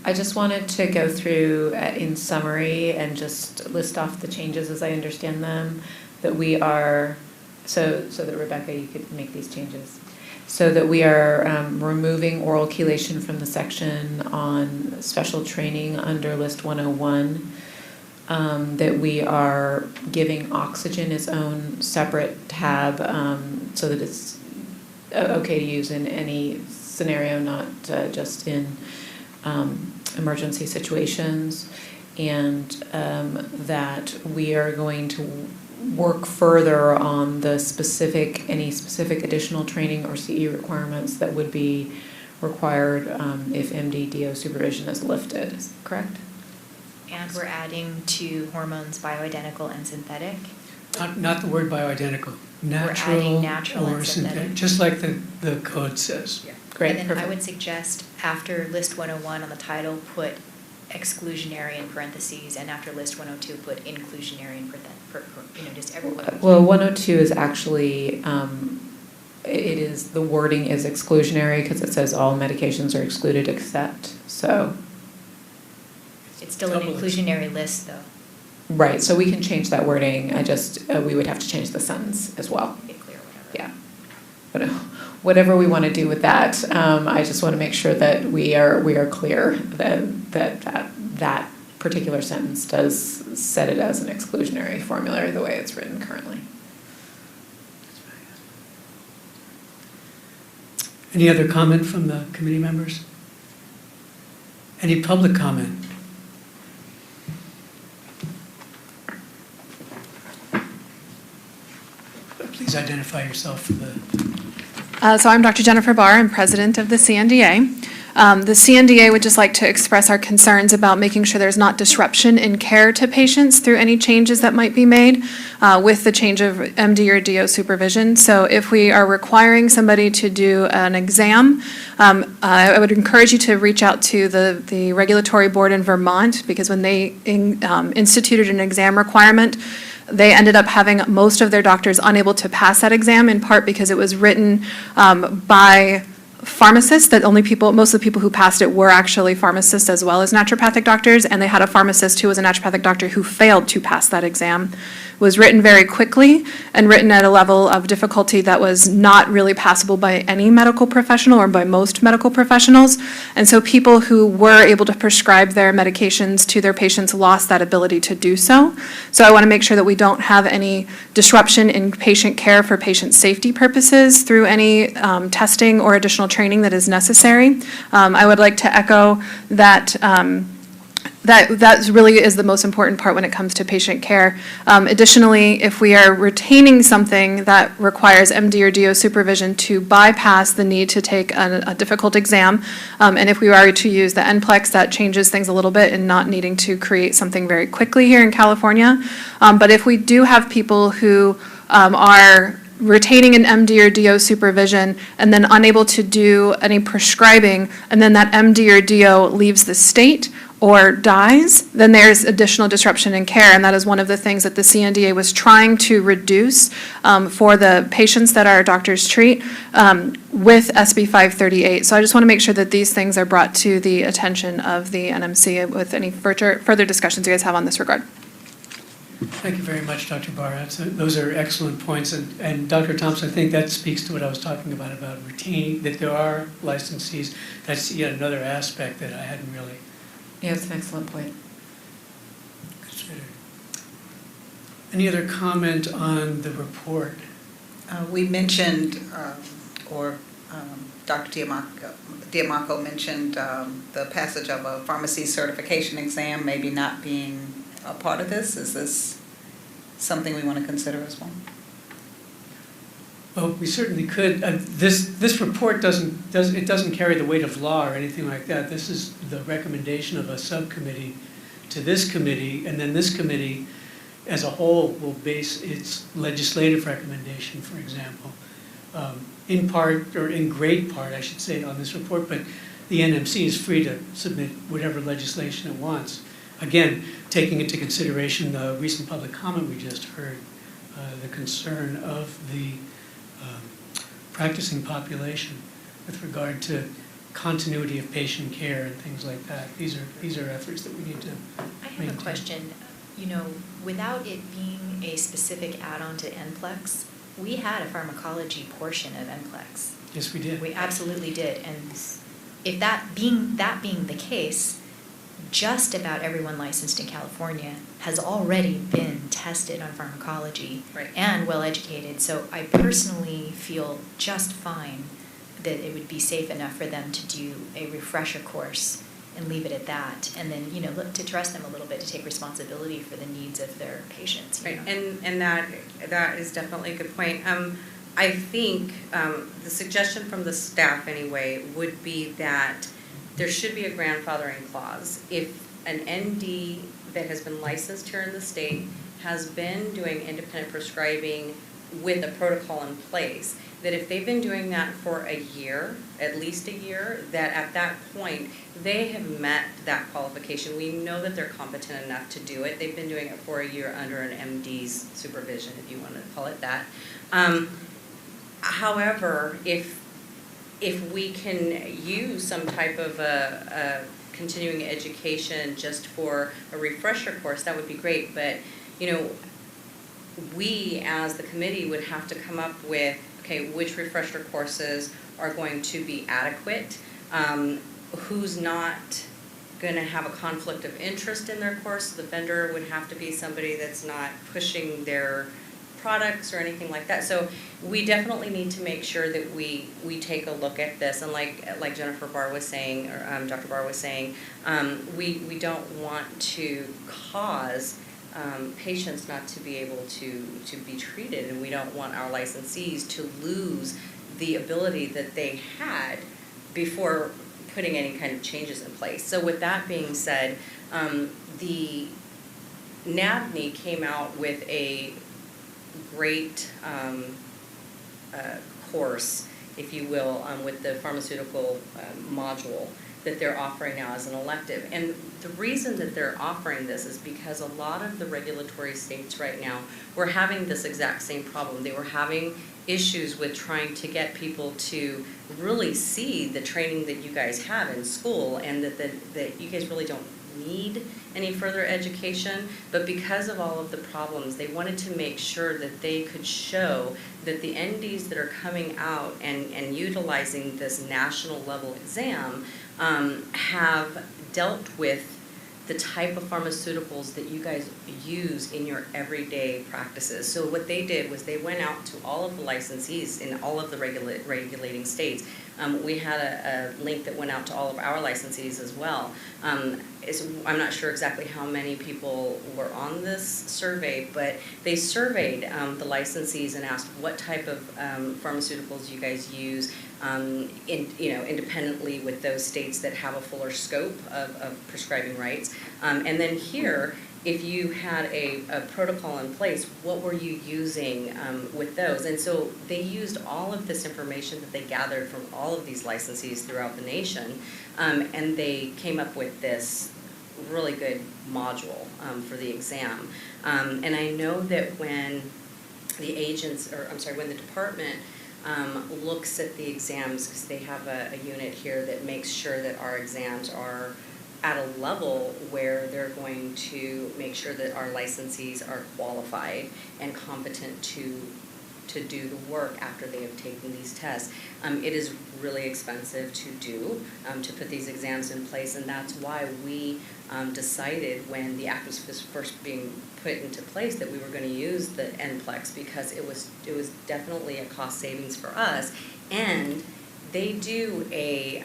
I just wanted to go through in summary and just list off the changes as I understand them, that we are, so that Rebecca, you could make these changes. So that we are removing oral chelation from the section on special training under list 101. That we are giving oxygen its own separate tab so that it's okay to use in any scenario, not just in emergency situations, and that we are going to work further on the any specific additional training or CE requirements that would be required if MD-DO supervision is lifted. Is that correct? And we're adding to hormones bioidentical and synthetic. Not the word bioidentical. Natural, we're adding natural or and synthetic. Just like the code says. Yeah. Great. And then Perfect. I would suggest after list 101 on the title, put exclusionary in parentheses, and after list 102, put inclusionary in just everyone. Well, 102 is actually, the wording is exclusionary because it says all medications are excluded except, so. It's still an inclusionary list, though. Right, so we can change that wording. We would have to change the sentence as well. Make it clear, whatever. Yeah. But whatever we want to do with that, I just want to make sure that we are clear that particular sentence does set it as an exclusionary formulary the way it's written currently. Any other comment from the committee members? Any public comment? Please identify yourself for the... So I'm Dr. Jennifer Barr. I'm president of the CNDA. The CNDA would just like to express our concerns about making sure there's not disruption in care to patients through any changes that might be made with the change of MD or DO supervision. So if we are requiring somebody to do an exam, I would encourage you to reach out to the regulatory board in Vermont, because when they instituted an exam requirement, they ended up having most of their doctors unable to pass that exam, in part because it was written by pharmacists, that most of the people who passed it were actually pharmacists as well as naturopathic doctors, and they had a pharmacist who was a naturopathic doctor who failed to pass that exam. It was written very quickly and written at a level of difficulty that was not really passable by any medical professional or by most medical professionals. And so people who were able to prescribe their medications to their patients lost that ability to do so. So I want to make sure that we don't have any disruption in patient care for patient safety purposes through any testing or additional training that is necessary. I would like to echo that that really is the most important part when it comes to patient care. Additionally, if we are retaining something that requires MD or DO supervision to bypass the need to take a difficult exam, and if we are to use the NPLEX, that changes things a little bit in not needing to create something very quickly here in California. But if we do have people who are retaining an MD or DO supervision and then unable to do any prescribing, and then that MD or DO leaves the state or dies, then there's additional disruption in care, and that is one of the things that the CNDA was trying to reduce for the patients that our doctors treat with SB 538. So I just want to make sure that these things are brought to the attention of the NMC with any further discussions you guys have on this regard. Thank you very much, Dr. Barr. Those are excellent points. And Dr. Thompson, I think that speaks to what I was talking about retaining, that there are licensees. That's yet another aspect that I hadn't really Yeah, it's an excellent point. considered. Any other comment on the report? We mentioned, Dr. Diamarco mentioned the passage of a pharmacy certification exam maybe not being a part of this. Is this something we want to consider as well? Well, we certainly could. This report doesn't carry the weight of law or anything like that. This is the recommendation of a subcommittee to this committee, and then this committee as a whole will base its legislative recommendation, for example, in part, or in great part, I should say, on this report, but the NMC is free to submit whatever legislation it wants. Again, taking into consideration the recent public comment we just heard, the concern of the practicing population with regard to continuity of patient care and things like that. These are efforts that we need to maintain. I have a question. You know, without it being a specific add-on to NPLEX, we had a pharmacology portion of NPLEX. Yes, we did. We absolutely did. And if that being the case, just about everyone licensed in California has already been tested on pharmacology and well educated. So I personally feel just fine that it would be safe enough for them to do a refresher course and leave it at that, and then look to trust them a little bit to take responsibility for the needs of their patients. Right, and that is definitely a good point. I think the suggestion from the staff anyway would be that there should be a grandfathering clause. If an ND that has been licensed here in the state has been doing independent prescribing with a protocol in place, that if they've been doing that for a year, at least a year, that at that point they have met that qualification. We know that they're competent enough to do it. They've been doing it for a year under an MD's supervision, if you want to call it that. However, if we can use some type of a continuing education just for a refresher course, that would be great. But, we as the committee would have to come up with, okay, which refresher courses are going to be adequate, who's not going to have a conflict of interest in their course. The vendor would have to be somebody that's not pushing their products or anything like that. So we definitely need to make sure that we take a look at this, and like Jennifer Barr was saying, or Dr. Barr was saying, we don't want to cause patients not to be able to be treated, and we don't want our licensees to lose the ability that they had before putting any kind of changes in place. So with that being said, the NABNY came out with a great course, if you will, with the pharmaceutical module that they're offering now as an elective. And the reason that they're offering this is because a lot of the regulatory states right now were having this exact same problem. They were having issues with trying to get people to really see the training that you guys have in school, and that you guys really don't need any further education, but because of all of the problems, they wanted to make sure that they could show that the NDs that are coming out and utilizing this national level exam have dealt with the type of pharmaceuticals that you guys use in your everyday practices. So what they did was they went out to all of the licensees in all of the regulating states. We had a link that went out to all of our licensees as well. I'm not sure exactly how many people were on this survey, but they surveyed the licensees and asked what type of pharmaceuticals you guys use, independently with those states that have a fuller scope of prescribing rights. And then here, if you had a protocol in place, what were you using with those? And so they used all of this information that they gathered from all of these licensees throughout the nation, and they came up with this really good module for the exam. And I know that when the when the department looks at the exams, because they have a unit here that makes sure that our exams are at a level where they're going to make sure that our licensees are qualified and competent to do the work after they have taken these tests. It is really expensive to do, to put these exams in place, and that's why we decided when the act was first being put into place that we were going to use the NPLEX, because it was definitely a cost savings for us. And they do a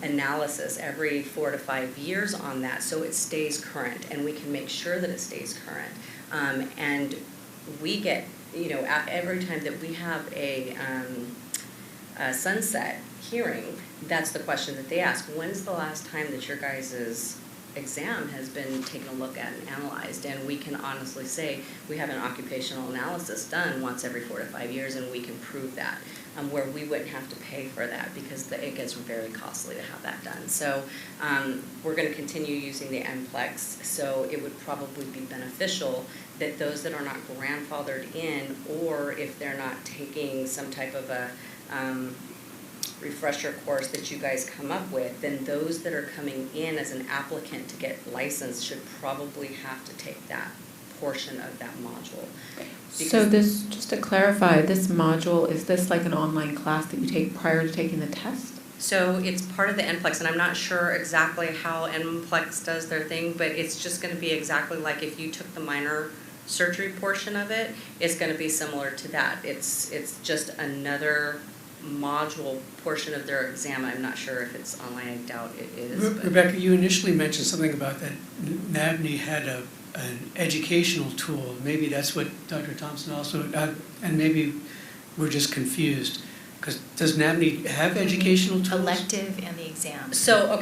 analysis every 4 to 5 years on that, so it stays current, and we can make sure that it stays current. And we get, every time that we have a sunset hearing, that's the question that they ask. When's the last time that your guys' exam has been taken a look at and analyzed? And we can honestly say we have an occupational analysis done once every 4 to 5 years, and we can prove that, where we wouldn't have to pay for that because it gets very costly to have that done. So we're going to continue using the NPLEX, so it would probably be beneficial that those that are not grandfathered in, or if they're not taking some type of a refresher course that you guys come up with, then those that are coming in as an applicant to get licensed should probably have to take that portion of that module. So this, just to clarify, this module, is this like an online class that you take prior to taking the test? So it's part of the NPLEX, and I'm not sure exactly how NPLEX does their thing, but it's just going to be exactly like if you took the minor surgery portion of it, it's going to be similar to that. It's just another module portion of their exam. I'm not sure if it's online. I doubt it is. Rebecca, you initially mentioned something about that NABNY had an educational tool. Maybe that's what Dr. Thompson also, and maybe we're just confused. Because does NABNY have educational tools? Elective and the exam. So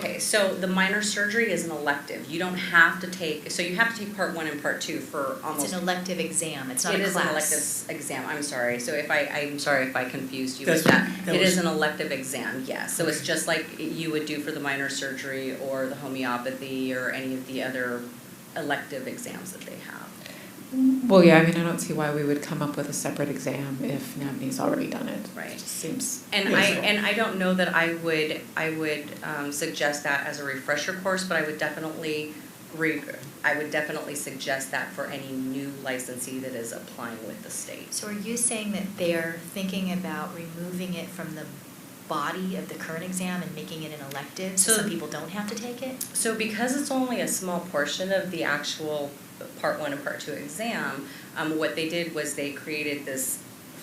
the minor surgery is an elective. You don't have to take, so you have to take part 1 and part 2 for almost. It's an elective exam, it's not a class. It is an elective exam, I'm sorry. So I'm sorry if I confused you with that. It is an elective exam, yes. So it's just like you would do for the minor surgery or the homeopathy or any of the other elective exams that they have. Well, yeah, I mean, I don't see why we would come up with a separate exam if NABNY's already done it. Right. It seems. And I don't know that I would suggest that as a refresher course, but I would definitely suggest that for any new licensee that is applying with the state. So are you saying that they're thinking about removing it from the body of the current exam and making it an elective, so some people don't have to take it? So because it's only a small portion of the actual part 1 and part 2 exam, what they did was they created this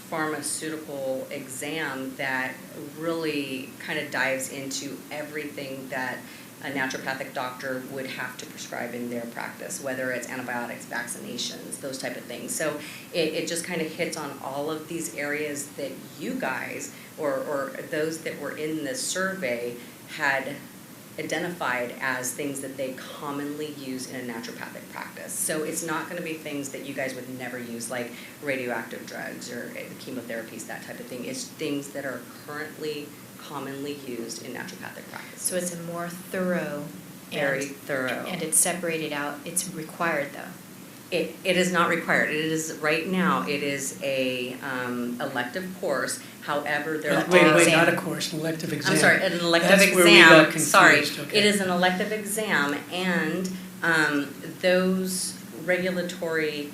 pharmaceutical exam that really kind of dives into everything that a naturopathic doctor would have to prescribe in their practice, whether it's antibiotics, vaccinations, those type of things. So it just kind of hits on all of these areas that you guys or those that were in this survey had identified as things that they commonly use in a naturopathic practice. So it's not going to be things that you guys would never use, like radioactive drugs or chemotherapies, that type of thing. It's things that are currently commonly used in naturopathic practice. So it's a more thorough. Very thorough. And it's separated out, it's required though. It is not required. It is, right now, it is a elective course. However, there are Wait, not a course, an elective exam. I'm sorry, an elective That's exam. where we got confused, Sorry, okay. it is an elective exam, and those regulatory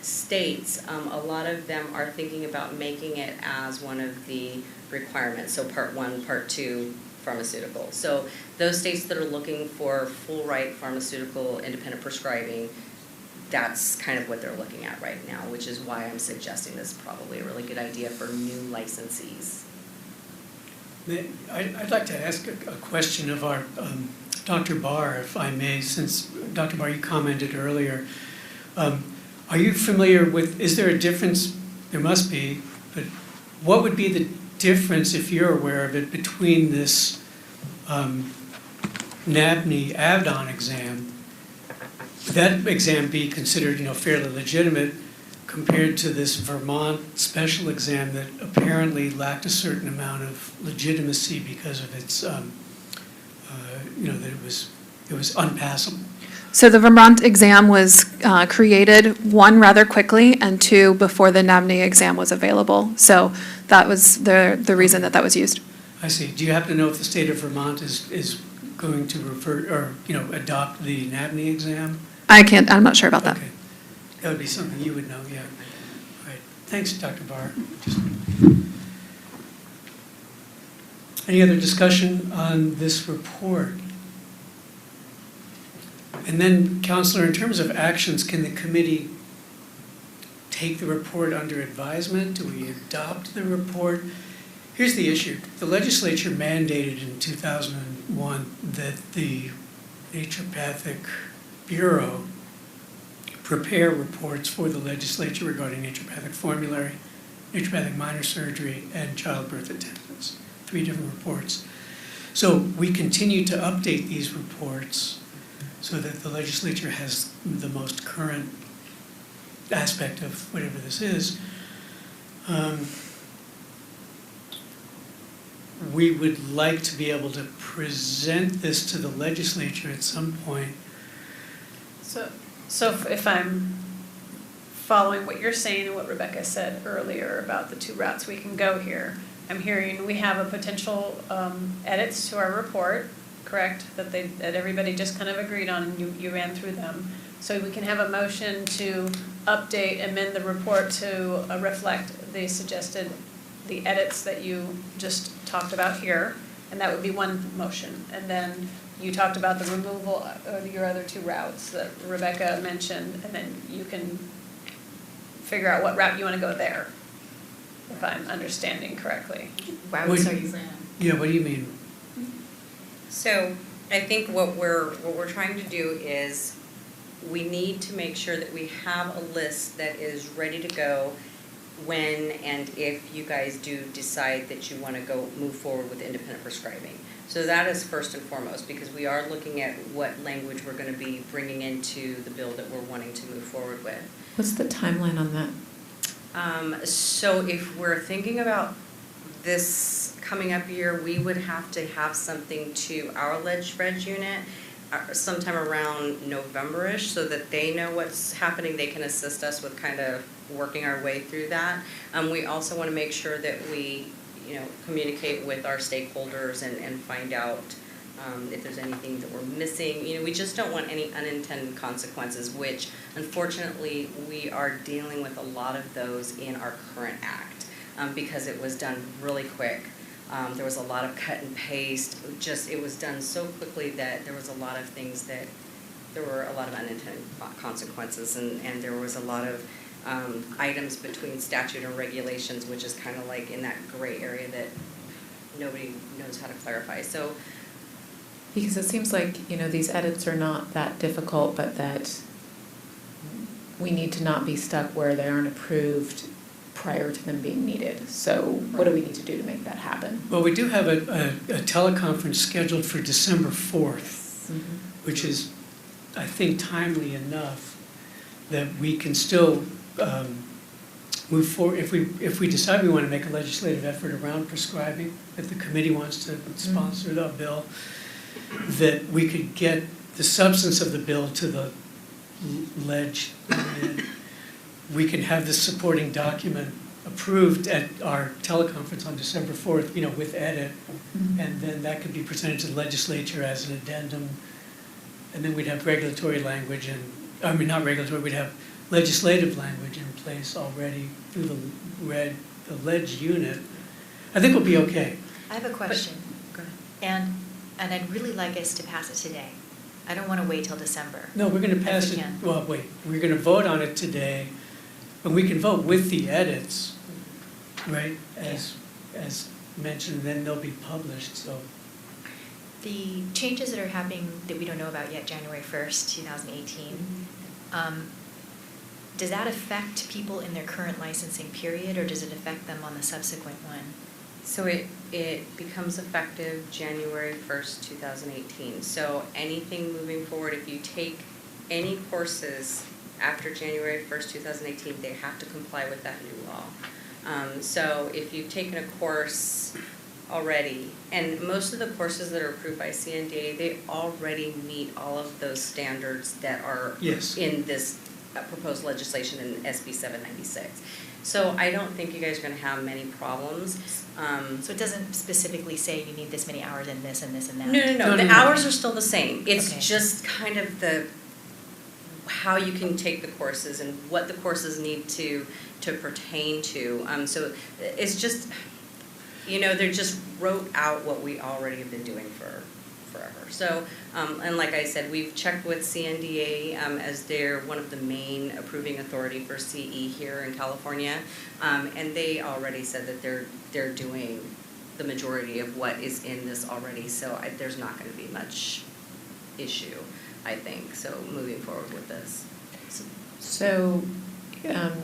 states, a lot of them are thinking about making it as one of the requirements. So Part 1, Part 2 pharmaceutical. So those states that are looking for full right pharmaceutical independent prescribing, that's kind of what they're looking at right now, which is why I'm suggesting this is probably a really good idea for new licensees. I'd like to ask a question of our Dr. Barr, if I may, since Dr. Barr, you commented earlier. Are you familiar with, is there a difference, there must be, but what would be the difference, if you're aware of it, between this NABNY Avdon exam, would that exam be considered, fairly legitimate compared to this Vermont special exam that apparently lacked a certain amount of legitimacy because of its, that it was unpassable? So the Vermont exam was created, one, rather quickly, and two, before the NABNY exam was available. So that was the reason that was used. I see. Do you happen to know if the state of Vermont is going to revert or, adopt the NABNY exam? I'm not sure about that. Okay. That would be something you would know, yeah. All right. Thanks, Dr. Barr. Any other discussion on this report? And then, Counselor, in terms of actions, can the committee take the report under advisement? Do we adopt the report? Here's the issue. The legislature mandated in 2001 that the Naturopathic Bureau prepare reports for the legislature regarding naturopathic formulary, naturopathic minor surgery, and childbirth attendance. 3 different reports. So we continue to update these reports so that the legislature has the most current aspect of whatever this is. We would like to be able to present this to the legislature at some point. So if I'm following what you're saying and what Rebecca said earlier about the 2 routes we can go here, I'm hearing we have a potential edits to our report, correct? That everybody just kind of agreed on, and you ran through them. So we can have a motion to update, amend the report to reflect the edits that you just talked about here, and that would be one motion. And then you talked about the removal of your other 2 routes that Rebecca mentioned, and then you can figure out what route you want to go there, if I'm understanding correctly. Routes are you saying? Yeah, what do you mean? So I think what we're trying to do is we need to make sure that we have a list that is ready to go when and if you guys do decide that you want to move forward with independent prescribing. So that is first and foremost, because we are looking at what language we're going to be bringing into the bill that we're wanting to move forward with. What's the timeline on that? So if we're thinking about this coming up year, we would have to have something to our reg unit sometime around November-ish, so that they know what's happening. They can assist us with kind of working our way through that. We also want to make sure that we, communicate with our stakeholders and find out if there's anything that we're missing. We just don't want any unintended consequences, which unfortunately we are dealing with a lot of those in our current act because it was done really quick. There was a lot of cut and paste. It was done so quickly that there was a lot of things that there were a lot of unintended consequences, and there was a lot of items between statute and regulations, which is kind of like in that gray area that nobody knows how to clarify. So, because it seems like, these edits are not that difficult, but that we need to not be stuck where they aren't approved prior to them being needed. So what do we need to do to make that happen? Well, we do have a teleconference scheduled for December 4th, which is, I think, timely enough that we can still move forward. If we decide we want to make a legislative effort around prescribing, if the committee wants to sponsor the bill, that we could get the substance of the bill to the ledge unit, we can have the supporting document approved at our teleconference on December 4th, with edit, and then that could be presented to the legislature as an addendum, and then we'd have regulatory language not regulatory, we'd have legislative language in place already through the ledge unit. I think we'll be okay. I have a question. Go ahead. And I'd really like us to pass it today. I don't want to wait till December. No, we're going to pass If it, we can. well, wait, we're going to vote on it today, and we can vote with the edits, right, as mentioned, and then they'll be published, so. The changes that are happening that we don't know about yet, January 1st, 2018, does that affect people in their current licensing period, or does it affect them on the subsequent one? So it becomes effective January 1st, 2018. So anything moving forward, if you take any courses after January 1st, 2018, they have to comply with that new law. So if you've taken a course already, and most of the courses that are approved by CNDA, they already meet all of those standards that are Yes. in this proposed legislation in SB 796. So I don't think you guys are going to have many problems. So it doesn't specifically say you need this many hours in this and this and that? No. The hours are still the same. It's Okay. just kind of how you can take the courses and what the courses need to pertain to. So it's just, they just wrote out what we already have been doing for forever. So, and like I said, we've checked with CNDA as they're one of the main approving authority for CE here in California, and they already said that they're doing the majority of what is in this already. So there's not going to be much issue, I think. So moving forward with this. So,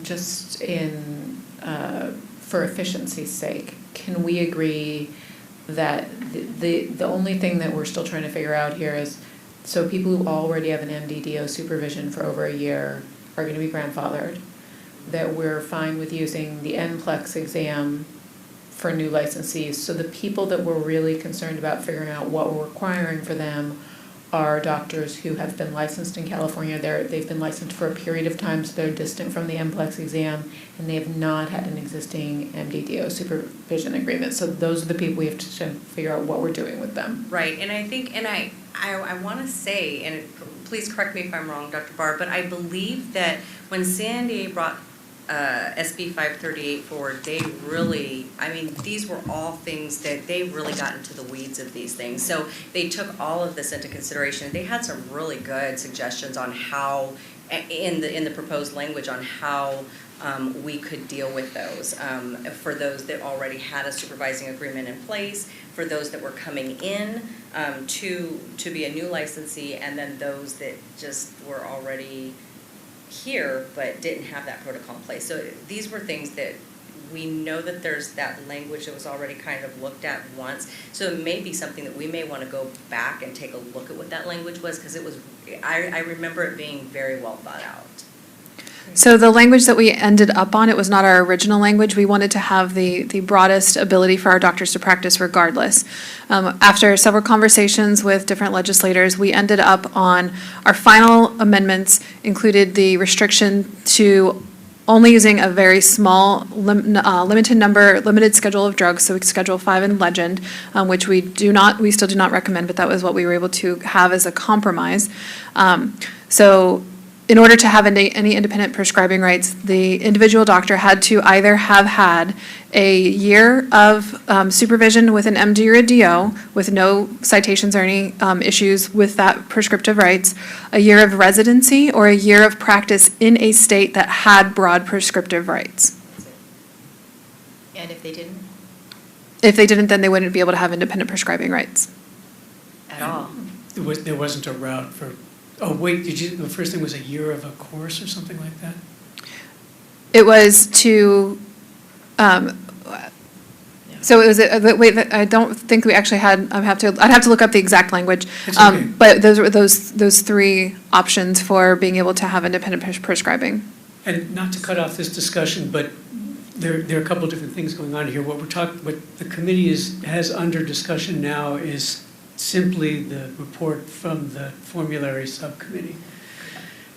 just for efficiency's sake, can we agree that the only thing that we're still trying to figure out here is, so people who already have an MDDO supervision for over a year are going to be grandfathered, that we're fine with using the NPLEX exam for new licensees. So the people that we're really concerned about figuring out what we're requiring for them are doctors who have been licensed in California. They've been licensed for a period of time, so they're distant from the NPLEX exam, and they have not had an existing MDDO supervision agreement. So those are the people we have to figure out what we're doing with them. Right, and I think, and I want to say, and please correct me if I'm wrong, Dr. Barr, but I believe that when CNDA brought SB 538 forward, they really, these were all things that they really got into the weeds of these things. So they took all of this into consideration. They had some really good suggestions on how, in the proposed language, on how we could deal with those. For those that already had a supervising agreement in place, for those that were coming in to be a new licensee, and then those that just were already here but didn't have that protocol in place. So these were things that we know that there's that language that was already kind of looked at once. So it may be something that we may want to go back and take a look at what that language was, because I remember it being very well thought out. So the language that we ended up on, it was not our original language. We wanted to have the broadest ability for our doctors to practice regardless. After several conversations with different legislators, we ended up on, our final amendments included the restriction to only using a very small, limited schedule of drugs, so Schedule 5 and Legend, which we still do not recommend, but that was what we were able to have as a compromise. So in order to have any independent prescribing rights, the individual doctor had to either have had a year of supervision with an MD or a DO with no citations or any issues with that prescriptive rights, a year of residency, or a year of practice in a state that had broad prescriptive rights. And if they didn't? If they didn't, then they wouldn't be able to have independent prescribing rights. At all? There wasn't a route for, oh, wait, the first thing was a year of a course or something like that? It was to, so it was, wait, I don't think we actually had, I'd have to look up the exact language. It's okay. But those were those three options for being able to have independent prescribing. And not to cut off this discussion, but there are a couple of different things going on here. What the committee has under discussion now is simply the report from the formulary subcommittee.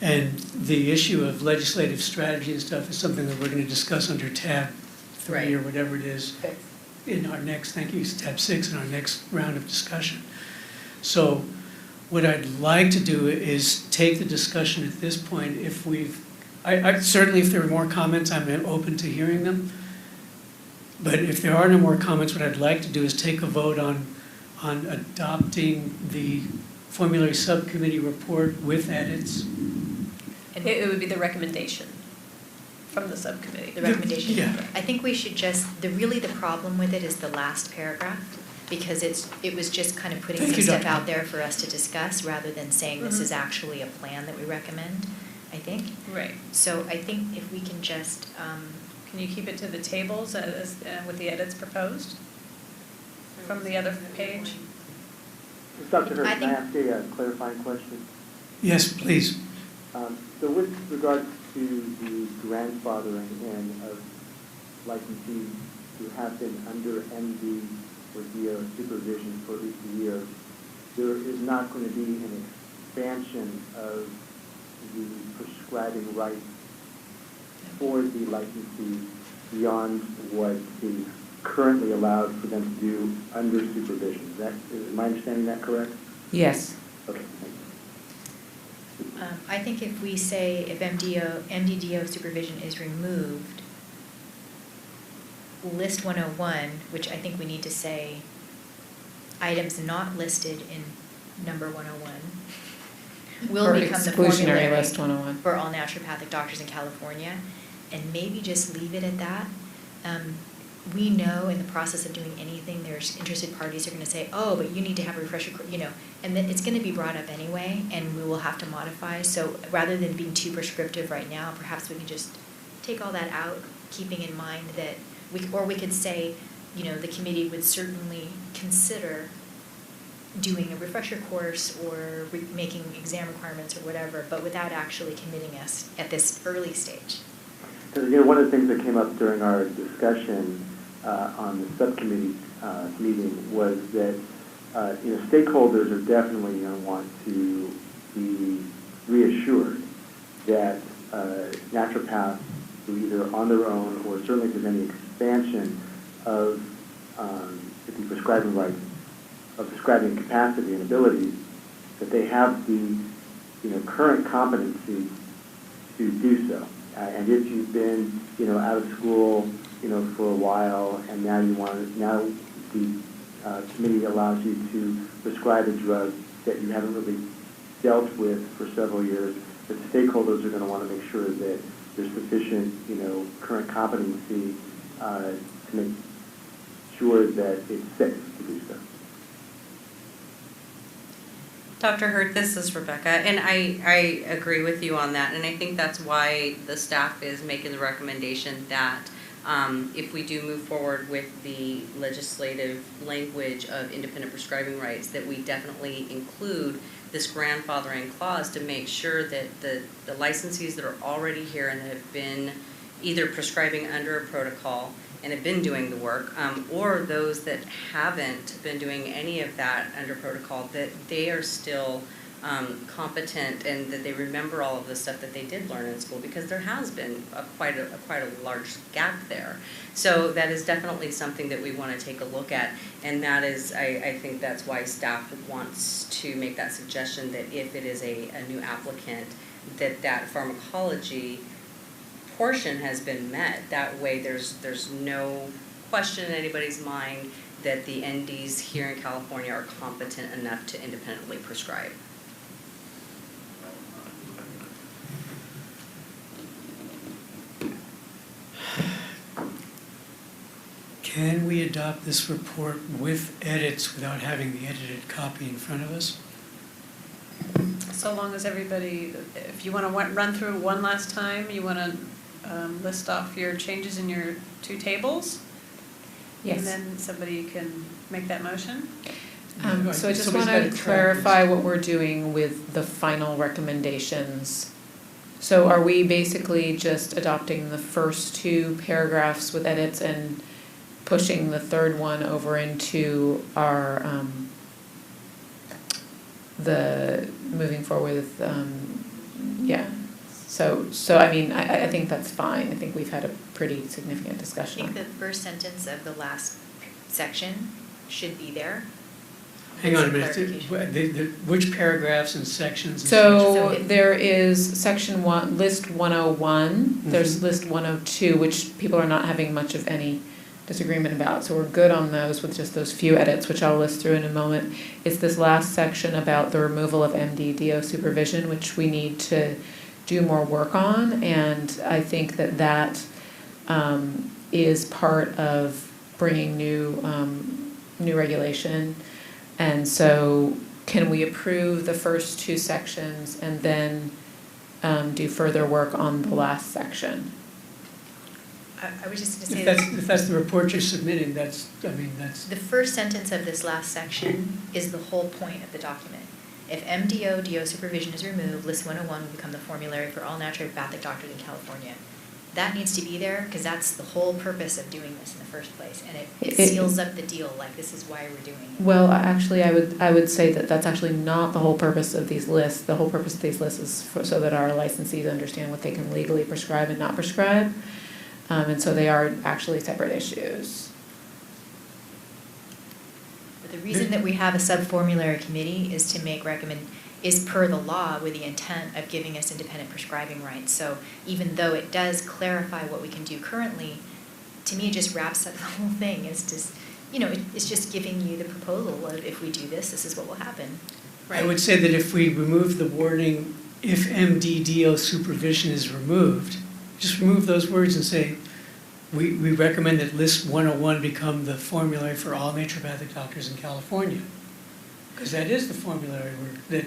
And the issue of legislative strategy and stuff is something that we're going to discuss under tab 3 Right. or whatever it is in our next, thank you, tab 6 in our next round of discussion. So what I'd like to do is take the discussion at this point. If certainly if there are more comments, I'm open to hearing them. But if there are no more comments, what I'd like to do is take a vote on adopting the formulary subcommittee report with edits. And it would be the recommendation from the subcommittee. The recommendation. Yeah. I think we should just, really the problem with it is the last paragraph, because it was just kind of putting Thank some you, stuff Dr. out there for us to discuss, rather than saying this Mhm. is actually a plan that we recommend, I think. Right. So I think if we can just, Can you keep it to the tables with the edits proposed from the other page? Dr. Hurd, I can I think- ask a clarifying question? Yes, please. So with regards to the grandfathering in of licensees who have been under MD or DO supervision for at least a year, there is not going to be an expansion of the prescribing rights for the licensees beyond what is currently allowed for them to do under supervision. Am I understanding that correct? Yes. Okay, thank you. I think if we say if MDDO supervision is removed, list 101, which I think we need to say items not listed in number 101, will Or become the exclusionary formulary list 101. for all naturopathic doctors in California, and maybe just leave it at that. We know in the process of doing anything, there's interested parties are going to say, oh, but you need to have a refresher, and then it's going to be brought up anyway, and we will have to modify. So rather than being too prescriptive right now, perhaps we can just take all that out, keeping in mind that we could say, the committee would certainly consider doing a refresher course or making exam requirements or whatever, but without actually committing us at this early stage. Because, one of the things that came up during our discussion on the subcommittee meeting was that, stakeholders are definitely going to want to be reassured that naturopaths who either on their own or certainly if there's any expansion of the prescribing rights, of prescribing capacity and abilities, that they have the, current competency to do so. And if you've been, out of school, for a while, and now the committee allows you to prescribe a drug that you haven't really dealt with for several years, the stakeholders are going to want to make sure that there's sufficient, current competency to make sure that it's safe to do so. Dr. Hurd, this is Rebecca, and I agree with you on that, and I think that's why the staff is making the recommendation that if we do move forward with the legislative language of independent prescribing rights, that we definitely include this grandfathering clause to make sure that the licensees that are already here and that have been either prescribing under a protocol and have been doing the work, or those that haven't been doing any of that under protocol, that they are still competent and that they remember all of the stuff that they did learn in school, because there has been quite a large gap there. So that is definitely something that we want to take a look at, and that is, I think that's why staff wants to make that suggestion that if it is a new applicant, that pharmacology portion has been met. That way there's no question in anybody's mind that the NDs here in California are competent enough to independently prescribe. Can we adopt this report with edits without having the edited copy in front of us? So long as everybody, if you want to run through one last time, you want to list off your changes in your two tables? Yes. And then somebody can make that motion? So I just Somebody's want gotta to track clarify this. what we're doing with the final recommendations. So are we basically just adopting the first two paragraphs with edits and pushing the third one over into our, the moving forward with Yeah. So I mean, I think that's fine. I think we've had a pretty significant I discussion think on the first sentence of the last section should be there. Hang on a Some minute, clarification. which paragraphs and sections? and So sections. there is section one, list 101, there's list 102, which people are not having much of any disagreement about. So we're good on those with just those few edits, which I'll list through in a moment. It's this last section about the removal of MDDO supervision, which we need to do more work on. And I think that that is part of bringing new regulation. And so can we approve the first two sections and then do further work on the last section? I was just going to say. If that's the report you're submitting, that's. The first sentence of this last section is the whole point of the document. If MDO-DO supervision is removed, List 101 will become the formulary for all naturopathic doctors in California. That needs to be there because that's the whole purpose of doing this in the first place. And it seals up the deal, like this is why we're doing it. Well, actually, I would say that that's actually not the whole purpose of these lists. The whole purpose of these lists is so that our licensees understand what they can legally prescribe and not prescribe. And so they are actually separate issues. But the reason that we have a sub-formulary committee is to make is per the law with the intent of giving us independent prescribing rights. So even though it does clarify what we can do currently, to me it just wraps up the whole thing. It's just, it's just giving you the proposal of if we do this, this is what will happen. I would say that if we remove the wording, if MDDO supervision is removed, just remove those words and say, we recommend that List 101 become the formulary for all naturopathic doctors in California. Because that is the formulary word that.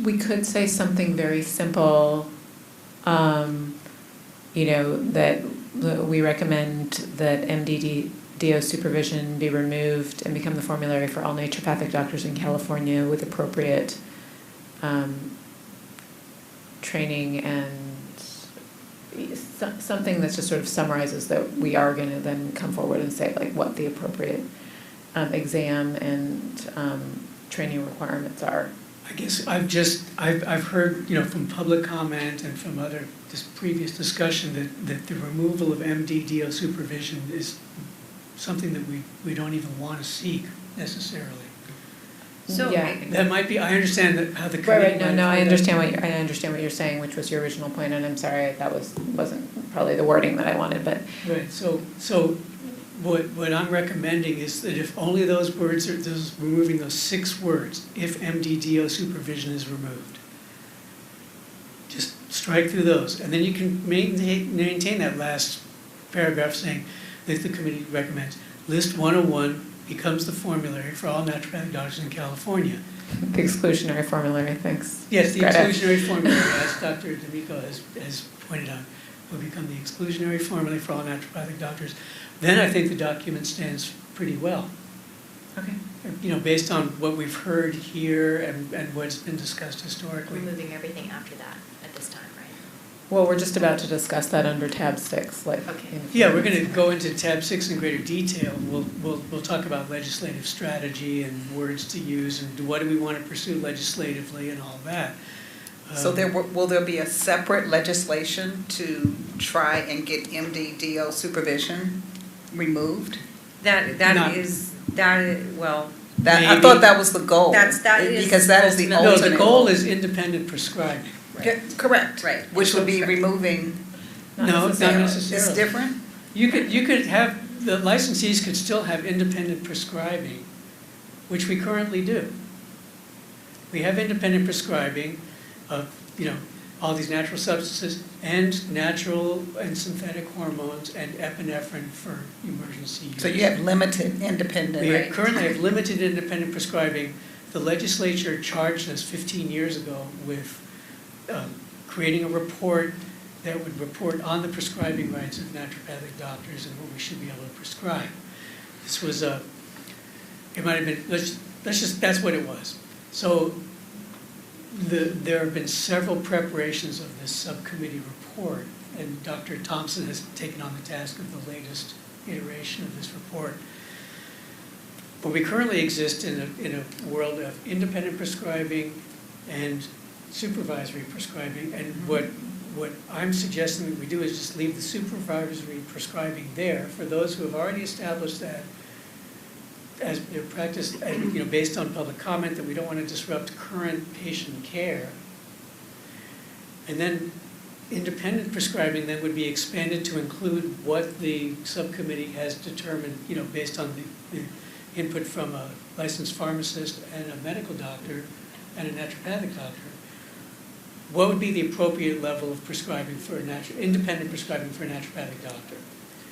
We could say something very simple, that we recommend that MDDO supervision be removed and become the formulary for all naturopathic doctors in California with appropriate training and something that just sort of summarizes that we are going to then come forward and say like what the appropriate exam and training requirements are. I guess I've heard, from public comment and from this previous discussion that the removal of MDDO supervision is something that we don't even want to seek necessarily. So yeah. That might be, I understand that how the committee. Right, no, I understand what you're saying, which was your original point, and I'm sorry that wasn't probably the wording that I wanted, but. Right, so what I'm recommending is that if only those words removing those 6 words, if MDDO supervision is removed. Just strike through those, and then you can maintain that last paragraph saying that the committee recommends List 101 becomes the formulary for all naturopathic doctors in California. The exclusionary formulary, thanks. Yes, the exclusionary formulary, as Dr. D'Amico has pointed out, will become the exclusionary formulary for all naturopathic doctors. Then I think the document stands pretty well. Okay. Based on what we've heard here and what's been discussed historically. Removing everything after that at this time, right? Well, we're just about to discuss that under tab 6, Okay. Yeah, we're going to go into tab 6 in greater detail. We'll talk about legislative strategy and words to use and what do we want to pursue legislatively and all that. So will there be a separate legislation to try and get MDDO supervision removed? I thought that was the goal. That is because that is the ultimate. ultimate. No, the goal is independent prescribing. Yeah, correct. Right. Which would be removing. No, not necessarily. It's different? You could have, the licensees could still have independent prescribing, which we currently do. We have independent prescribing of, all these natural substances and natural and synthetic hormones and epinephrine for emergency use. So you have limited independent. We currently have limited independent prescribing. The legislature charged us 15 years ago with creating a report that would report on the prescribing rights of naturopathic doctors and what we should be able to prescribe. This was it might have been, that's what it was. So there have been several preparations of this subcommittee report, and Dr. Thompson has taken on the task of the latest iteration of this report. But we currently exist in a world of independent prescribing and supervisory prescribing, and what I'm suggesting that we do is just leave the supervisory prescribing there for those who have already established that as their practice, and, you know, based on public comment, that we don't want to disrupt current patient care. And then independent prescribing then would be expanded to include what the subcommittee has determined, you know, based on the input from a licensed pharmacist and a medical doctor and a naturopathic doctor. What would be the appropriate level of prescribing for independent prescribing for a naturopathic doctor?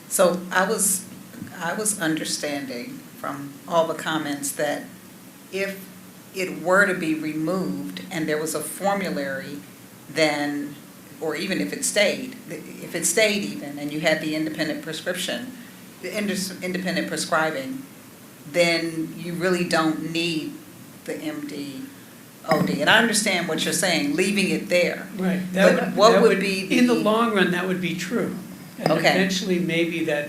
So I was understanding from all the comments that if it were to be removed and there was a formulary, then, or even if it stayed even, and you had the independent prescription, the independent prescribing, then you really don't need the MD OD. And I understand what you're saying, leaving it there. Right. What would be in the long run, that would be true. And Okay. eventually, maybe that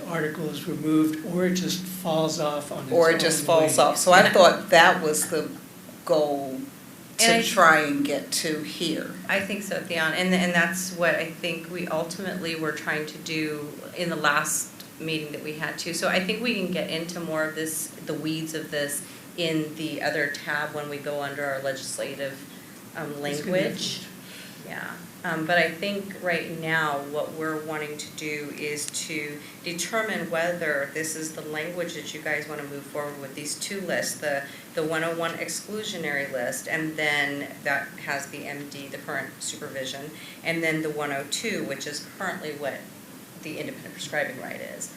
article is removed, or it just falls off on its own. Or it just falls weight. off. So I thought that was the goal And to I- try and get to here. I think so, Theon, and that's what I think we ultimately were trying to do in the last meeting that we had too. So I think we can get into more of this, the weeds of this, in the other tab when we go under our legislative language. Yeah, but I think right now, what we're wanting to do is to determine whether this is the language that you guys want to move forward with, these two lists, the 101 exclusionary list, and then that has the MD, the current supervision, and then the 102, which is currently what the independent prescribing right is.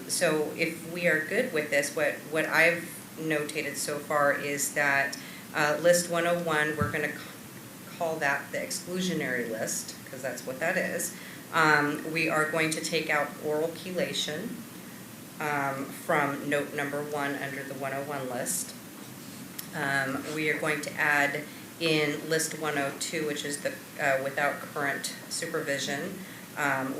So if we are good with this, what I've notated so far is that list 101, we're going to call that the exclusionary list, because that's what that is. We are going to take out oral chelation from note number 1 under the 101 list. We are going to add in list 102, which is the without current supervision.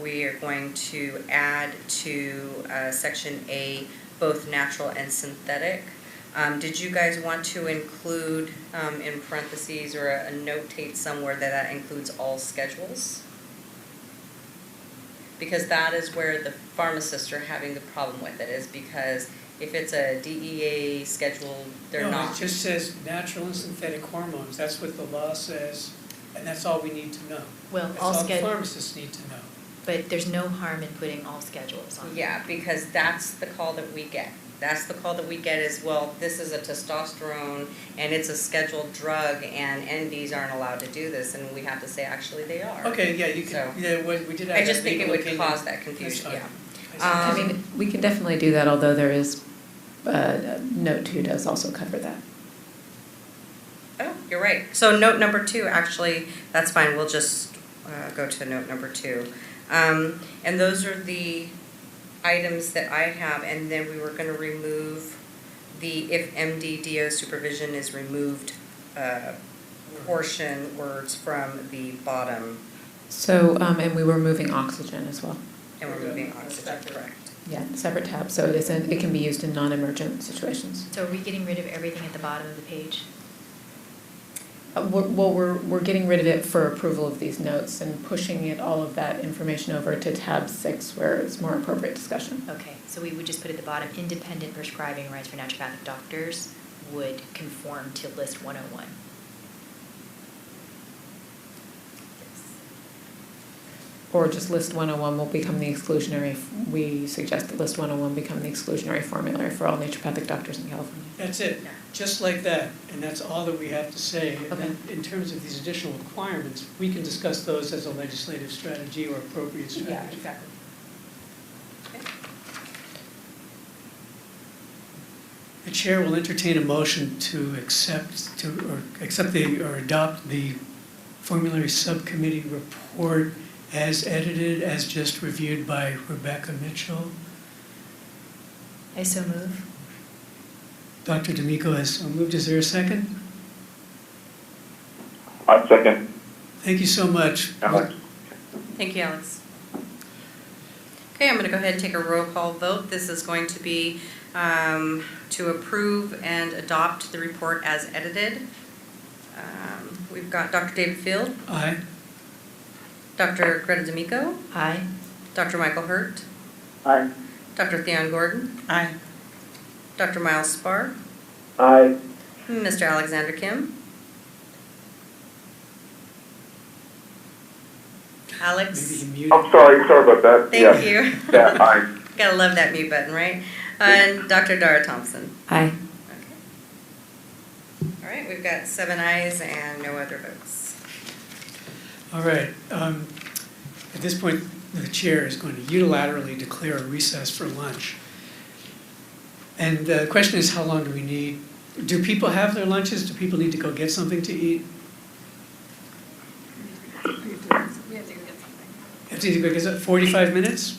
We are going to add to section A both natural and synthetic. Did you guys want to include in parentheses or a notate somewhere that includes all schedules? Because that is where the pharmacists are having the problem with it, is because if it's a DEA schedule, they're No, not. it just says natural and synthetic hormones. That's what the law says, and that's all we need to know. Well, That's all all the sched- pharmacists need to know. But there's no harm in putting all schedules on. Yeah, because that's the call that we get. That's the call that we get is, well, this is a testosterone and it's a scheduled drug and NDs aren't allowed to do this, and we have to say, actually, they are. Okay, yeah, you So- could, yeah, we did have I that just think it legal would opinion. cause that That's confusion, fine. yeah. I mean, we can definitely do that, although there is, note 2 does also cover that. Oh, you're right. So note number 2, actually, that's fine. We'll just go to note number 2. And those are the items that I have, and then we were going to remove the if MD-DO supervision is removed portion words from the bottom, So, and we were moving oxygen as well. and we're moving oxygen, correct? Yeah, separate tab, so it can be used in non-emergent situations. So are we getting rid of everything at the bottom of the page? We're getting rid of it for approval of these notes and pushing all of that information over to tab 6 where it's more appropriate discussion. Okay, so we would just put at the bottom, independent prescribing rights for naturopathic doctors would conform to list 101. Or just list 101 will become the exclusionary, we suggest that list 101 become the exclusionary formulary for all naturopathic doctors in California. That's it, just like that, and that's all that we have to say. And Okay. then in terms of these additional requirements, we can discuss those as a legislative strategy or appropriate strategy. exactly. The chair will entertain a motion to accept or adopt the formulary subcommittee report as edited, as just reviewed by Rebecca Mitchell. I so move. Dr. D'Amico has so moved. Is there a second? Second. Thank you so much. Alex. Thank you, Alex. Okay, I'm going to go ahead and take a roll call vote. This is going to be to approve and adopt the report as edited. We've got Dr. David Field, Aye. Dr. Greta D'Amico, Aye. Dr. Michael Hurt, Aye. Dr. Theon Gordon, Aye. Dr. Miles Spar, Aye. Mr. Alexander Kim. Maybe Alex, he muted. I'm sorry about that. thank you. Yeah, aye. Gotta love that mute button, right? And Dr. Dara Thompson. Aye. All right, we've got 7 ayes and no other votes. All right. At this point, the chair is going to unilaterally declare a recess for lunch. And the question is, how long do we need? Do people have their lunches? Do people need to go get something to eat? Have to go get something. 45 minutes?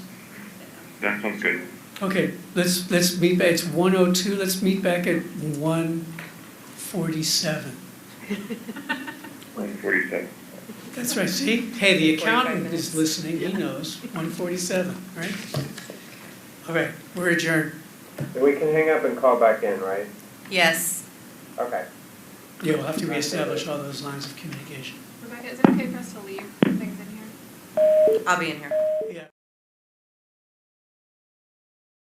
That sounds good. Okay, let's meet back. It's 1:02. Let's meet back at 1:47. 1:47. That's right. See? Hey, the 45 accountant minutes. is listening. He knows. 1:47, right? All right, we're adjourned. And we can hang up and call back in, right? Yes. Okay. Yeah, we'll have to reestablish all those lines of communication. Rebecca, is it okay for us to leave things in here? I'll be in here.